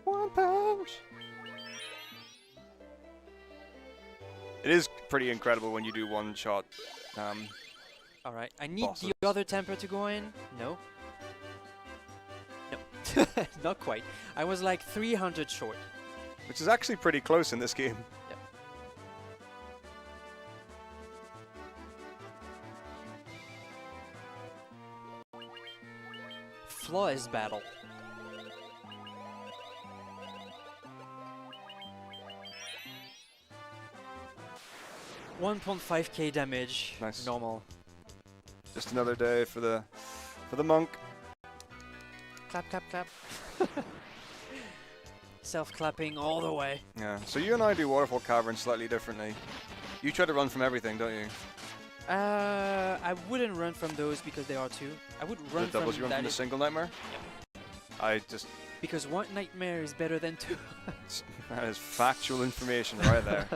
One punch. It is pretty incredible when you do one shot. Alright, I need Bosses. the other temper to go in. No. No. Not quite. I was like 300 short. Which is actually pretty close in this game. Yep. Flawless battle. $1.5k damage. Nice. Normal. Just another day for the monk. Clap, clap, clap. Self-clapping all the way. Yeah. So you and I do Waterfall Cavern slightly differently. You try to run from everything, don't you? I wouldn't run from those because they are two. I would run The doubles from you run that from the single nightmare? I just... because one nightmare is better than two. That is factual information right there.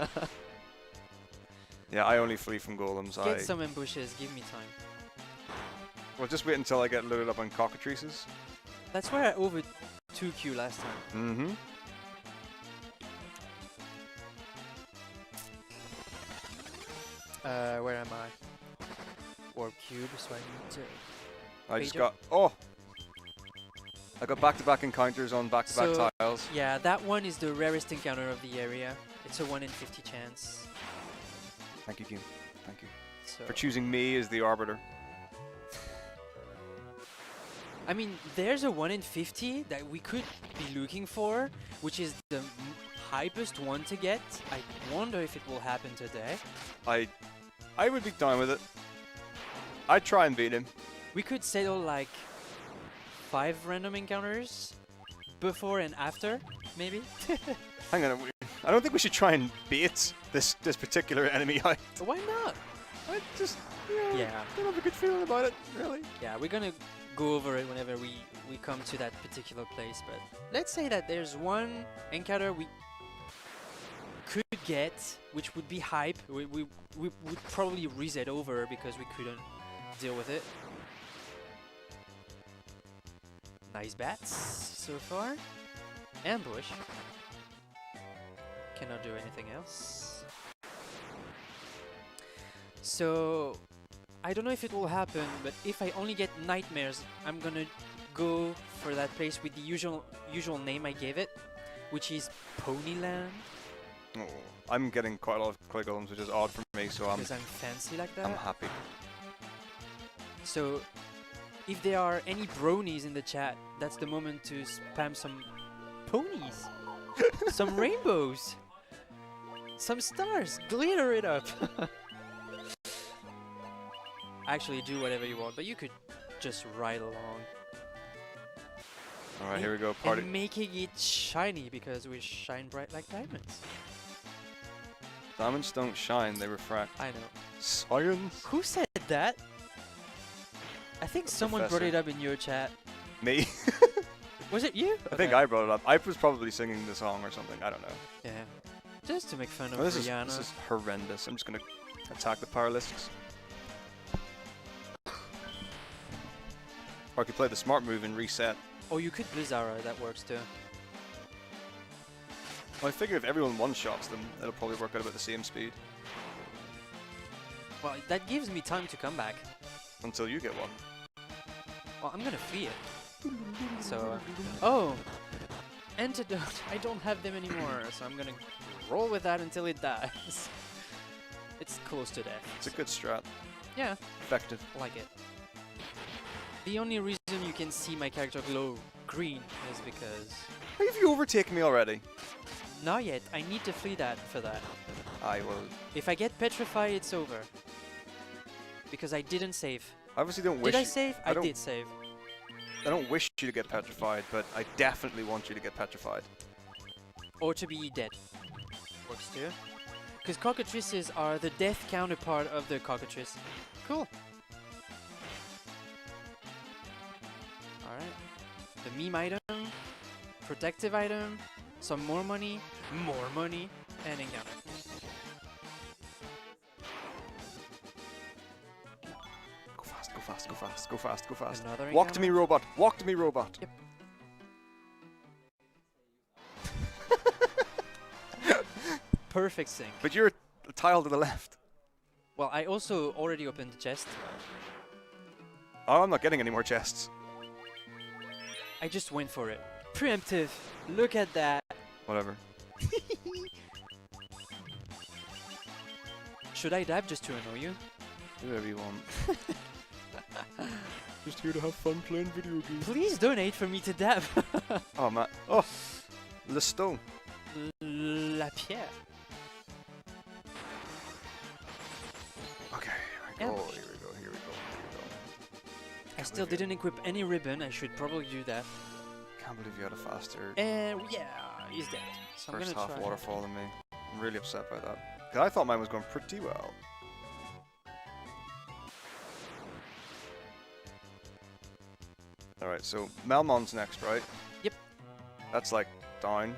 Yeah, I only flee from golems. Get some ambushes, give me time. Well, just wait until I get loaded up on cockatrices. That's where I over 2Q last time. Mm-hmm. Where am I? Warp cube, so I need to... I just Pager? got... Oh! I got back-to-back encounters on back-to-back So- tiles. Yeah, that one is the rarest encounter of the area. It's a 1 in 50 chance. Thank you, Kim. Thank you. So For choosing me as the Arbiter. I mean, there's a 1 in 50 that we could be looking for, which is the hypest one to get. I wonder if it will happen today. I would be down with it. I'd try and beat him. We could settle like 5 random encounters before and after, maybe. Hang on, I don't think we should try and bait this particular enemy out. Why not? I just, Yeah. don't have a good feeling about it, really. Yeah, we're gonna go over it whenever we come to that particular place. But let's say that there's one encounter we could get, which would be hype. We would probably reset over because we couldn't deal with it. Nice bats so far. Ambush. Cannot do anything else. So I don't know if it will happen, but if I only get nightmares, I'm gonna go for that place with the usual name I gave it, which is Ponyland. Oh, I'm getting quite a lot of clay golems, which is odd for me, so Because I'm fancy like that. I'm happy. So if there are any bronies in the chat, that's the moment to spam some ponies, some rainbows, some stars, glitter it up. Actually, do whatever you want, but you could just ride along. Alright, here we go, party. And making it shiny because we shine bright like diamonds. Diamonds don't shine, they refract. I know. Science? Who said that? I think someone brought professor. it up in your chat. Me? Was it you? I think I brought it up. I was probably singing the song or something, I don't know. Yeah. Just to make fun of Oh, this Rihanna. is horrendous. I'm just gonna attack the Paralytics. Or I could play the smart move and reset. Or you could Blizzara, that works too. Well, I figure if everyone one-shots them, it'll probably work out about the same speed. Well, that gives me time to come back. Until you get one. Well, I'm gonna flee it. So, oh! Antidote! I don't have them anymore, so I'm gonna roll with that until it dies. It's close to death. It's a good strat. Yeah, Effective. like it. The only reason you can see my character glow green is because... Have you overtaken me already? Not yet, I need to flee that for that. I will. If I get petrified, it's over. Because I didn't save. I obviously don't wish. Did I save? I don't- did save. I don't wish you to get petrified, but I definitely want you to get petrified. Or to be dead. Works too. Because cockatrices are the death counterpart of the cockatrice. Cool. Alright. The meme item, protective item, some more money, and encounter. Go fast, go fast, go fast, go fast, go fast. Another Walk to me, encounter. robot. Walk to me, robot. Yep. Perfect sync. But you're a tile to the left. Well, I also already opened the chest. Oh, I'm not getting any more chests. I just went for it. Preemptive. Look at that. Whatever. Should I dab just to annoy you? Do whatever you want. Just here to have fun playing video games. Please donate for me to dab. Oh, man. Oh, Le Stone. La pierre. Okay, here we Yeah. go, here we go, here we go, here we go. still didn't equip any ribbon. I should probably do that. Can't believe you had a faster And yeah, he's dead. So I'm first gonna half try. waterfall than me. I'm really upset by that. Because I thought mine was going pretty well. Alright, so Melmon's next, right? Yep. That's like down.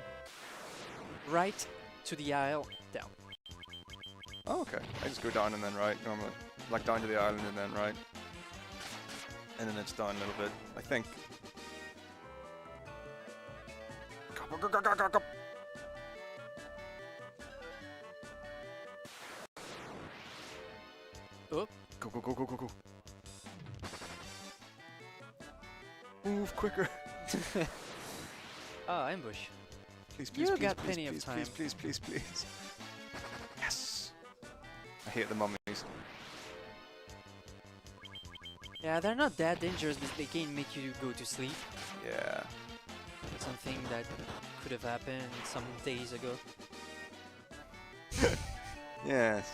Right to the aisle, down. Oh, okay. I just go down and then right normally. Like down to the island and then right. And then it's down a little bit, I think. Go, go, go, go, go, go. Oh. Go, go, go, go, go, go. Move quicker. Ah, ambush. Please, please, You please, got please, plenty of please, time. please, please, please, please. Yes. I hate the mummies. Yeah, they're not that dangerous, but they can make you go to sleep. Yeah. Something that could have happened some days ago. Yes.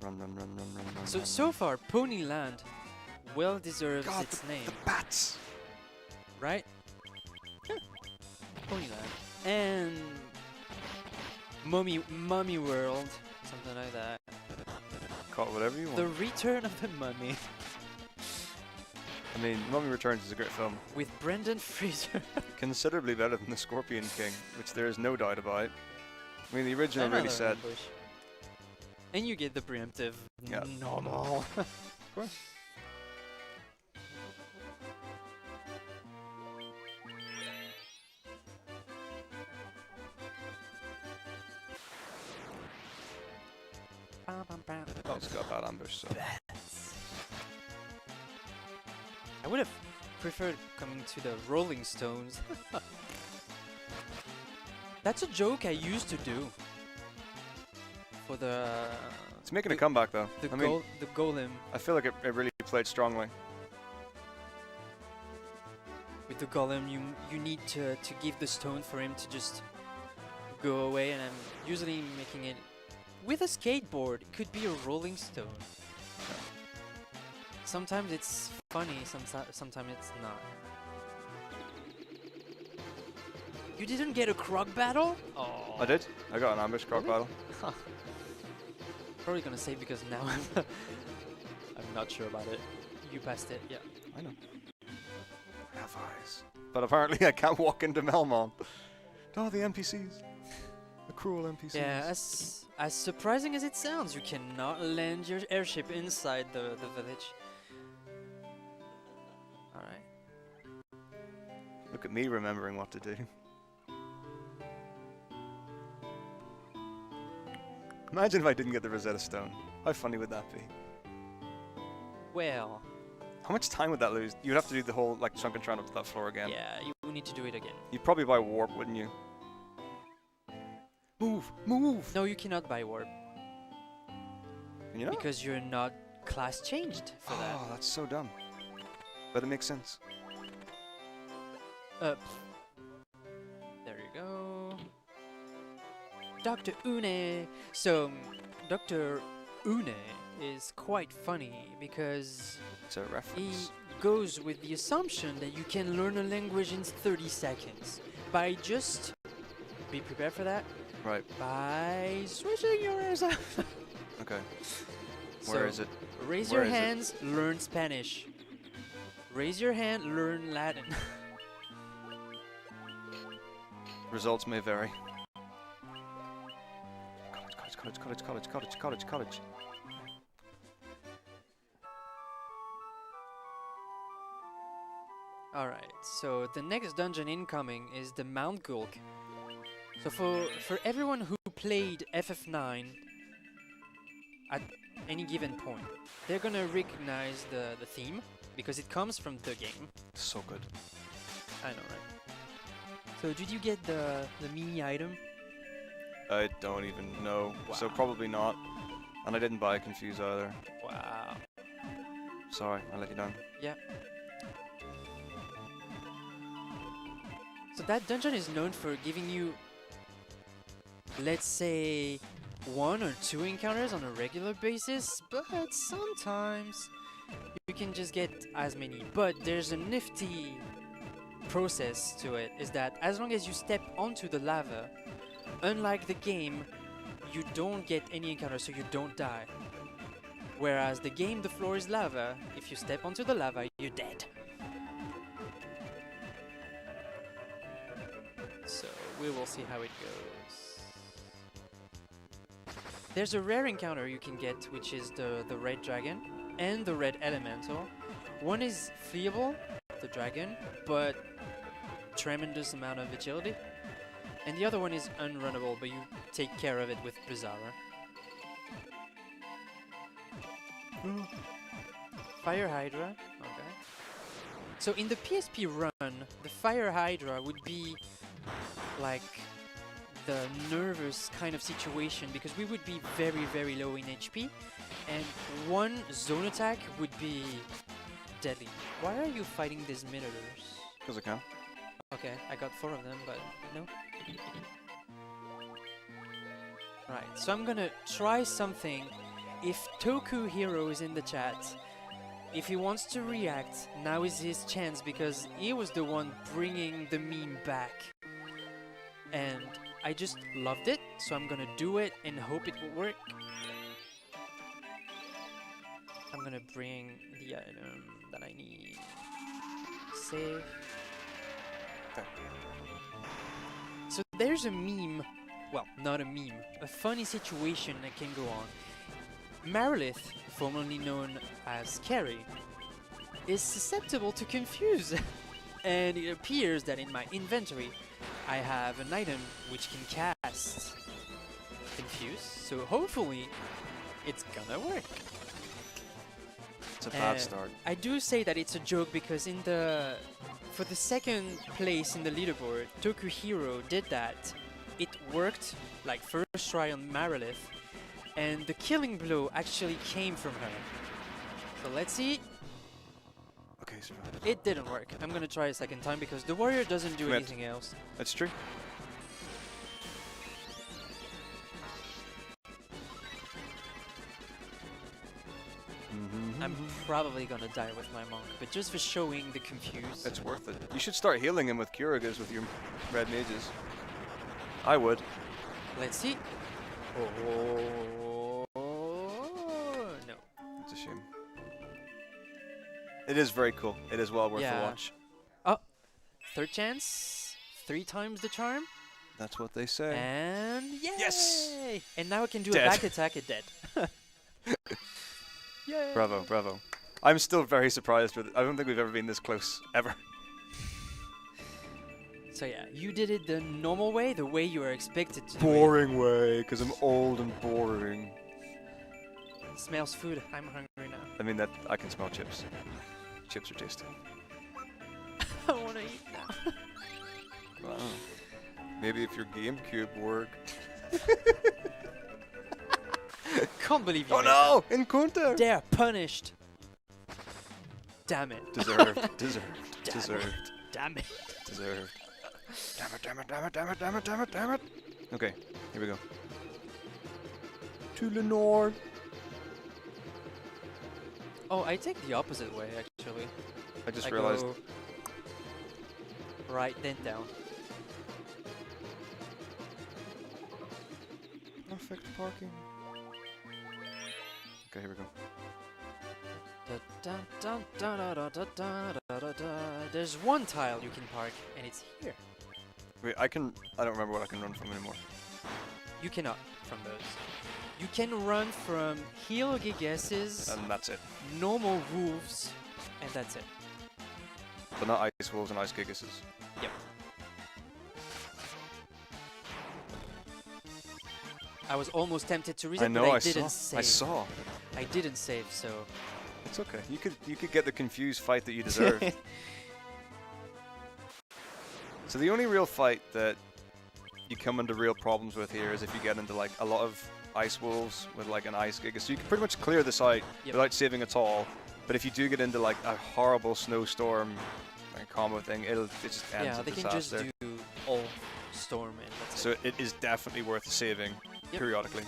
Run, run, run, run, run, run. So far, Ponyland well deserves God, its name, the bats. right? Ponyland and Mummy World, something like that. Call it whatever you want. The Return of the Mummy I mean, Mummy Returns is a great film. with Brendan Fraser. Considerably better than The Scorpion King, which there is no doubt about. I mean, the original really Another said... ambush. And you get the preemptive Yeah. normal. Of course. I just got a bad ambush, so... I would have preferred coming to the Rolling Stones. That's a joke I used to do. For the... It's making a comeback, though. The, I mean, the golem. I feel like it really played strongly. With the golem, you need to give the stone for him to just go away, and I'm usually making it with a skateboard. It could be a rolling stone. Sometimes it's funny, sometimes it's not. You didn't get a croc battle? Oh. I did. I got an ambush croc battle. Probably gonna say because now I'm not sure about it. You passed it, yeah. I know. I have eyes. But apparently I can't walk into Melmon. Oh, the NPCs. The cruel NPCs. Yeah, as surprising as it sounds, you cannot land your airship inside the village. Alright. Look at me remembering what to do. Imagine if I didn't get the Rosetta Stone. How funny would that be? Well, How much time would that lose? You'd have to do the whole like chunk and trot up to that floor again. yeah, you need to do it again. You'd probably buy warp, wouldn't you? Move! Move! No, you cannot buy warp Can you not? because you're not class changed for that. Oh, that's so dumb. But it makes sense. There you go. Dr. Une. So, Dr. Une is quite funny because It's a he reference. goes with the assumption that you can learn a language in 30 seconds by just be prepared for that Right. by switching your ears out. Okay. So, Where is it? raise Where your is it? hands, learn Spanish. Raise your hand, learn Latin. Results may vary. College, college, college, college, college, college. Alright, so the next dungeon incoming is the Mount Gulk. So for everyone who played FF9 at any given point, they're gonna recognize the theme because it comes from the game. So good. I know, right? So did you get the mini item? I don't even know. So Wow. probably not. And I didn't buy Confuse either. Wow. Sorry, I let you down. Yeah. So that dungeon is known for giving you, let's say, 1 or 2 encounters on a regular basis, but sometimes you can just get as many. But there's a nifty process to it, is that as long as you step onto the lava, unlike the game, you don't get any encounters, so you don't die. Whereas the game, the floor is lava. If you step onto the lava, you're dead. So we will see how it goes. There's a rare encounter you can get, which is the red dragon and the red elemental. One is fleeable, the dragon, but tremendous amount of agility. And the other one is unrunnable, but you take care of it with Bizarra. Fire Hydra, okay. So in the PSP run, the Fire Hydra would be like the nervous kind of situation, because we would be very, very low in HP, and one zone attack would be deadly. Why are you fighting these Minotaurs? Because I can. Okay, I got 4 of them, but no. Right, so I'm gonna try something. If Toku Hero is in the chat, if he wants to react, now is his chance, because he was the one bringing the meme back. And I just loved it, so I'm gonna do it and hope it will work. I'm gonna bring the item that I need. Save. So there's a meme, well, not a meme, a funny situation that can go on. Marilith, formerly known as Carrie, is susceptible to confuse. And it appears that in my inventory I have an item which can cast confuse, so hopefully it's gonna work. It's a bad start. I do say that it's a joke because for the second place in the leaderboard, Toku Hero did that. It worked, like first try on Marilith, and the killing blow actually came from her. So let's see. Okay, survived. It didn't work. I'm gonna try a second time because the warrior doesn't do anything else. That's true. I'm probably gonna die with my monk, but just for showing the confuse. It's worth it. You should start healing him with Kurigas with your red mages. I would. Let's see. Oh no. It's a shame. It is very cool. It is well worth a watch. Oh, third chance. 3 times the charm. That's what they say. And yay! Yes! And now I can do Dead. a back attack at dead. Yay! Bravo, bravo. I'm still very surprised with it. I don't think we've ever been this close, ever. So yeah, you did it the normal way, the way you are expected to Boring way, because I'm old and boring. do it. Smells food. I'm hungry now. I mean, that I can smell chips. Chips are tasty. I wanna eat now. Wow. Maybe if your GameCube worked. Can't believe you. Oh made no! Encounter! that. They're punished. Damn it. Deserved. Deserved. Damn Deserved. it. Damn it. Deserved. Damn it, damn it, damn it, damn it, damn it, damn it, damn it. Okay, here we go. To the north. Oh, I take the opposite way actually. I just I realized. go right then down. Perfect parking. Okay, here we go. There's one tile you can park, and it's here. Wait, I don't remember what I can run from anymore. You cannot from those. You can run from heal Gigesses, And that's it. normal wolves, and that's it. But not ice wolves and ice gigases. Yep. I was almost tempted to reset, I know, but I I didn't saw. save. I saw. I didn't save, so It's okay. You could get the confused fight that you deserve. So the only real fight that you come into real problems with here is if you get into like a lot of ice wolves with like an ice giga. So you can pretty much clear this out without saving at all. But if you do get into like a horrible snowstorm like combo thing, it just ends yeah, a they can disaster. just do all storm and that's So it is definitely worth saving. Yep. periodically.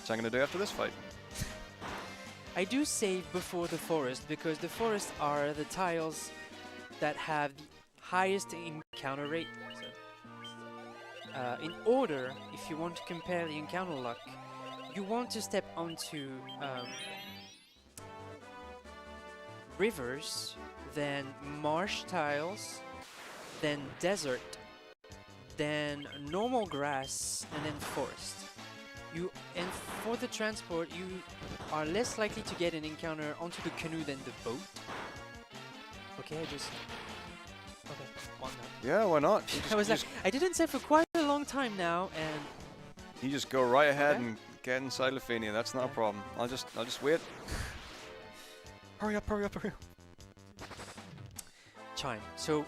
So I'm going to do after this fight. I do save before the forest because the forest are the tiles that have the highest encounter rate. So, in order, if you want to compare the encounter luck, you want to step onto rivers, then marsh tiles, then desert, then normal grass, and then forest. And for the transport, you are less likely to get an encounter onto the canoe than the boat. Okay, okay, why not? Yeah, why not? I was like, I didn't say for quite a long time now, and you just go right ahead Okay. and get inside Lufenia. That's not a problem. I'll just wait. Hurry up, hurry up, hurry up. chime. So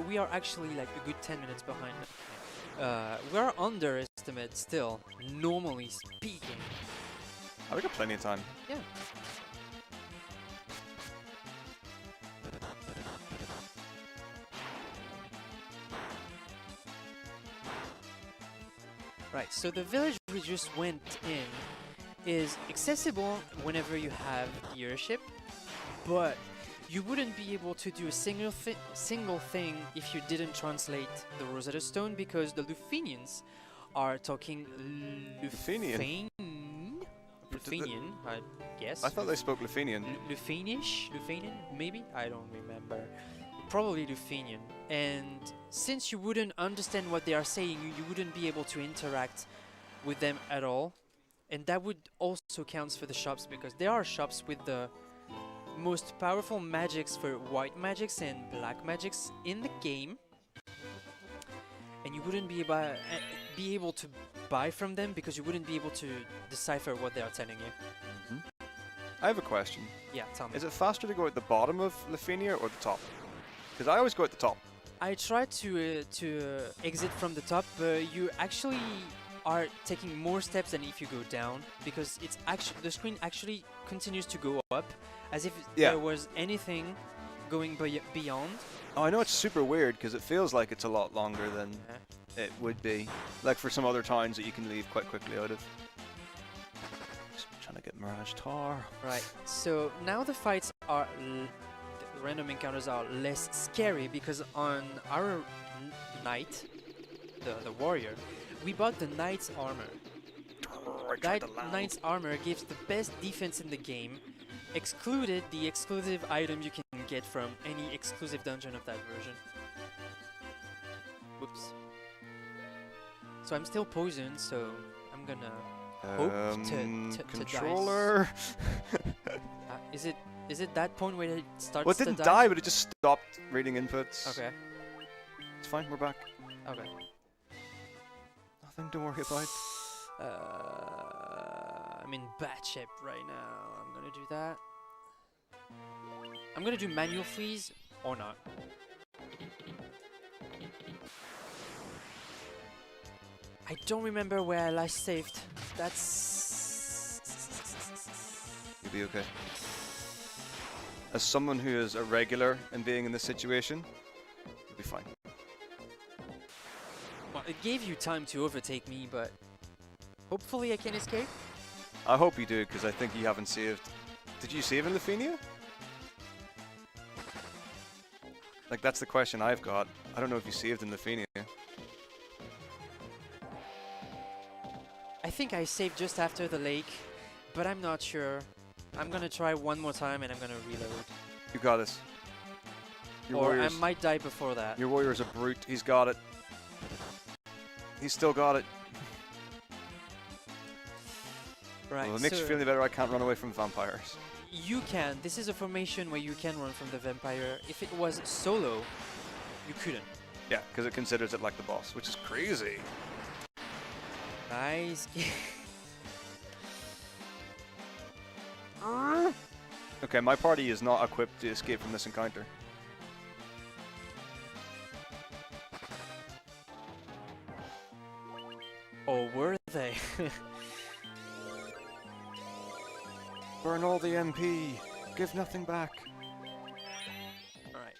we are actually like a good 10 minutes behind. We're underestimated still, normally speaking. Oh, we got plenty of time. Yeah. Right, so the village we just went in is accessible whenever you have the airship, but you wouldn't be able to do a single thing if you didn't translate the Rosetta Stone, because the Lufenians are talking Lufenian? Lufenian, I guess. I thought they spoke Lufenian. Lufenish? Lufenian? Maybe? I don't remember. Probably Lufenian. And since you wouldn't understand what they are saying, you wouldn't be able to interact with them at all. And that would also count for the shops, because there are shops with the most powerful magics for white magics and black magics in the game. And you wouldn't be able to buy from them because you wouldn't be able to decipher what they are telling you. I have a question. Yeah, tell me. Is it faster to go at the bottom of Lufenia or the top? Because I always go at the top. I tried to exit from the top, but you actually are taking more steps than if you go down, because it's actually the screen actually continues to go up as if Yeah. there was anything going beyond. Oh, I know it's super weird because it feels like it's a lot longer than it would be. Like for some other towns that you can leave quite quickly out of. Just trying to get Mirage Tar. Right. So now the fights are the random encounters are less scary, because on our knight, the warrior, we bought the knight's armor. That knight's armor gives the best defense in the game, excluded the exclusive item you can get from any exclusive dungeon of that version. Whoops. So I'm still poisoned, so I'm gonna hope to controller. Is it that point where it starts Well, it to didn't die, but it just stopped reading inputs. Okay. It's fine, we're back. Okay. Nothing to worry about. I'm in bad shape right now. I'm gonna do that. I'm gonna do manual freeze or not. I don't remember where I last saved. That's... You'll be okay. As someone who is a regular in being in this situation, you'll be fine. Well, it gave you time to overtake me, but hopefully I can escape. I hope you do, because I think you haven't saved. Did you save in Lufenia? Like, that's the question I've got. I don't know if you saved in Lufenia. I think I saved just after the lake, but I'm not sure. I'm gonna try one more time and I'm gonna reload. You got this. Your Or I warrior's- might die before that. Your warrior's a brute. He's got it. He's still got it. Right, Well, it makes you so feel any better. I can't run away from vampires. you can. This is a formation where you can run from the vampire. If it was solo, you couldn't. Yeah, because it considers it like the boss, which is crazy. Nice. Okay, my party is not equipped to escape from this encounter. Or were they? Burn all the MP. Give nothing back. Alright.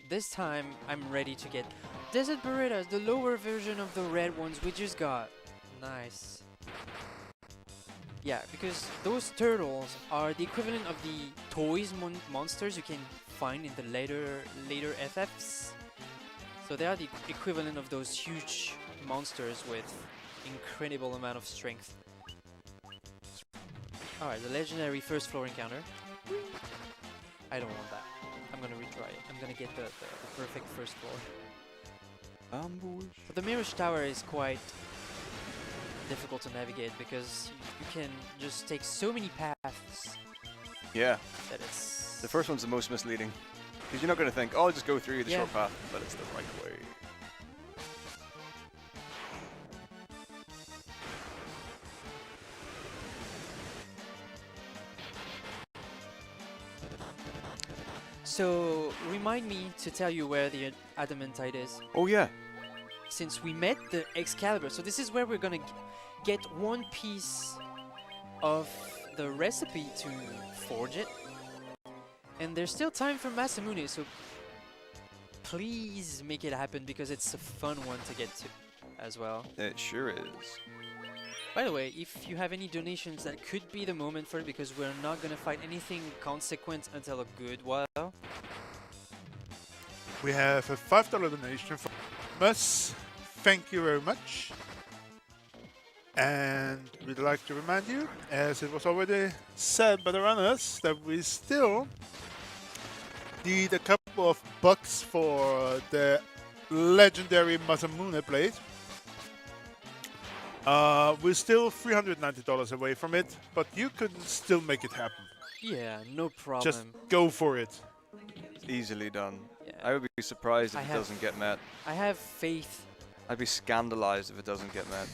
This time, I'm ready to get Desert Burritos, the lower version of the red ones we just got. Nice. Yeah, because those turtles are the equivalent of the toys monsters you can find in the later FFs. So they are the equivalent of those huge monsters with incredible amount of strength. Alright, the legendary first floor encounter. I don't want that. I'm gonna retry it. I'm gonna get the perfect first floor. But the Mirage Tower is quite difficult to navigate because you can just take so many paths. Yeah. That it's... The first one's the most misleading. Because you're not going to think, oh, I'll just go through the Yeah. short path, but it's the right way. So, remind me to tell you where the adamantite is. Oh, yeah. Since we met the Excalibur, so this is where we're gonna get one piece of the recipe to forge it. And there's still time for Masamune, so please make it happen because it's a fun one to get to as well. It sure is. By the way, if you have any donations, that could be the moment for it because we're not gonna fight anything consequent until a good while. We have a $5 donation from us. Thank you very much. And we'd like to remind you, as it was already said by the runners, that we still need a couple of bucks for the legendary Masamune plate. We're still $390 away from it, but you could still make it happen. Yeah, no problem. Just go for it. Easily done. Yeah. I would be surprised if I it have- doesn't get met. I have faith. I'd be scandalized if it doesn't get met.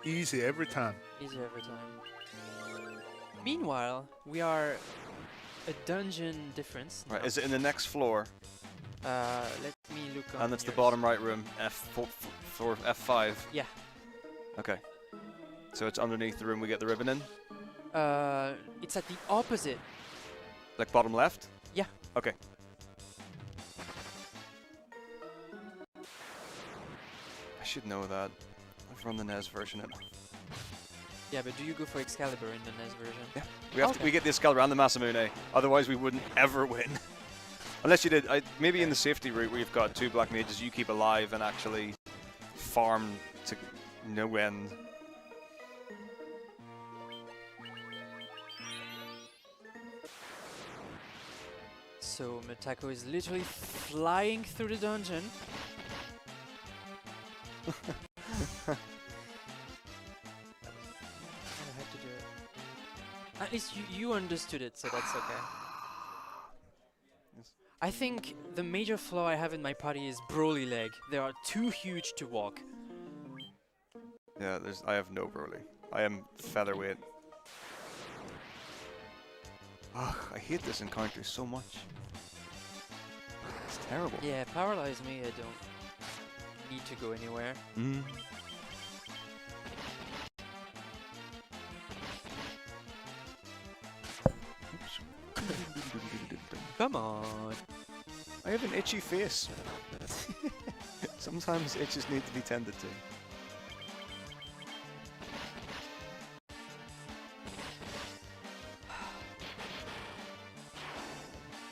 Easy every time. Easier every time. Meanwhile, we are a dungeon difference. Right, now. is it in the next floor? Let me look on And it's the yours. bottom right room, floor F5? Yeah. Okay. So it's underneath the room we get the ribbon in? It's at the opposite. Like bottom left? Yeah. Okay. I should know that. I've run the NES version. Yeah, but do you go for Excalibur in the NES version? Yeah. We have to, we get the Excalibur and the Masamune, otherwise we wouldn't ever win. Unless you did, maybe in the safety route where you've got 2 black mages you keep alive and actually farm to no end. So Metako is literally flying through the dungeon. I had to do it. At least you understood it, so that's okay. Yes. I think the major flaw I have in my party is Broly leg. They are too huge to walk. Yeah, I have no Broly. I am featherweight. Ugh, I hate this encounter so much. It's terrible. Yeah, paralyze me, I don't need to go anywhere. Mm. Come on. I have an itchy face. Sometimes itches need to be tended to.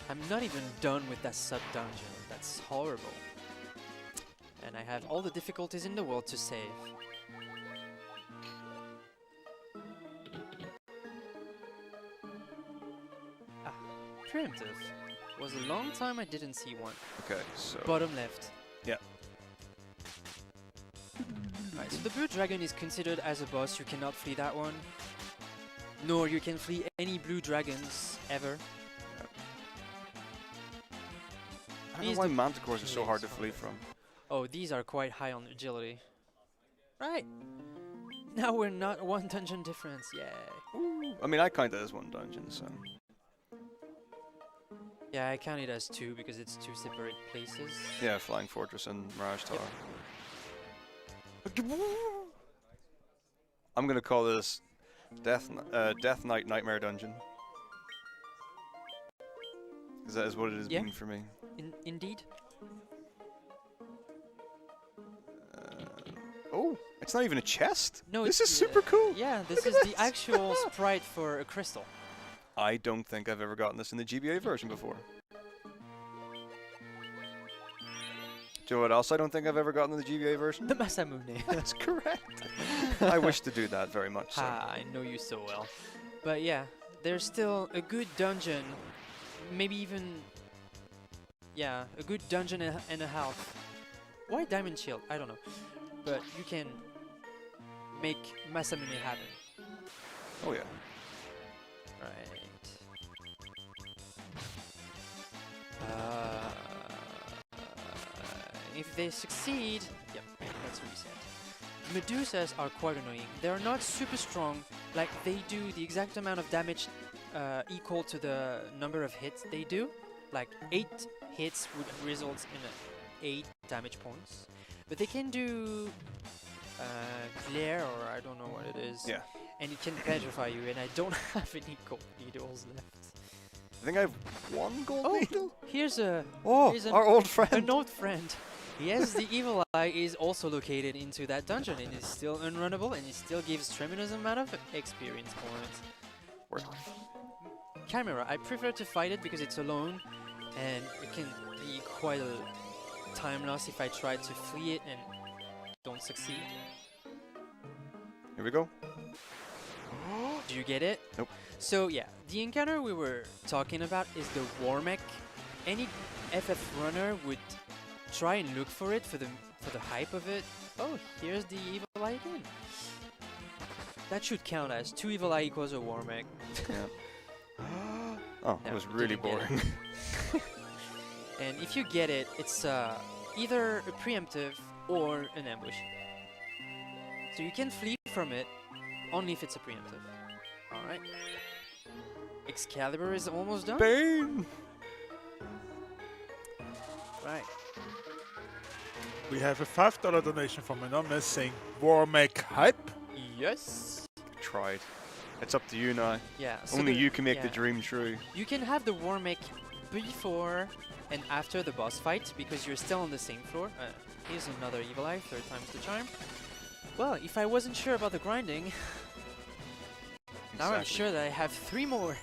I'm not even done with that sub-dungeon. That's horrible. And I have all the difficulties in the world to save. Ah, preemptive. Was a long time I didn't see one. Okay, so Bottom left. yeah. Alright, so the blue dragon is considered as a boss. You cannot flee that one. Nor you can flee any blue dragons ever. I don't know These why do- manticores are so hard to Yes, flee okay. from. Oh, these are quite high on agility. Right. Now we're not one dungeon difference. Yay. Ooh. I mean, I count that as one dungeon, so. Yeah, I count it as 2 because it's 2 separate places. Yeah, Flying Fortress and Mirage Tower. I'm gonna call this Death Knight Nightmare Dungeon. Because that is what it has Yeah. been for me. Indeed. Oh, a It's not even a chest. No, This it's is super cool. Yeah, this is the actual sprite for a crystal. I don't think I've ever gotten this in the GBA version before. Do you know what else I don't think I've ever gotten in the GBA version? The Masamune. That's correct. I wish to do that very much. So. I know you so well. But yeah, there's still a good dungeon, maybe even, yeah, a good dungeon and a half. Why Diamond Shield? I don't know. But you can make Masamune happen. Oh yeah. Right. If they succeed, yep, let's reset. Medusas are quite annoying. They're not super strong, like they do the exact amount of damage equal to the number of hits they do. Like 8 hits would result in 8 damage points. But they can do glare, or I don't know what it is. Yeah. And it can petrify you, and I don't have any gold needles left. I think I have 1 gold Oh, needle. Here's a Oh, here's our old an friend. old friend. Yes, the evil eye is also located into that dungeon and is still unrunnable, and it still gives tremendous amount of experience points. Worth. Chimera, I prefer to fight it because it's alone, and it can be quite a time loss if I try to flee it and don't succeed. Here we go. Do you get it? Nope. So yeah, the encounter we were talking about is the war mech. Any FF runner would try and look for it for the hype of it. Oh, here's the evil eye again. That should count as 2 evil eye equals a war mech. Yeah. Oh, that No, was really didn't get it. boring. And if you get it, it's either a preemptive or an ambush. So you can flee from it only if it's a preemptive. Alright. Excalibur is almost done. Bane. Right. We have a $5 donation from Anonymous saying Warmech hype. Yes. Tried. It's up to you now. Yeah. So Only the- you can make the yeah. dream true. You can have the war mech before and after the boss fight because you're still on the same floor. Here's another evil eye, 3rd time's the charm. Well, if I wasn't sure about the grinding, now I'm Exactly. sure that I have 3 more.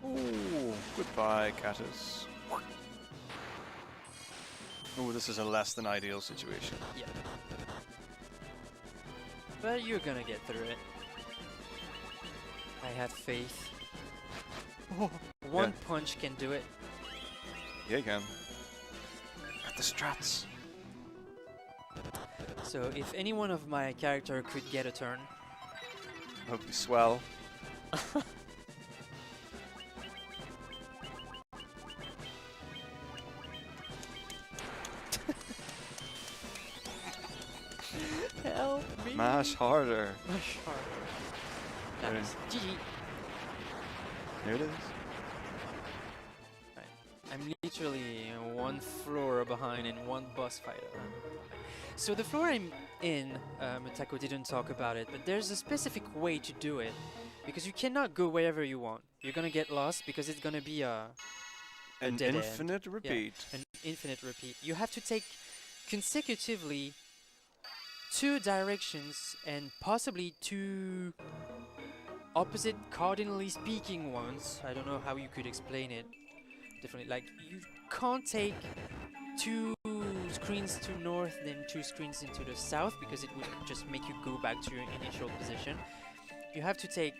Ooh, goodbye, Catus. Oh, this is a less than ideal situation. Yeah. But you're gonna get through it. I have faith. Oh, One punch can do it. yeah, you can. At the strats. So if any one of my character could get a turn, That would be swell. help me. Mash harder. Much harder. There it Nice. GG. Here it is. I'm literally 1 floor behind and 1 boss fight around. So the floor I'm in, Metako didn't talk about it, but there's a specific way to do it. Because you cannot go wherever you want. You're gonna get lost because it's gonna be a An dead end. infinite repeat. an infinite repeat. You have to take consecutively 2 directions and possibly 2 opposite cardinally speaking ones. I don't know how you could explain it differently. Like you can't take 2 screens to north then 2 screens into the south because it would just make you go back to your initial position. You have to take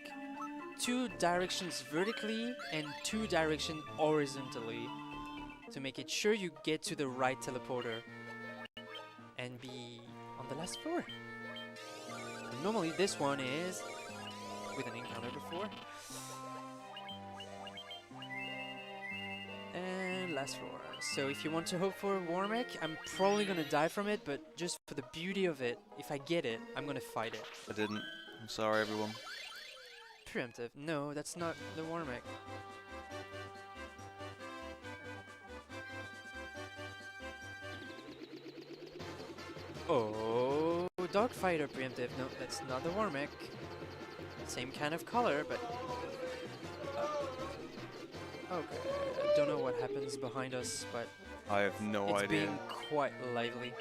2 directions vertically and 2 directions horizontally to make it sure you get to the right teleporter and be on the last floor. And normally this one is with an encounter before. And last floor. So if you want to hope for a war mech, I'm probably gonna die from it, but just for the beauty of it, if I get it, I'm gonna fight it. I didn't. I'm sorry, everyone. Preemptive. No, that's not the war mech. Oh Dog Fighter preemptive. No, that's not the Warmech. Same kind of color, but... okay, I don't know what happens behind us, but... I have no it's idea. being quite lively.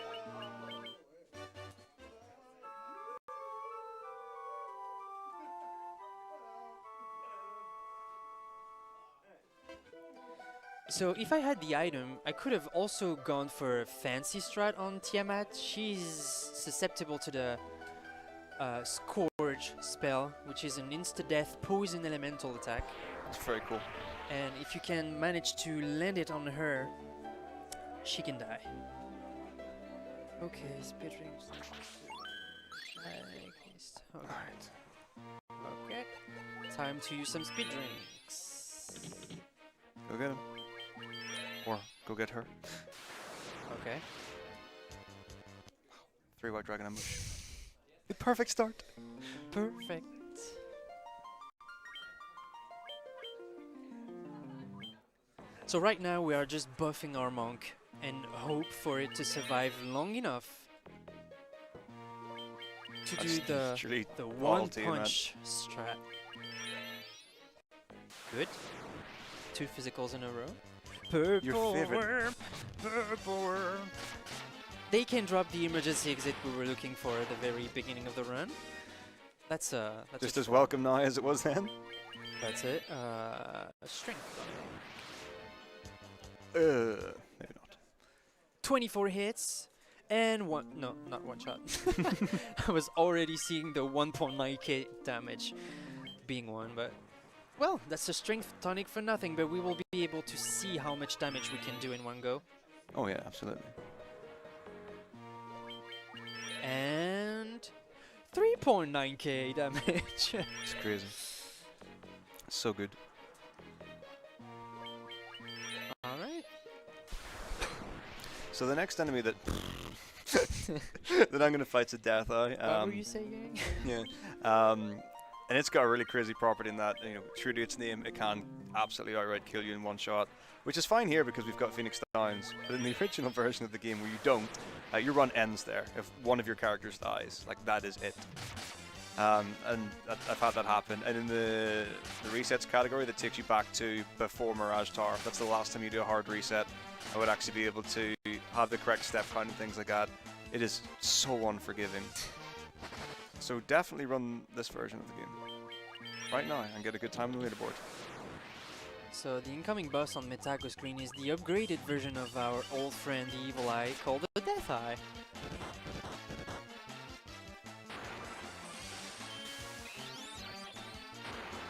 So if I had the item, I could have also gone for a fancy strat on Tiamat. She's susceptible to the Scourge spell, which is an insta-death poison elemental attack. It's very cool. And if you can manage to land it on her, she can die. Okay, speedrun. Alright. Okay, time to use some speed drinks. Go get him. Or go get her. Okay. 3 white dragon ambush. The perfect start. Perfect. So right now we are just buffing our monk and hope for it to survive long enough to do That's literally the all one to you, man. punch strat. Good. 2 physicals in a row. Purple Your favorite. worm, purple worm. They can drop the emergency exit we were looking for at the very beginning of the run. That's Just a as welcome now as it was then. That's it. Strength. Maybe not. 24 hits and one. No, not one shot. I was already seeing the 1.9k damage being one, but well, that's a strength tonic for nothing. But we will be able to see how much damage we can do in one go. Oh yeah, absolutely. And 3.9k damage. It's crazy. So good. All right. So the next enemy that that I'm gonna fight to death, What were you saying? yeah. And it's got a really crazy property in that, you know, true to its name, it can absolutely outright kill you in one shot, which is fine here because we've got Phoenix Downs. But in the original version of the game where you don't, your run ends there. If one of your characters dies, like that is it. And I've had that happen. And in the resets category that takes you back to before Mirage Tower, that's the last time you do a hard reset. I would actually be able to have the correct step count and things like that. It is so unforgiving. So definitely run this version of the game right now and get a good time on the leaderboard. So the incoming boss on Metako screen is the upgraded version of our old friend the Evil Eye called the Death Eye.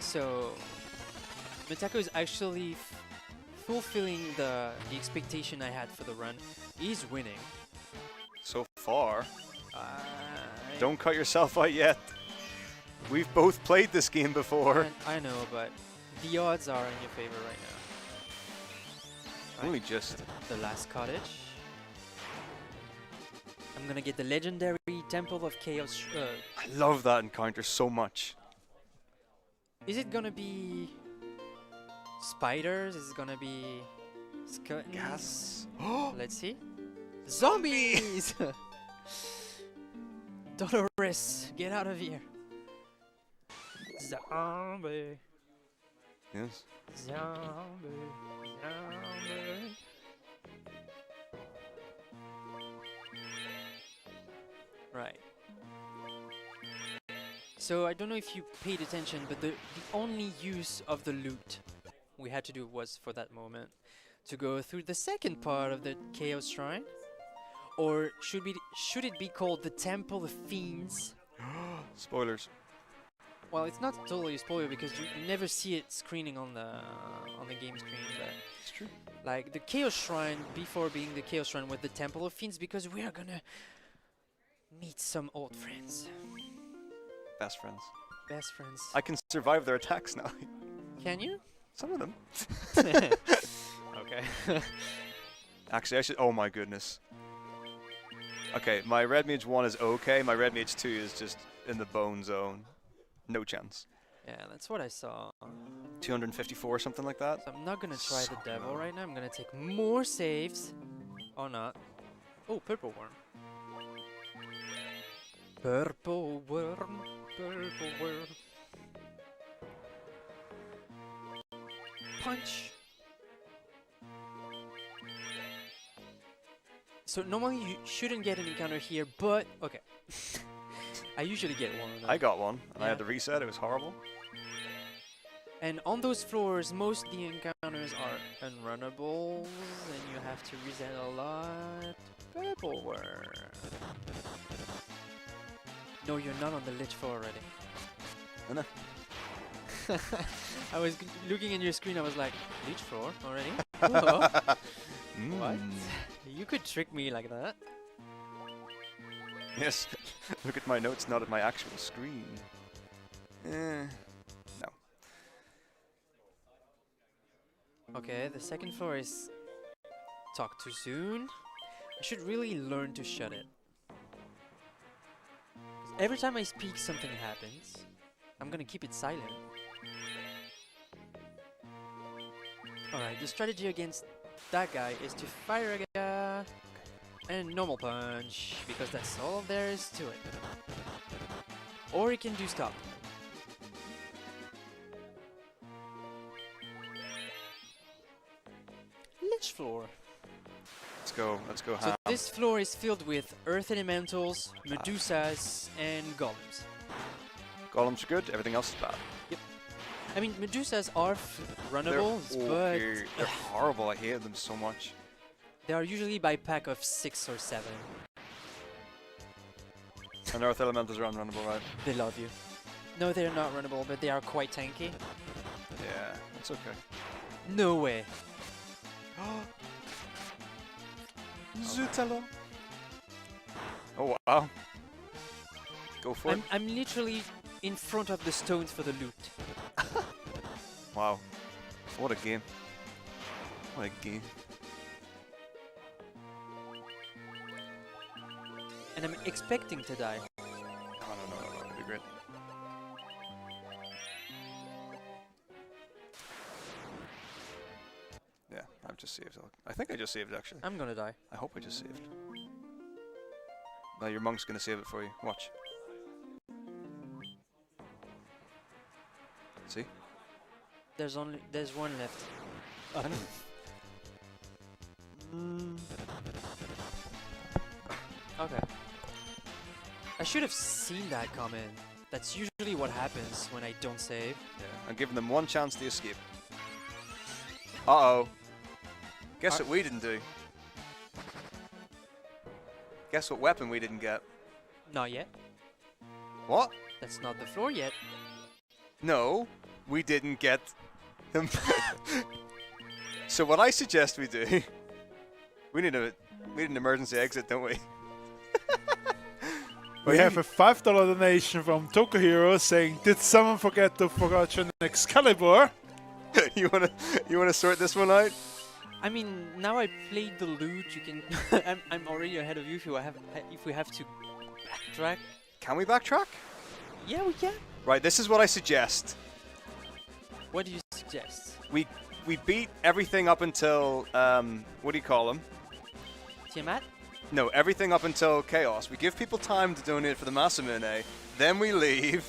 So Metako is actually fulfilling the expectation I had for the run. He's winning. So far, don't cut yourself out yet. We've both played this game before. I know, but the odds are in your favor right now. Only just. The last cottage. I'm gonna get the legendary Temple of Chaos. I love that encounter so much. Is it gonna be spiders? Is it gonna be skeletons? Gas. Let's see. Zombies! Dolores, get out of here. Zombie. Yes. Zombie. Zombie. Right. So I don't know if you paid attention, but the only use of the loot we had to do was for that moment to go through the second part of the Chaos Shrine. Or should it be called the Temple of Fiends? Spoilers. Well, it's not totally a spoiler because you never see it screening on the game screen. But It's true. like the Chaos Shrine before being the Chaos Shrine with the Temple of Fiends, because we are gonna meet some old friends, Best friends. best friends. I can survive their attacks now. Can you? Some of them. Okay. Actually, I should. Oh my goodness. Okay, my Red Mage 1 is okay. My Red Mage 2 is just in the bone zone. No chance. Yeah, that's what I saw. 254, something like that. So I'm not gonna try So the devil low. right now. I'm gonna take more saves. Or not. Oh, purple worm. Purple worm, purple worm. Punch. So normally you shouldn't get an encounter here, but okay. I usually get one. I got one, and I had Yeah. to reset. It was horrible. And on those floors, most of the encounters are unrunnables, and you have to reset a lot. Purple worm. No, you're not on the lich floor already. I know. I was looking at your screen, I was like, lich floor already? Whoa. What? You could trick me like that. Yes. Look at my notes, not at my actual screen. No. Okay, the second floor is talk too soon. I should really learn to shut it. 'Cause every time I speak, something happens. I'm gonna keep it silent. Alright, the strategy against that guy is to fire a and normal punch, because that's all there is to it. Or he can do stop. Lich floor. Let's go So ham. this floor is filled with earth elementals, medusas, and golems. Golems are good, everything else is bad. I mean, medusas are runnables, but They're horrible, I hate them so much. they are usually by pack of 6 or 7. And Earth Elementals are unrunnable, right? They love you. No, they're not runnable, but they are quite tanky. Yeah, that's okay. No way. Zutalo. Oh wow. Go for it. I'm literally in front of the stones for the loot. Wow. What a game. What a game. And I'm expecting to die. No, it'll be great. Yeah, I've just saved. I think I just saved actually. I'm gonna die. I hope I just saved. Now your monk's gonna save it for you. Watch. See? There's one left. I know. Okay. I should have seen that coming. That's usually what happens when I don't save. Yeah, I'm giving them one chance to escape. Uh-oh. Guess what we didn't do? Guess what weapon we didn't get? Not yet. What? That's not the floor yet. No, we didn't get them. So what I suggest we do, we need an emergency exit, don't we? We have a $5 donation from Tokuhiro saying, "Did someone forget to fortune Excalibur?" you wanna sort this one out? I mean, now I played the loot. You can. I'm already ahead of you. If we have to backtrack. Can we backtrack? Yeah, we can. Right, this is what I suggest. What do you suggest? We beat everything up until what do you call them? Tiamat? No, everything up until Chaos. We give people time to donate for the Masamune, then we leave.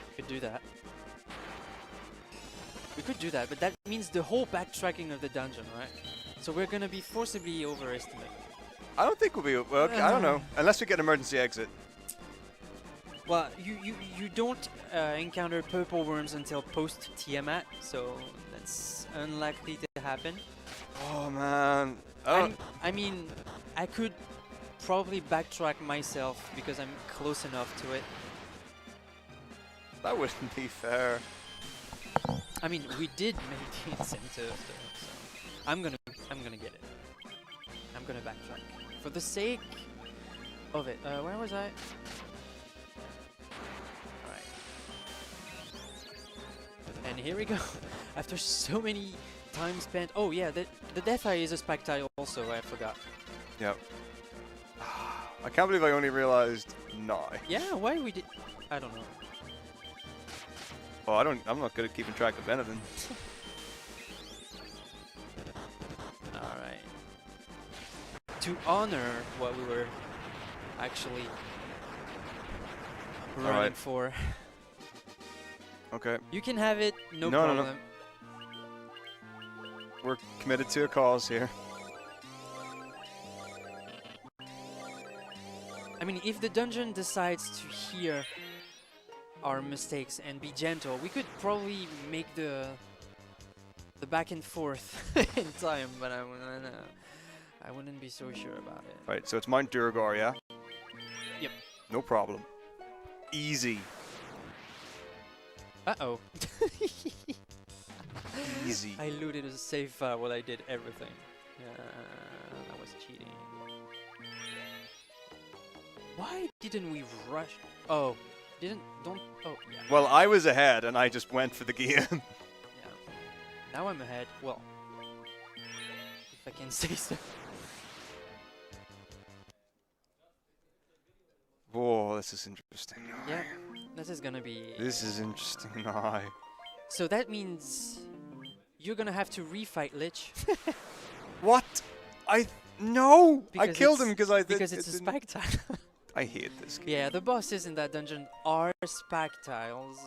We could do that. We could do that, but that means the whole backtracking of the dungeon, right? So we're gonna be forcibly overestimated. I don't think we'll be. Well, I don't know. Unless we get an emergency exit. Well, you don't encounter purple worms until post Tiamat, so that's unlikely to happen. Oh man. Oh. I mean, I could probably backtrack myself because I'm close enough to it. That wouldn't be fair. I mean, we did make the incentive, though, so I'm gonna get it. I'm gonna backtrack for the sake of it. Where was I? Alright. And here we go. After so many time spent. Oh yeah, the death eye is a spike tile also. I forgot. Yep. I can't believe I only realized now. Yeah, why we did? I don't know. Oh, I'm not good at keeping track of anything. Alright. To honor what we were actually running Alright. for. Okay. You can have it, no No, no, no. problem. We're committed to a cause here. I mean, if the dungeon decides to hear our mistakes and be gentle, we could probably make the back and forth in time, but I wouldn't be so sure about it. Right, so it's Mount Durgar, yeah? Yep. No problem. Easy. Uh-oh. Easy. I looted a save file while I did everything. That was cheating. Why didn't we rush? Oh, don't. Oh, yeah. Well, I was ahead and I just went for the game. Yeah. Now I'm ahead. Well, if I can say so. Whoa, this is interesting. Yeah, this is gonna be. This is interesting now. So that means you're gonna have to refight Lich. What? No! I Because killed it's- him because I because it's a didn't- spike tile. I hate this game. Yeah, the bosses in that dungeon are spike tiles.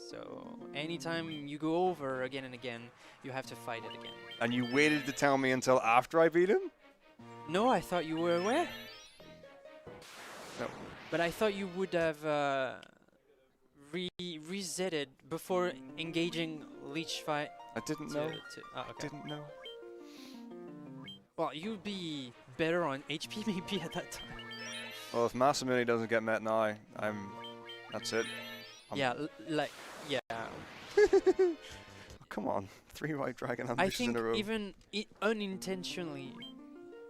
So anytime you go over again and again, you have to fight it again. And you waited to tell me until after I beat him? No, I thought you were aware. No. But I thought you would have resetted before engaging Leech fight. I didn't know. Oh, okay. Didn't know. Well, you'd be better on HP maybe at that time. Well, if Masamune doesn't get met now, that's it. Yeah, yeah. Oh, come on. 3 White Dragon I ambushes think in a row. even unintentionally,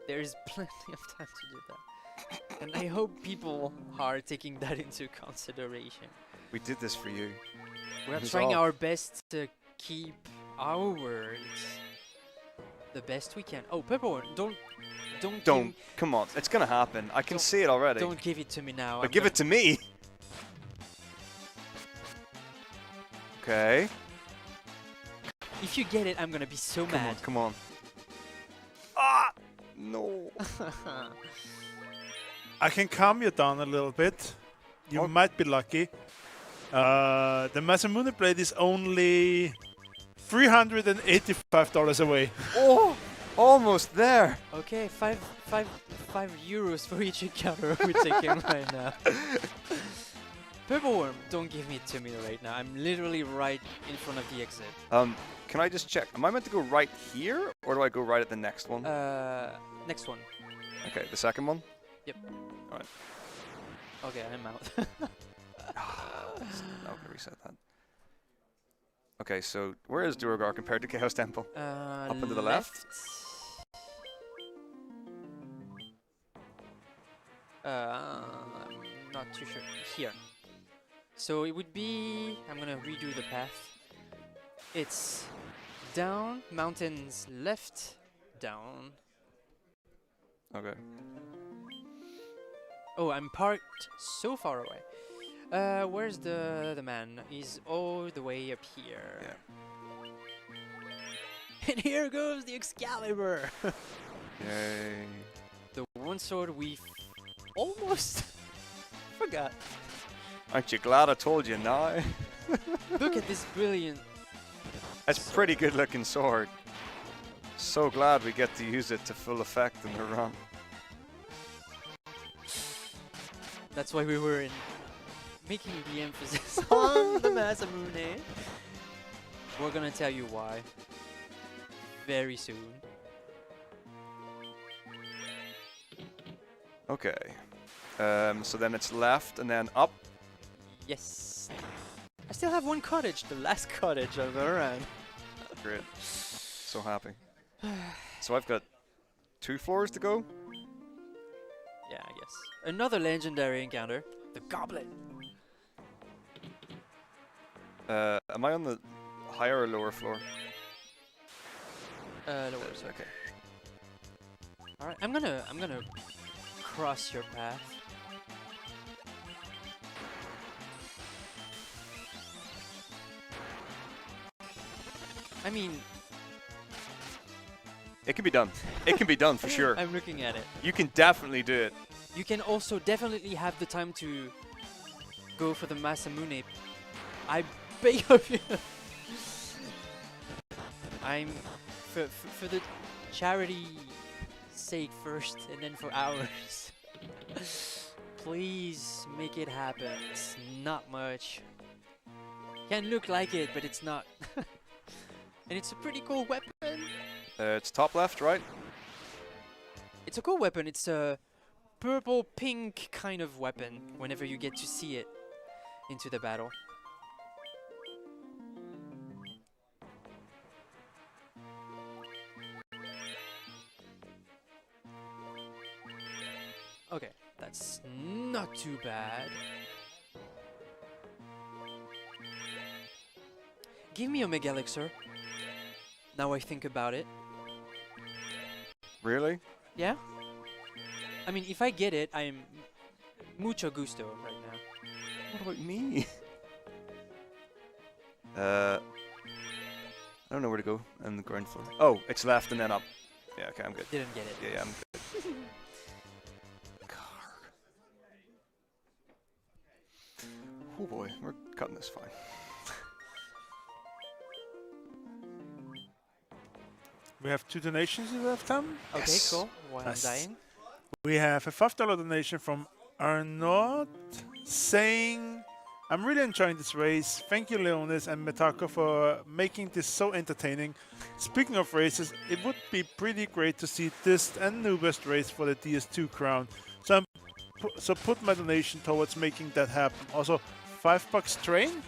there is plenty of time to do that. And I hope people are taking that into consideration. We did this for you. We're It was trying all- our best to keep our words the best we can. Oh, Peppercorn, don't. Come on. It's gonna happen. I can Don't- see it already. Don't give it to me now. But give it to me. Okay. If you get it, I'm gonna be so Come on. mad. Come on. Ah! No. I can calm you down a little bit. You Oh. might be lucky. The Masamune blade is only $385 away. Oh! Almost there. Okay, five euros for each encounter we're taking right now. Purple Worm, don't give it to me right now. I'm literally right in front of the exit. Can I just check? Am I meant to go right here, or do I go right at the next one? Next one. Okay, the second one? Yep. Alright. Okay, I'm out. Now can reset that. Okay, so where is Durgar compared to Chaos Temple? Up and to the left? I'm not too sure. Here. So it would be. I'm gonna redo the path. It's down, mountains left, down. Okay. Oh, I'm parked so far away. Where's the man? He's all the way up here. Yeah. And here goes the Excalibur! Yay. The one sword we almost forgot. Aren't you glad I told you now? Look at this brilliant. That's a pretty good looking sword. So glad we get to use it to full effect in the run. That's why we were making the emphasis on the Masamune. We're gonna tell you why very soon. Okay. So then it's left and then up. Yes. I still have one cottage, the last cottage of the run. Great. So happy. So I've got 2 floors to go. Yeah, I guess. Another legendary encounter, the Goblet. Am I on the higher or lower floor? Lower. Okay. All right, I'm gonna cross your path. I mean, It can be done. It can be done for sure. I'm looking at it. You can definitely do it. You can also definitely have the time to go for the Masamune. I beg of you. I'm for the charity sake first, and then for ours. Please make it happen. It's not much. Can look like it, but it's not. And it's a pretty cool weapon. It's top left, right? It's a cool weapon. It's a purple pink kind of weapon whenever you get to see it into the battle. Okay, that's not too bad. Give me a Mega Elixir. Now I think about it. Really? Yeah? I mean, if I get it, I'm mucho gusto right now. What about me? I don't know where to go on the ground floor. Oh, it's left and then up. Yeah, okay, I'm good. Didn't get it. Yeah, I'm good. Oh boy, we're cutting this fine. We have 2 donations in left time. Okay, Yes. cool. While Nice. I'm dying. We have a $5 donation from Arnaud saying, I'm really enjoying this race. Thank you, Leonis and Metako, for making this so entertaining. Speaking of races, it would be pretty great to see this and newest race for the DS2 crown. So put my donation towards making that happen. Also, $5 train.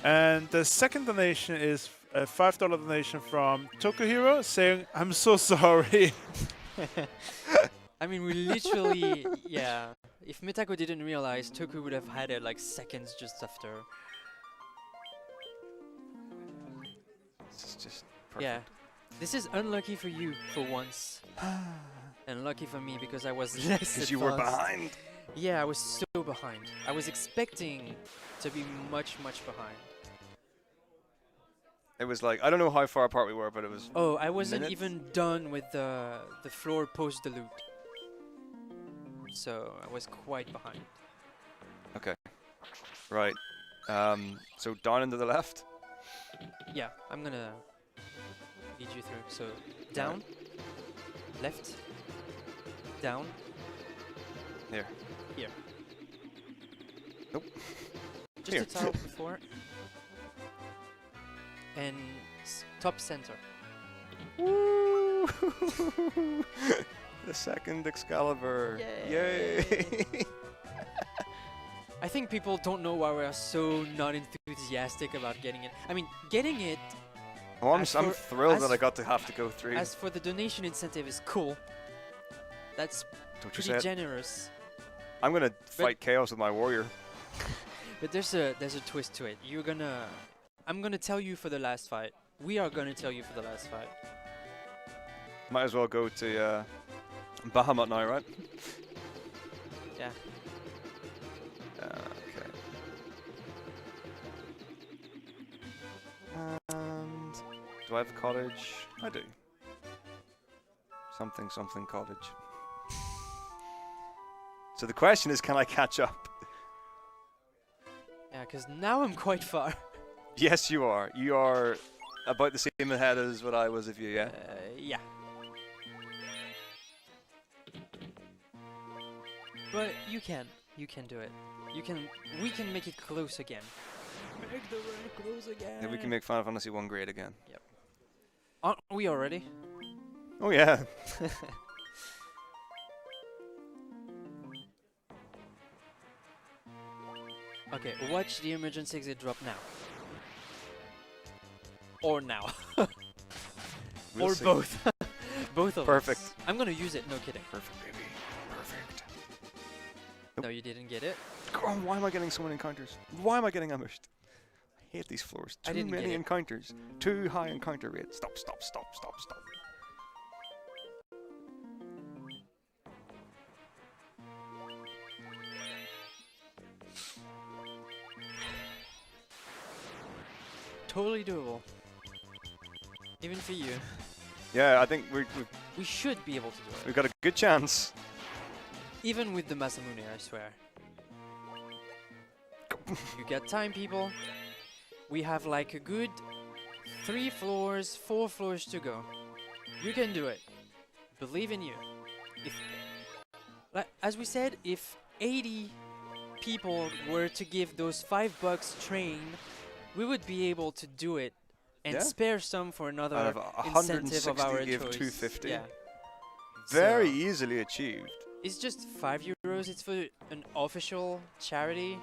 And the second donation is a $5 donation from Tokuhiro saying, I'm so sorry. I mean, we literally, yeah. If Metako didn't realize, Toku would have had it like seconds just after. This is just perfect. Yeah. This is unlucky for you for once. And lucky for me because I was less Because you were advanced. behind. Yeah, I was so behind. I was expecting to be much, much behind. It was like, I don't know how far apart we were, but it was... Oh, I wasn't minutes? even done with the floor post-dilute. So I was quite behind. Okay. Right. So down and to the left. Yeah, I'm gonna lead you through. So down, left, down, Here. here. Nope. Just Here. a tile before. And top center. Woo! The second Excalibur. Yay! I think people don't know why we are so not enthusiastic about getting it. I mean, getting it, Oh, I'm As I'm for- thrilled as that I got to have to go through. as for the donation incentive, is cool. That's Don't you pretty say it. generous. I'm gonna fight chaos with my warrior. But there's a twist to it. I'm gonna tell you for the last fight. We are gonna tell you for the last fight. Might as well go to Bahamut now, right? Yeah. Okay. And do I have a cottage? I do. Something cottage. So the question is, can I catch up? Yeah, because now I'm quite far. Yes, you are. You are about the same ahead as what I was of you, yeah? Yeah. But you can do it. We can make it close again. Make the run close again. Yeah, we can make Final Fantasy 1 great again. Aren't we already? Oh yeah. Okay, watch the emergency exit drop now. Or now. We'll or see. both. Both of Perfect. us. I'm gonna use it, no kidding. Perfect, baby. Perfect. No, you didn't get it. Come on, why am I getting so many encounters? Why am I getting ambushed? I hate these floors. I Too didn't get many it. encounters. Too high encounter rate. Stop, stop, stop, stop, stop. Totally doable. Even for you. Yeah, I think We should be able to do it. we've got a good chance. Even with the Masamune, I swear. You got time, people. We have like a good 3 floors, 4 floors to go. You can do it. Believe in you. If, like, as we said, if 80 people were to give those $5 train, we would be able to do it and Yeah. spare some for another Out of incentive of 160 our give choice. 250. Yeah. Very So, easily achieved. it's just €5. It's for an official charity.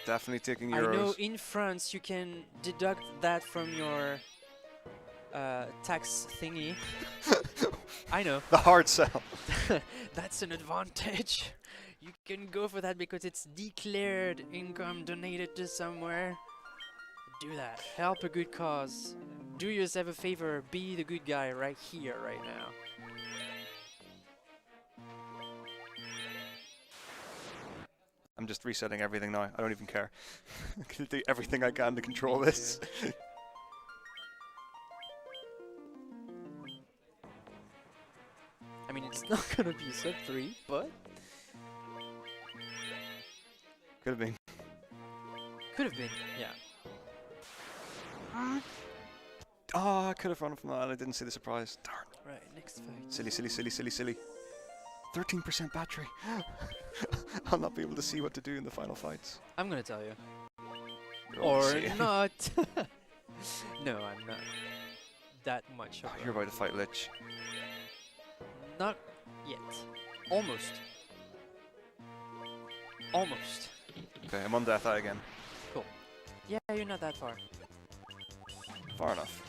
Definitely taking I know euros. in France you can deduct that from your tax thingy. I know. The hard sell. That's an advantage. You can go for that because it's declared income donated to somewhere. Do that. Help a good cause. Do yourself a favor. Be the good guy right here, right now. I'm just resetting everything now. I don't even care. I'm gonna do everything I can to control Me this. I mean, it's not gonna be sub 3, but Could have been. could have been. Yeah. Oh, I could have run from that and I didn't see the surprise. Darn. Right. Next fight. Silly, silly, silly, silly, silly. 13% battery. I'll not be able to see what to do in the final fights. I'm gonna tell you. You're all Or seeing. not. No, I'm not that much of Oh, a- you're about to fight Lich. Not yet. Almost. Almost. Okay, I'm on Death Eye again. Yeah, you're not that far. Far enough.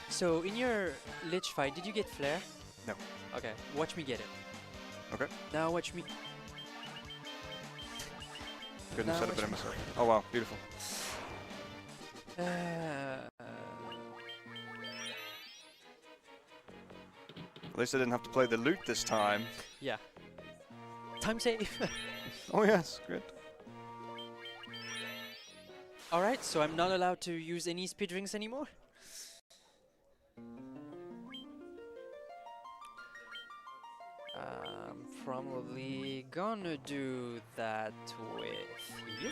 So, in your Lich fight, did you get Flare? No. Okay, watch me get it. Okay. Now watch me. Couldn't have Now said it better watch me. myself. Oh wow, beautiful. At least I didn't have to play the loot this time. Yeah. Time save. Oh yes, good. Alright, so I'm not allowed to use any speed drinks anymore? I'm probably gonna do that with you.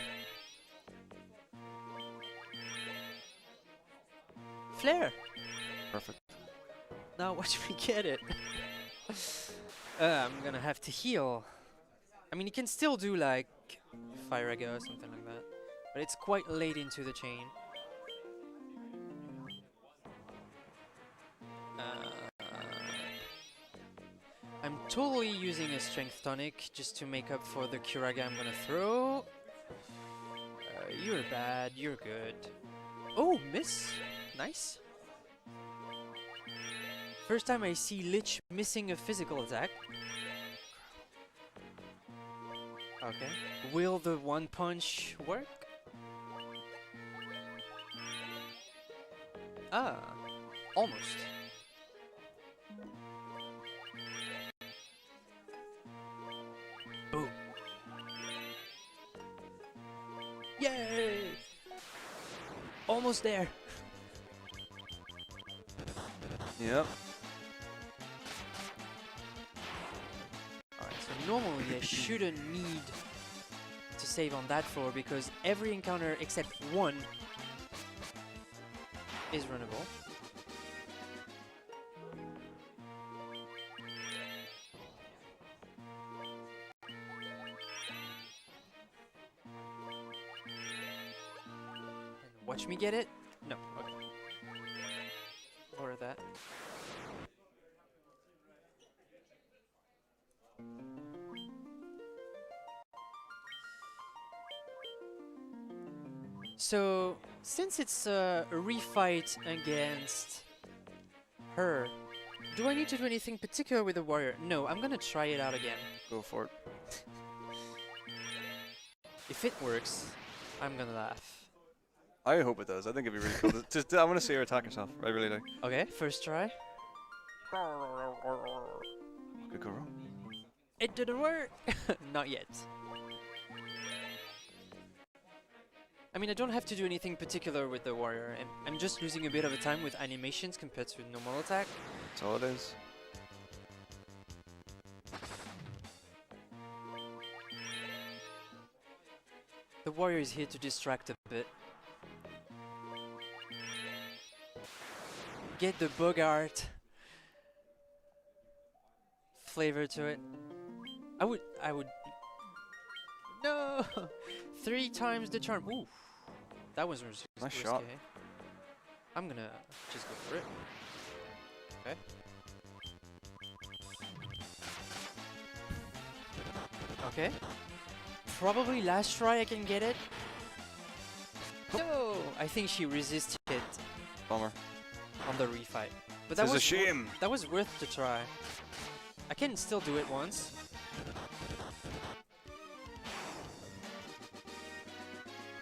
Flare! Perfect. Now watch me get it. I'm gonna have to heal. I mean, you can still do like Fire Egg or something like that, but it's quite late into the chain. I'm totally using a Strength Tonic just to make up for the Curaga I'm gonna throw. You're bad, you're good. Oh, miss! Nice. First time I see Lich missing a physical attack. Okay. Will the one punch work? Ah, almost. Boom. Yay! Almost there. Yep. Alright, so normally I shouldn't need to save on that floor because every encounter except one is runnable. And watch me get it? No, okay. Or that. So, since it's a refight against her, do I need to do anything particular with the warrior? No, I'm gonna try it out again. Go for it. If it works, I'm gonna laugh. I hope it does. I think it'd be really cool. Just, I want to see her attack herself. I really do. Okay, first try. What could go wrong? It didn't work! Not yet. I mean, I don't have to do anything particular with the warrior. I'm just losing a bit of a time with animations compared to normal attack. That's all it is. The warrior is here to distract a bit. Get the Bogart flavor to it. I would. No! 3 times the charm. Ooh, that was risky. Nice shot. I'm gonna just go for it. Okay. Okay. Probably last try I can get it. No! I think she resisted Bummer. on the refight. But This is a shame. that was worth the try. I can still do it once.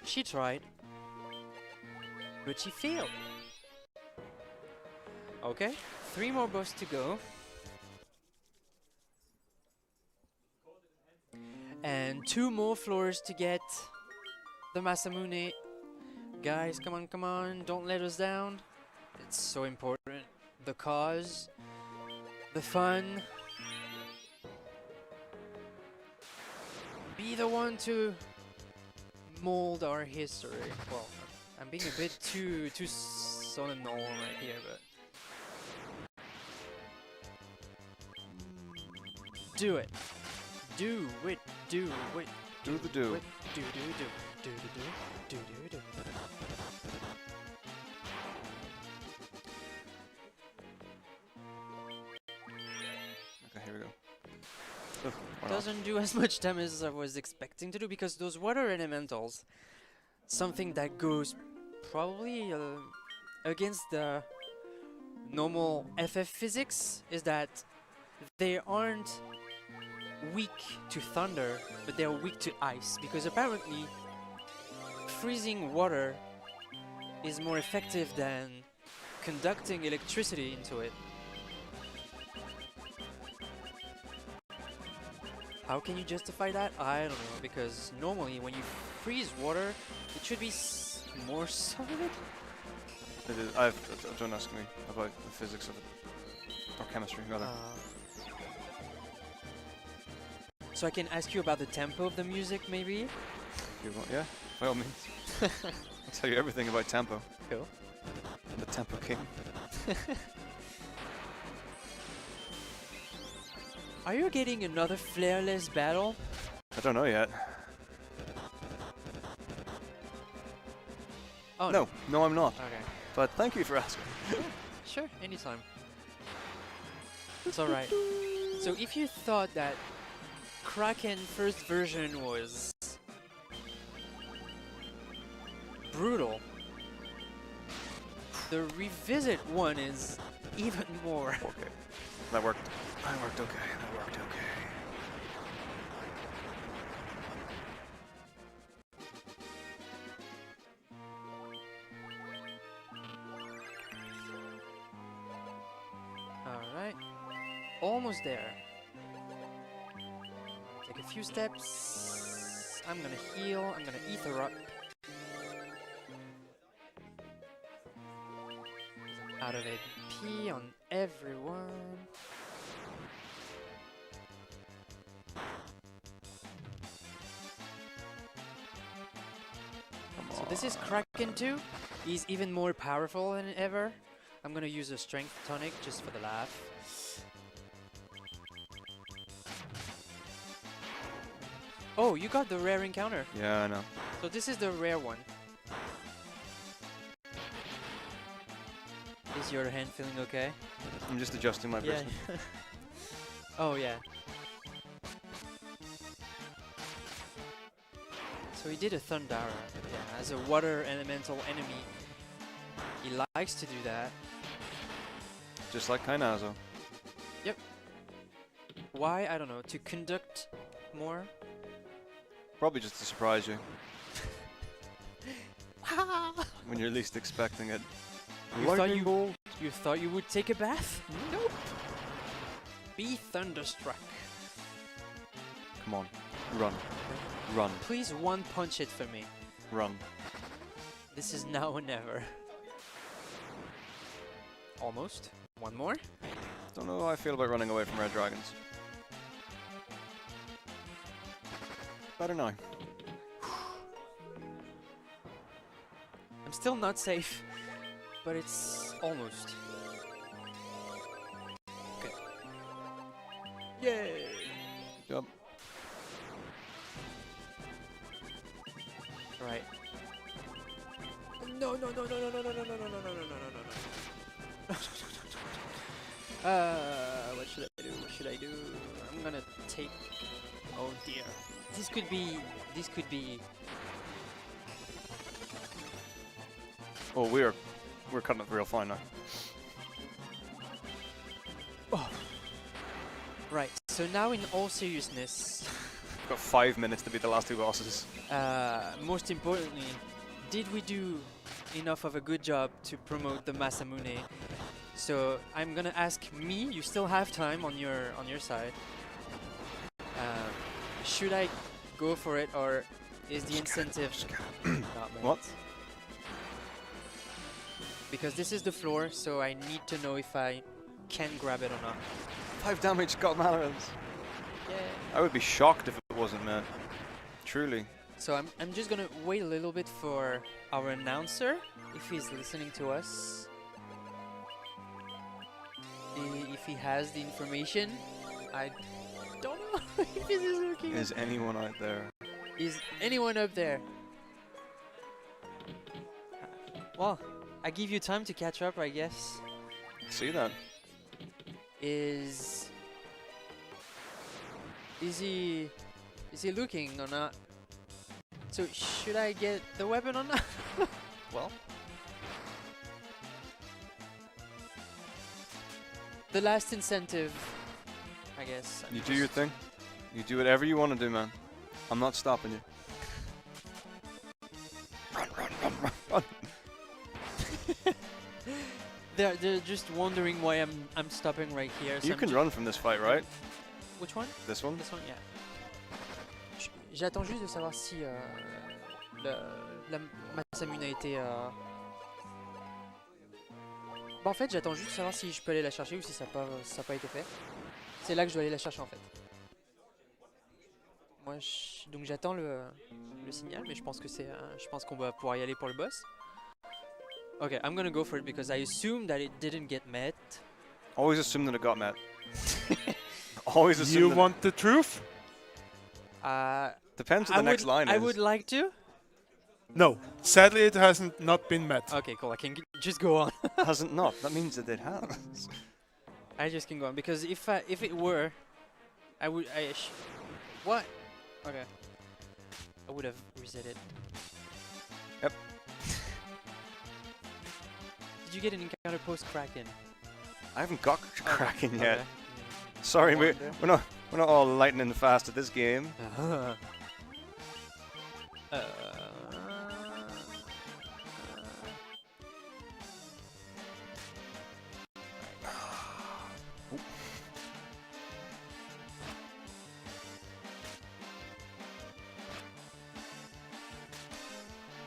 She tried, but she failed. Okay, 3 more buffs to go. And 2 more floors to get the Masamune. Guys, come on, don't let us down. It's so important. The cause, the fun. Be the one to mold our history. Well, I'm being a bit too sonanol right here, but do it. Do it. Do it. Do the do. Do. Okay, here we go. Ugh, why not? Doesn't do as much damage as I was expecting to do because those water elementals, something that goes probably against the normal FF physics is that they aren't weak to thunder, but they're weak to ice because apparently freezing water is more effective than conducting electricity into it. How can you justify that? I don't know, because normally when you freeze water, it should be more solid. It is, don't ask me about the physics of it. Or chemistry, rather. So I can ask you about the tempo of the music, maybe? You want, yeah, by all means. I'll tell you everything about tempo. Cool. I'm the tempo king. Are you getting another flareless battle? I don't know yet. Oh No, I'm not. Okay. But thank you for asking. Sure, anytime. It's alright. So if you thought that Kraken first version was brutal, the revisit one is even more. Okay. That worked. That worked okay. That worked okay. Alright. Almost there. Take a few steps. I'm gonna heal. I'm gonna ether up. Out of AP on everyone. So this is Kraken 2. He's even more powerful than ever. I'm gonna use a strength tonic just for the laugh. Oh, you got the rare encounter. Yeah, I know. So this is the rare one. Is your hand feeling okay? I'm just adjusting my bracelet. Oh yeah. So he did a Thundara. Yeah, as a water elemental enemy. He likes to do that. Just like Kainazo. Yep. Why? I don't know. To conduct more? Probably just to surprise you. When you're least expecting it. You thought you would take a bath? Nope. Be thunderstruck. Come on. Run. Run. Please one punch it for me. Run. This is now or never. Almost. One more. Don't know how I feel about running away from red dragons. Better now. I'm still not safe, but it's almost. Okay. Yay! Good job. Right. No, no, no, no, no, no, no, no, no, no, no, no, no, no, no, no. What should I do? What should I do? I'm gonna take. Oh dear. This could be. This could be. Oh, we're cutting it real fine now. Oh. Right. So now, in all seriousness, We've got 5 minutes to beat the last 2 bosses. most importantly, did we do enough of a good job to promote the Masamune? So I'm gonna ask me. You still have time on your side. Should I go for it, or is the incentive not met? What? Because this is the floor, so I need to know if I can grab it or not. 5 damage, got Malarans. Yeah. I would be shocked if it wasn't, man. Truly. So I'm just gonna wait a little bit for our announcer, if he's listening to us. If he has the information. I don't know if this is working. Is anyone out there? Is anyone up there? Well, I give you time to catch up, I guess. See that? Is he looking or not? So should I get the weapon or not? Well, the last incentive, I guess. You do your thing. You do whatever you want to do, man. I'm not stopping you. Run, run, run, run, run. They're just wondering why I'm stopping right here. So You I'm can run from this fight, right? Which one? This one? This one, yeah. J'attends juste de savoir si la Masamune a été. Bah en fait, j'attends juste de savoir si je peux aller la chercher ou si ça n'a pas été fait. C'est là que je dois aller la chercher en fait. Moi, donc j'attends le signal, mais je pense que je pense qu'on va pouvoir y aller pour le boss. Okay, I'm gonna go for it because I assume that it didn't get met. Always assume that it got met. Always assume You that want the truth? Depends what the next line I is. would like to. No. Sadly, it hasn't not been met. Okay, cool. I can just go on. Hasn't not. That means that it has. I just can go on because if it were, I would what? Okay. I would have reset it. Yep. Did you get an encounter post Kraken? I haven't got cracking yet. Okay. Sorry, we're Wonder. not all lightning fast at this game.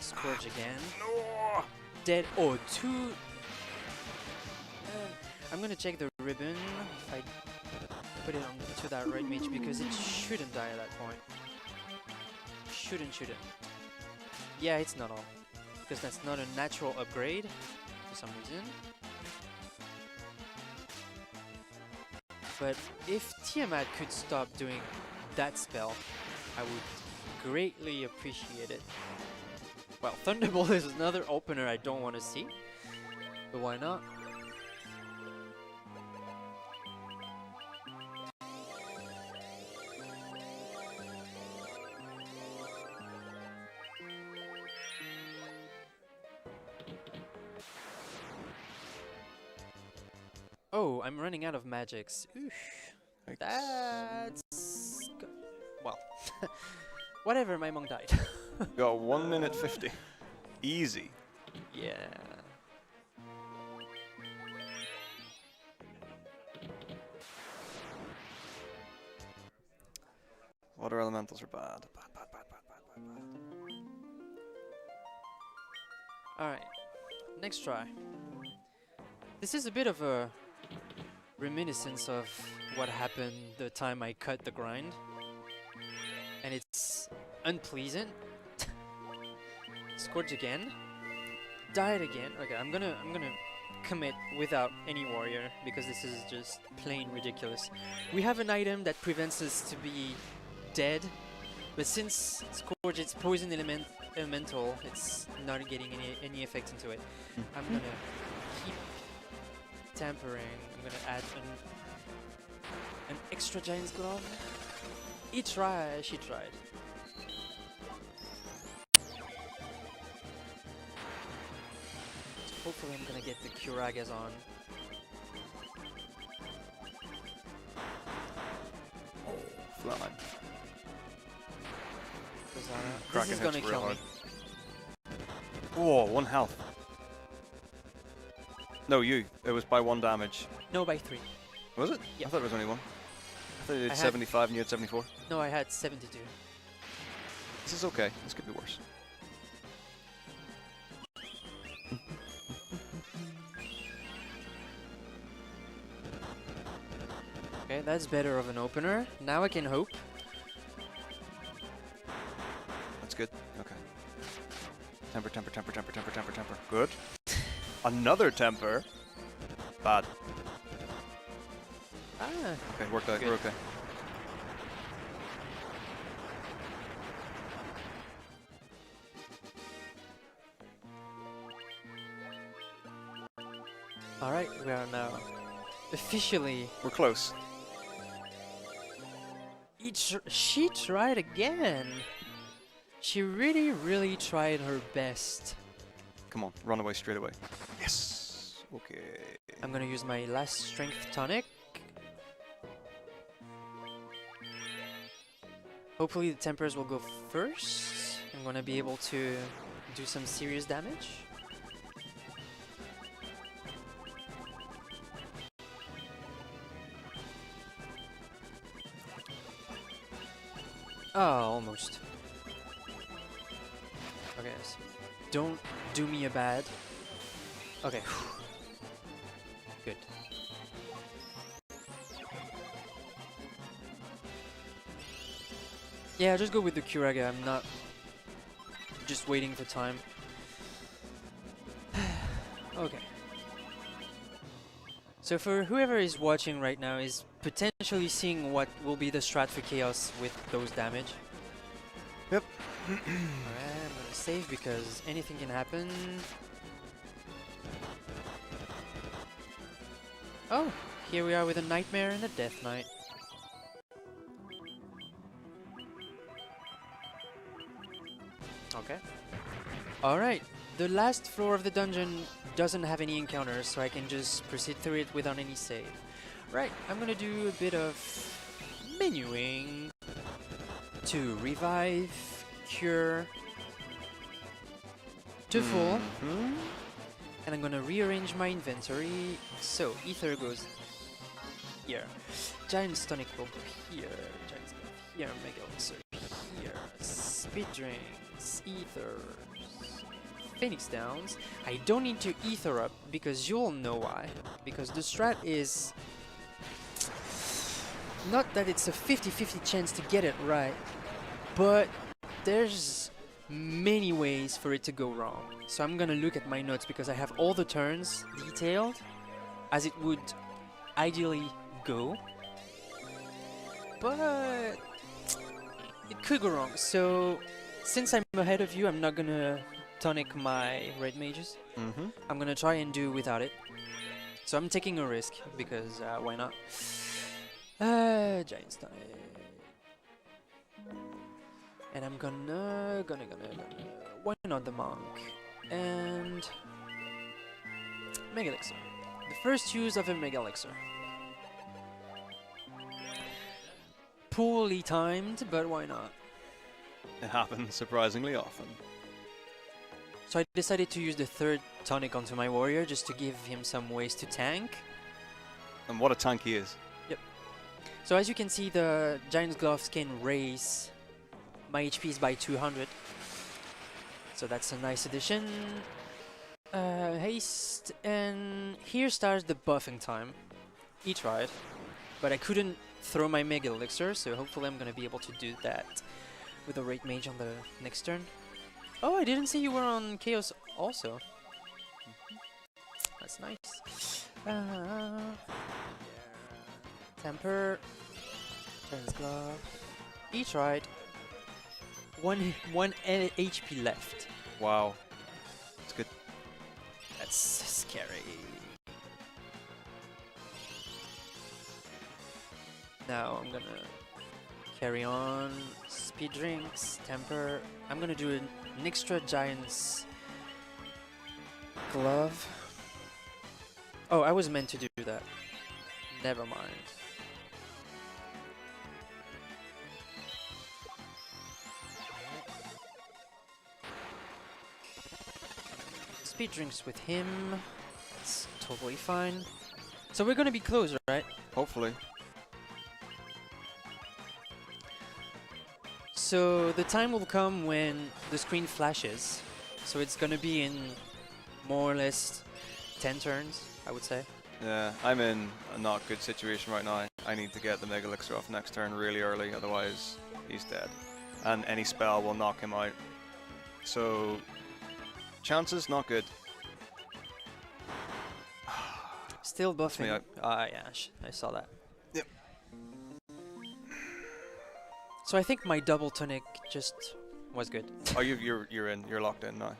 Scourge again. No. Dead. Oh, two. I'm gonna check the ribbon if I put it on to that red mage because it shouldn't die at that point. Shouldn't. Yeah, it's not all because that's not a natural upgrade for some reason. But if Tiamat could stop doing that spell, I would greatly appreciate it. Well, Thunderbolt is another opener I don't want to see, but why not? Oh, I'm running out of magics. Oof. That's... well, whatever, my monk died. Got 1 minute 50. Easy. Yeah. Water elementals are bad. Bad. Alright, next try. This is a bit of a reminiscence of what happened the time I cut the grind. And it's unpleasant. Scourge again. Died again. Okay, I'm gonna commit without any warrior because this is just plain ridiculous. We have an item that prevents us to be dead, but since Scourge it's poison elemental, it's not getting any effect into it. I'm gonna keep tampering. I'm gonna add an extra Giant's Glove. She tried. Hopefully I'm gonna get the Kuragas on. Flatline. This is gonna kill me. Oh, 1 health. No, you. It was by 1 damage. No, by 3. Was it? Yep. I thought it was only 1. I thought you did I had 75 and you had 74. No, I had 72. This is okay. This could be worse. Okay, that's better of an opener. Now I can hope. That's good. Okay. Temper. Good. Another temper. Bad. Ah, Okay, worked out. Good. We're okay. alright, we are now officially... We're close. She tried again! She really tried her best. Come on, run away straight away. Yes. Okay. I'm gonna use my last strength tonic. Hopefully the tempers will go first. I'm gonna be able to do some serious damage. Oh, almost. Okay, so don't do me a bad. Okay. Good. Yeah, just go with the Kuraga. I'm not just waiting for time. Okay. So for whoever is watching right now is potentially seeing what will be the strat for Chaos with those damage. Yep. Alright, I'm gonna save because anything can happen. Oh, here we are with a Nightmare and a Death Knight. Okay. Alright, the last floor of the dungeon doesn't have any encounters, so I can just proceed through it without any save. Right, I'm gonna do a bit of menuing to revive, cure to full, and I'm gonna rearrange my inventory. So Ether goes here, Giant's Tonic will go here, Giant's Glove here, Mega Elixir here, Speed Drinks, Ethers, Phoenix Downs. I don't need to Ether up because you'll know why. Because the strat is not that it's a 50-50 chance to get it right, but there's many ways for it to go wrong. So I'm gonna look at my notes because I have all the turns detailed as it would ideally go, but it could go wrong. So since I'm ahead of you, I'm not gonna tonic my red mages. I'm gonna try and do without it. So I'm taking a risk because why not? Giant tonic. And I'm gonna why not the monk and Mega Elixir. The first use of a Mega Elixir. Poorly timed, but why not? It happens surprisingly often. So I decided to use the third tonic onto my warrior just to give him some ways to tank. And what a tank he is. Yep. So as you can see, the Giant's Gloves can raise my HPs by 200. So that's a nice addition. Haste, and here starts the buffing time. He tried, but I couldn't throw my Mega Elixir, so hopefully I'm gonna be able to do that with a Rate Mage on the next turn. Oh, I didn't see you were on Chaos also. That's nice. Temper. Turns Glove. He tried. One HP left. Wow. It's good. That's scary. Now I'm gonna carry on. Speed Drinks, Temper. I'm gonna do an extra Giant's Glove. Oh, I was meant to do that. Never mind. Speed Drinks with him. That's totally fine. So we're gonna be close, right? Hopefully. So the time will come when the screen flashes. So it's gonna be in more or less 10 turns, I would say. Yeah, I'm in a not good situation right now. I need to get the Mega Elixir off next turn really early, otherwise he's dead. And any spell will knock him out. So, chances not good. Still buffing. out. Ah, yeah, I saw that. Yep. So I think my double tonic just was good. Oh, you're in. You're locked in now.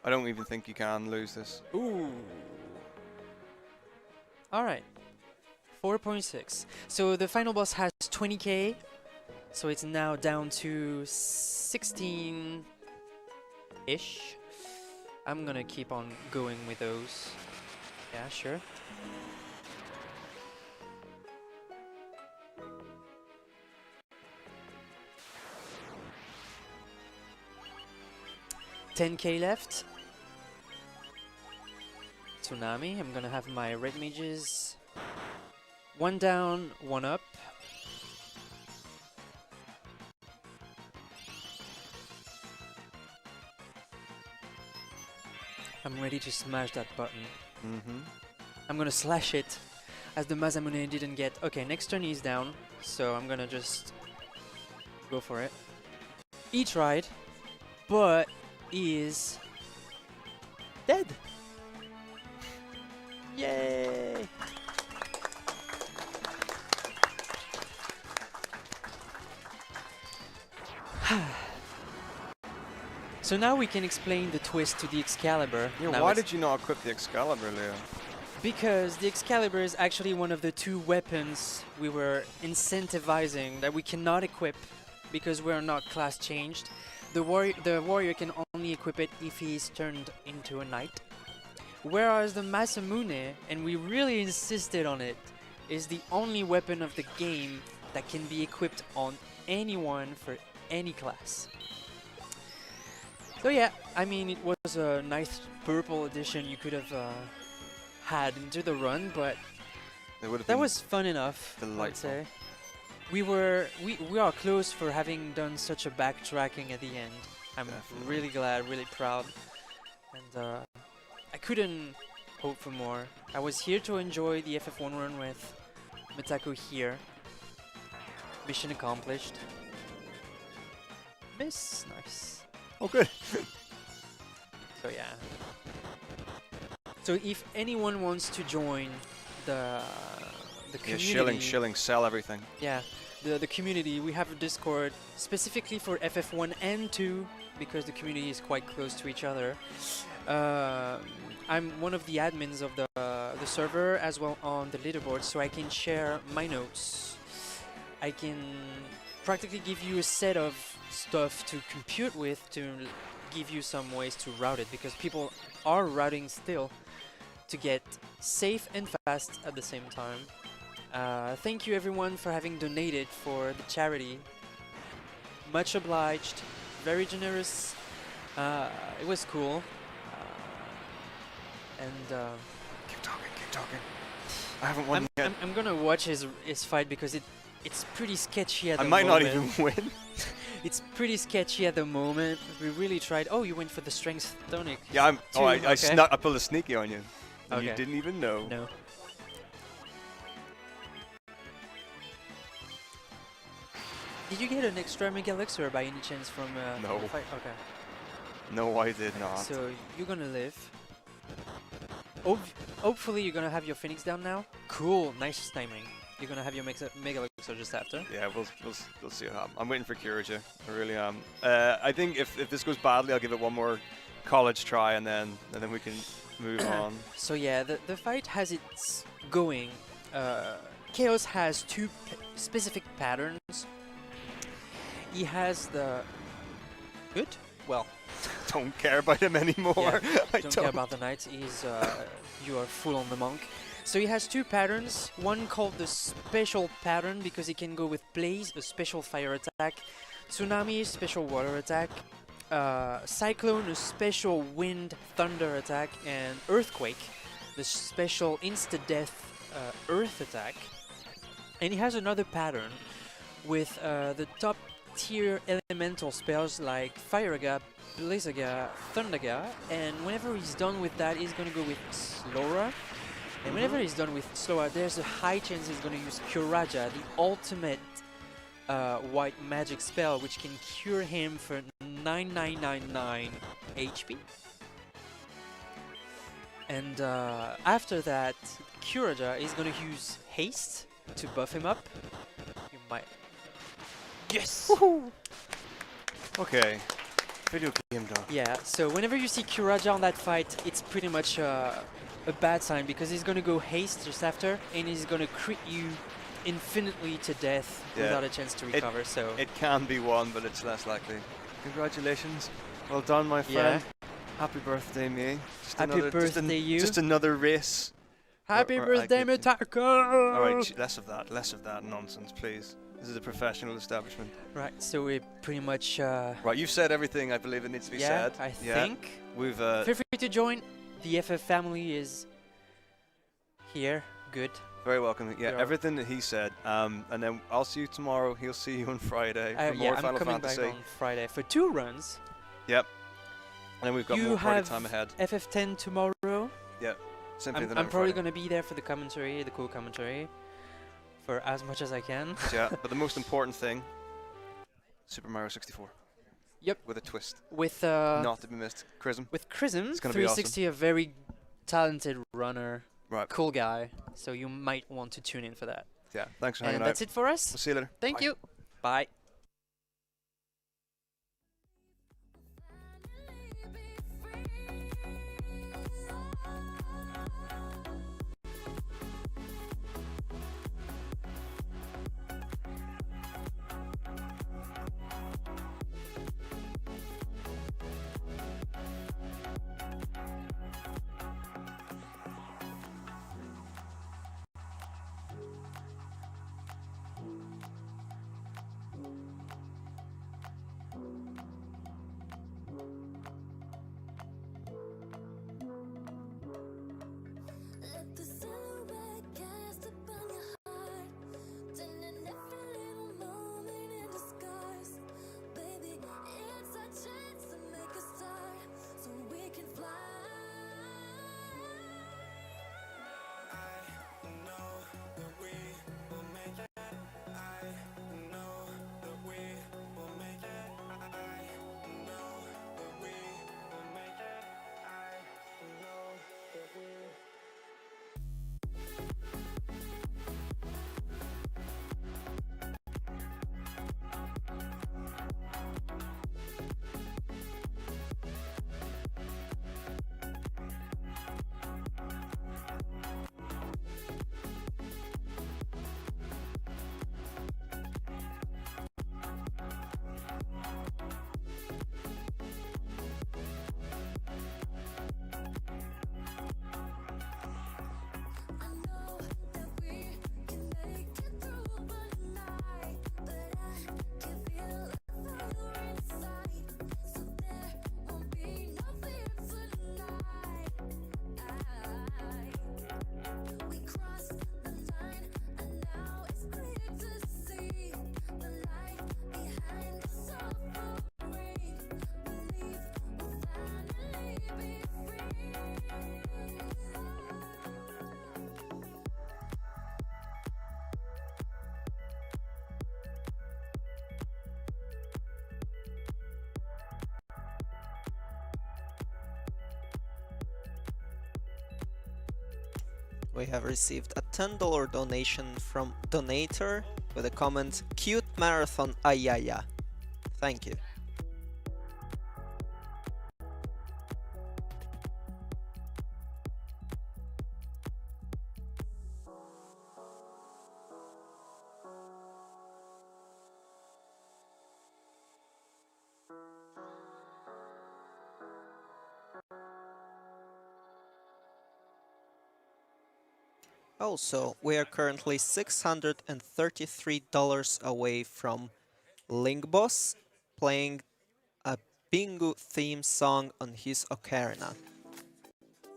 I don't even think you can lose this. Ooh. All right. 4.6. So the final boss has 20k. So it's now down to 16-ish. I'm gonna keep on going with those. Yeah, sure. $10k left. Tsunami. I'm gonna have my red mages. One down, one up. I'm ready to smash that button. Mm-hmm. I'm gonna slash it as the Masamune didn't get. Okay, next turn he's down, so I'm gonna just go for it. He tried, but he is dead. Yay! So now we can explain the twist to the Excalibur. Yeah, Now why it's- did you not equip the Excalibur, Leo? Because the Excalibur is actually one of the two weapons we were incentivizing that we cannot equip because we're not class changed. The warrior can only equip it if he's turned into a knight. Whereas the Masamune, and we really insisted on it, is the only weapon of the game that can be equipped on anyone for any class. So yeah, I mean, it was a nice purple edition you could have had into the run, but It would have that been was fun enough, I'd delightful. say. We are close for having done such a backtracking at the end. I'm Definitely. really glad, really proud, and I couldn't hope for more. I was here to enjoy the FF1 run with Metako here. Mission accomplished. Miss, nice. Oh, good. So yeah. So if anyone wants to join the Yeah, community, shilling, sell everything. yeah, the community, we have a Discord specifically for FF1 and 2 because the community is quite close to each other. I'm one of the admins of the server as well on the leaderboard, so I can share my notes. I can practically give you a set of stuff to compute with to give you some ways to route it, because people are routing still to get safe and fast at the same time. Thank you everyone for having donated for the charity. Much obliged, very generous. It was cool. Keep talking. I haven't won yet. I'm gonna watch his fight because it's pretty sketchy at I the might not moment. even win. It's pretty sketchy at the moment. We really tried. Oh, you went for the strength tonic. Yeah, I'm. Oh, I Okay. I pulled a sneaky on you. And you Okay. didn't even know. No. Did you get an extra Mega Elixir by any chance from No. the fight? Okay. No, I did not. So you're gonna live. Hopefully you're gonna have your Phoenix down now. Cool, nice timing. You're gonna have your Mega Elixir just after. Yeah, we'll see what happens. I'm waiting for Kiraja. I really am. I think if this goes badly, I'll give it one more college try, and then we can move on. So yeah, the fight has its going. Chaos has two specific patterns. He has the good. Well, Don't care about him anymore. yeah, I don't care about the knight. He's you are full on the monk. So he has two patterns. One called the special pattern because he can go with Blaze, a special fire attack, Tsunami, special water attack, Cyclone, a special wind thunder attack, and Earthquake, the special insta-death earth attack. And he has another pattern with the top tier elemental spells like Firaga, Blazaga, Thundaga, and whenever he's done with that, he's gonna go with Slora. And whenever he's done with Slora, there's a high chance he's gonna use Kuraja, the ultimate white magic spell, which can cure him for 9999 HP. And after that, Kuraja is gonna use Haste to buff him up. You might. Yes! Okay. Video game done. Yeah, so whenever you see Kuraja on that fight, it's pretty much a bad sign because he's gonna go Haste just after, and he's gonna crit you infinitely to death without a chance to recover. So It can be won, but it's less likely. Congratulations. Well done, my friend. Happy birthday, me. Just Happy another, birthday, you. Just another race. happy or I birthday, could- Metako! Alright, less of that nonsense, please. This is a professional establishment. Right, so we pretty much. Right, you've said everything I believe it needs to be Yeah, said. I think. We've Feel free to join. The FF family is here. Good. very welcome. Yeah, You're- everything that he said. And then I'll see you tomorrow. He'll see you on Friday for Yeah, more I'm Final coming Fantasy. back on Friday for 2 runs. Yep. And then we've got You more party have time ahead. FF10 tomorrow. Simply the I'm night probably Friday. going to be there for the commentary, the cool commentary, for as much as I can. Yeah, but the most important thing, Super Mario 64. Yep. With a twist. With Not to be missed. Chrism. with Chrism, It's gonna be 360, a very talented runner, Right. cool guy. So you might want to tune in for that. Yeah, thanks for hanging And out. that's it for us. We'll see you later. Thank Bye. you. Bye. We have received a $10 donation from Donator with a comment, "Cute marathon ayaya." Thank you. Also, we are currently $633 away from Link Boss playing a Bingo theme song on his ocarina.